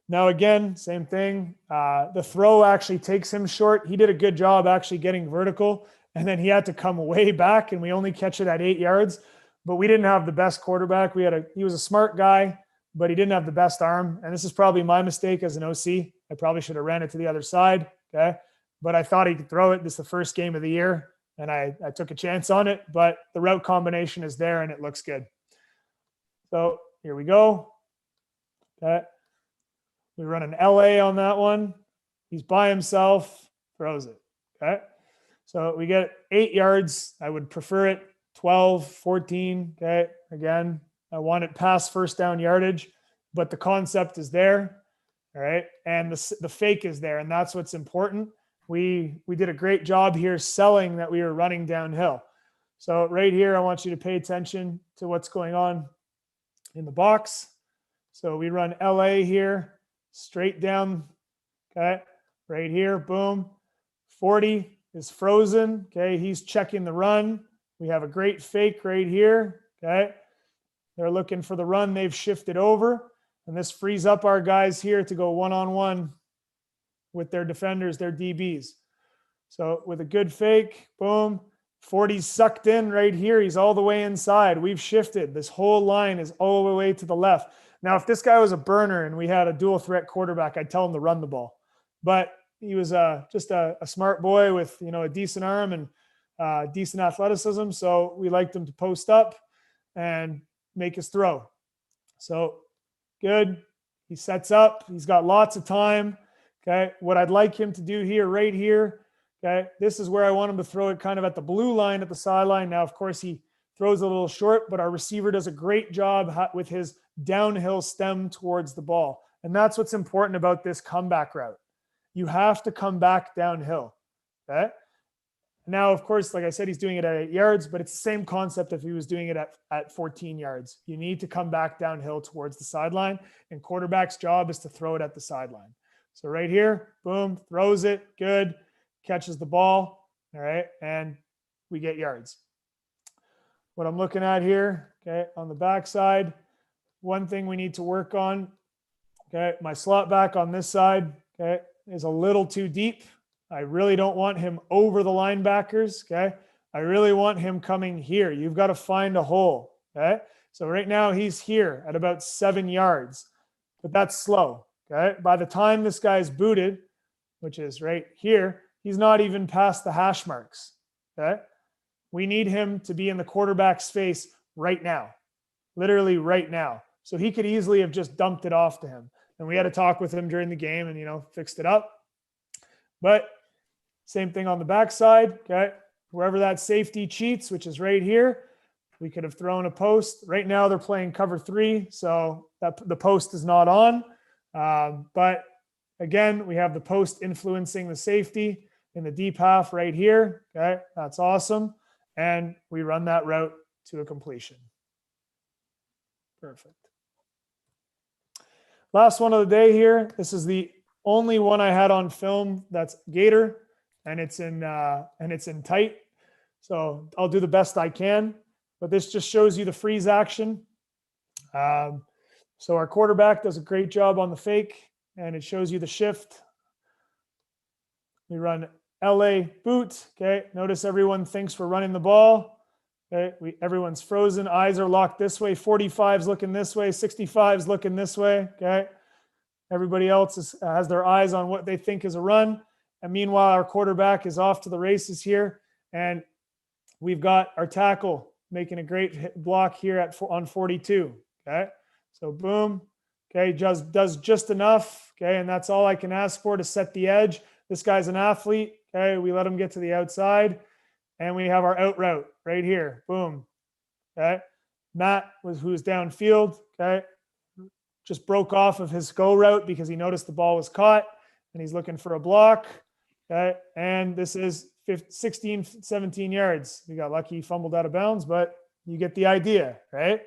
Now, again, same thing. The throw actually takes him short. He did a good job actually getting vertical, and then he had to come way back, and we only catch it at 8 yards. But we didn't have the best quarterback. He was a smart guy, but he didn't have the best arm. And this is probably my mistake as an OC. I probably should have ran it to the other side. Okay. But I thought he could throw it. This is the first game of the year, and I took a chance on it, but the route combination is there and it looks good. So here we go. Okay. We run an LA on that one. He's by himself, throws it. Okay. So we get 8 yards. I would prefer it 12, 14. Okay. Again, I want it past first down yardage, but the concept is there. All right. And the fake is there. And that's what's important. We did a great job here selling that we were running downhill. So right here, I want you to pay attention to what's going on in the box. So we run LA here, straight down. Okay. Right here. Boom. 40 is frozen. Okay. He's checking the run. We have a great fake right here. Okay. They're looking for the run. They've shifted over, and this frees up our guys here to go one-on-one with their defenders, their DBs. So with a good fake, boom, 40's sucked in right here. He's all the way inside. We've shifted. This whole line is all the way to the left. Now, if this guy was a burner and we had a dual threat quarterback, I'd tell him to run the ball. But he was just a smart boy with, a decent arm and decent athleticism. So we liked him to post up and make his throw. So good. He sets up. He's got lots of time. Okay. What I'd like him to do here, right here. Okay. This is where I want him to throw it kind of at the blue line at the sideline. Now, of course, he throws a little short, but our receiver does a great job with his downhill stem towards the ball. And that's what's important about this comeback route. You have to come back downhill. Okay. Now, of course, like I said, he's doing it at 8 yards, but it's the same concept if he was doing it at 14 yards. You need to come back downhill towards the sideline, and quarterback's job is to throw it at the sideline. So right here, boom, throws it, good, catches the ball, all right, and we get yards. What I'm looking at here, okay, on the backside, one thing we need to work on, okay, my slot back on this side, okay, is a little too deep. I really don't want him over the linebackers, okay? I really want him coming here. You've got to find a hole, okay? So right now he's here at about 7 yards, but that's slow, okay? By the time this guy's booted, which is right here, he's not even past the hash marks, okay? We need him to be in the quarterback's face right now, literally right now. So he could easily have just dumped it off to him. And we had a talk with him during the game and, fixed it up. But same thing on the backside, okay? Wherever that safety cheats, which is right here, we could have thrown a post. Right now they're playing cover 3, so the post is not on. But again, we have the post influencing the safety in the deep half right here, okay? That's awesome. And we run that route to a completion. Perfect. last one of the day here. This is the only one I had on film that's Gator, and it's in tight. So I'll do the best I can, but this just shows you the freeze action. So our quarterback does a great job on the fake, and it shows you the shift. We run LA boot. Okay. Notice everyone thinks we're running the ball. Okay. Everyone's frozen. Eyes are locked this way. 45's looking this way. 65's looking this way. Okay. Everybody else has their eyes on what they think is a run. And meanwhile, our quarterback is off to the races here. And we've got our tackle making a great block here on 42. Okay. So boom. Okay. Does just enough. Okay. And that's all I can ask for to set the edge. This guy's an athlete. Okay. We let him get to the outside. And we have our out route right here. Boom. Okay. Matt who's downfield. Okay. Just broke off of his go route because he noticed the ball was caught and he's looking for a block. Okay. And this is 16, 17 yards. We got lucky, he fumbled out of bounds, but you get the idea, right?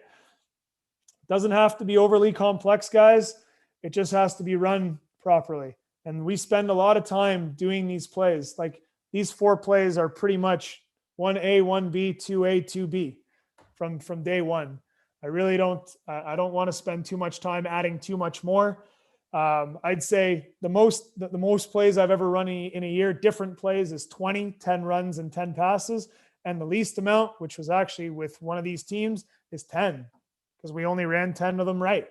Doesn't have to be overly complex, guys. It just has to be run properly. And we spend a lot of time doing these plays. Like these 4 plays are pretty much 1A, 1B, 2A, 2B from day one. I really don't want to spend too much time adding too much more. I'd say the most plays I've ever run in a year, different plays, is 20, 10 runs and 10 passes. And the least amount, which was actually with one of these teams, is 10, because we only ran 10 of them right.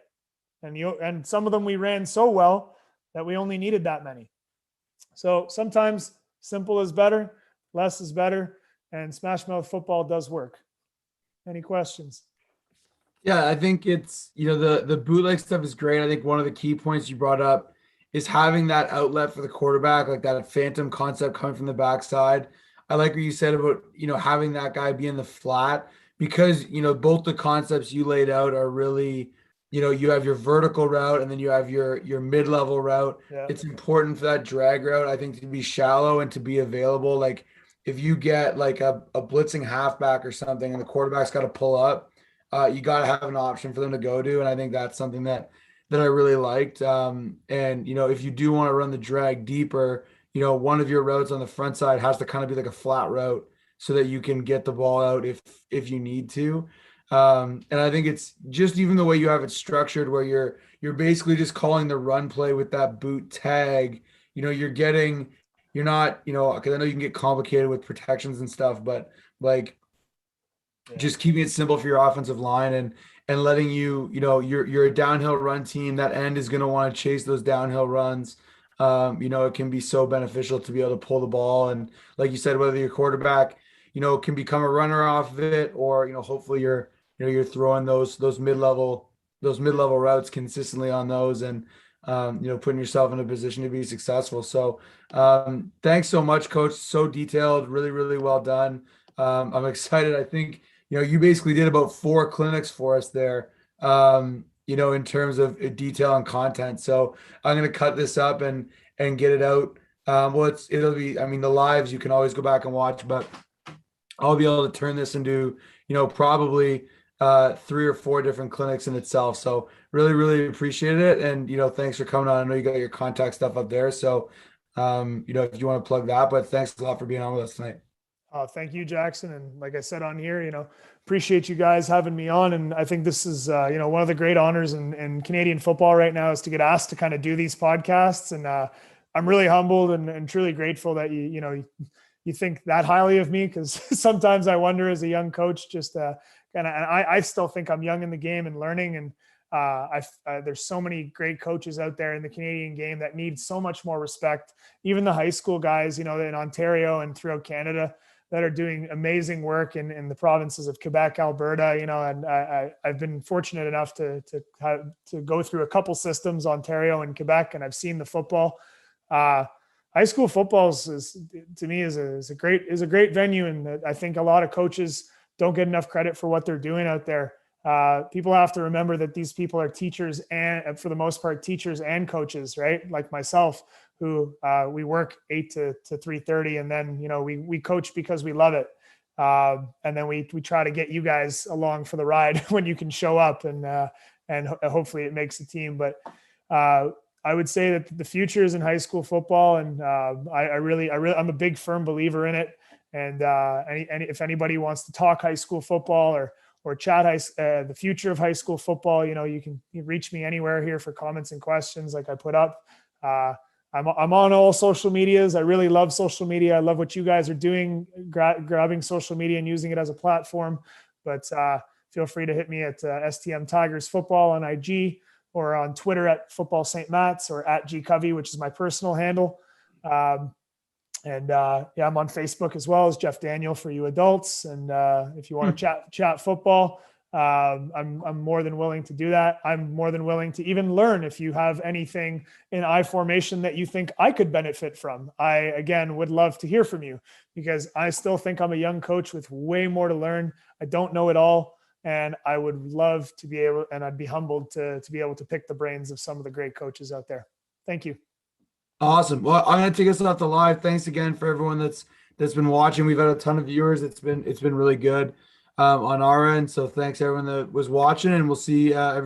And some of them we ran so well that we only needed that many. So sometimes simple is better, less is better, and smash mouth football does work. Any questions? Yeah, I think it's, the bootleg stuff is great. I think one of the key points you brought up is having that outlet for the quarterback, like that phantom concept coming from the backside. I like what you said about, having that guy be in the flat, because, both the concepts you laid out are really, you have your vertical route and then you have your mid-level route. Yeah. It's important for that drag route, I think, to be shallow and to be available. Like if you get like a blitzing halfback or something and the quarterback's got to pull up, you got to have an option for them to go to. And I think that's something that I really liked. And, if you do want to run the drag deeper, one of your routes on the front side has to kind of be like a flat route so that you can get the ball out if you need to. And I think it's just even the way you have it structured, where you're basically just calling the run play with that boot tag. You're not, because I know you can get complicated with protections and stuff, but like, just keeping it simple for your offensive line and letting you're a downhill run team. That end is going to want to chase those downhill runs. It can be so beneficial to be able to pull the ball. And like you said, whether your quarterback, can become a runner off of it, or, hopefully you're throwing those mid-level routes consistently on those and, putting yourself in a position to be successful. So thanks so much, Coach. So detailed, really, really well done. I'm excited. I think, you basically did about 4 clinics for us there, in terms of detail and content. So I'm going to cut this up and get it out. It'll be, the lives you can always go back and watch, but I'll be able to turn this into, probably 3 or 4 different clinics in itself. So really, really appreciate it. And, thanks for coming on. I know you got your contact stuff up there. So, if you want to plug that, but thanks a lot for being on with us tonight. Thank you, Jackson. And like I said on here, appreciate you guys having me on. And I think this is, one of the great honors in Canadian football right now is to get asked to kind of do these podcasts. And I'm really humbled and truly grateful that you think that highly of me, because sometimes I wonder as a young coach, just and I still think I'm young in the game and learning. And there's so many great coaches out there in the Canadian game that need so much more respect. Even the high school guys, in Ontario and throughout Canada, that are doing amazing work in the provinces of Quebec, Alberta, and I've been fortunate enough to go through a couple systems, Ontario and Quebec, and I've seen the football. High school football is to me is a great venue, and I think a lot of coaches don't get enough credit for what they're doing out there. People have to remember that these people are teachers, and for the most part, teachers and coaches, right? Like myself, who we work 8 to 3:30, and then we coach because we love it, and then we try to get you guys along for the ride when you can show up, and hopefully it makes the team. But I would say that the future is in high school football, and I'm a big firm believer in it. And if anybody wants to talk high school football or chat the future of high school football, you can reach me anywhere here for comments and questions like I put up. I'm on all social medias. I really love social media. I love what you guys are doing, grabbing social media and using it as a platform. But feel free to hit me at STM Tigers Football on IG, or on Twitter at Football St. Matt's, or at GCovey, which is my personal handle. I'm on Facebook as well as Jeff Daniel for you adults. And if you want to chat football, I'm more than willing to do that. I'm more than willing to even learn if you have anything in I formation that you think I could benefit from. I, again, would love to hear from you, because I still think I'm a young coach with way more to learn. I don't know it all. And I would love to be able, and I'd be humbled to be able to pick the brains of some of the great coaches out there. Thank you. Awesome. Well, I'm going to take us off the live. Thanks again for everyone that's been watching. We've had a ton of viewers. It's been really good on our end. So thanks everyone that was watching, and we'll see everyone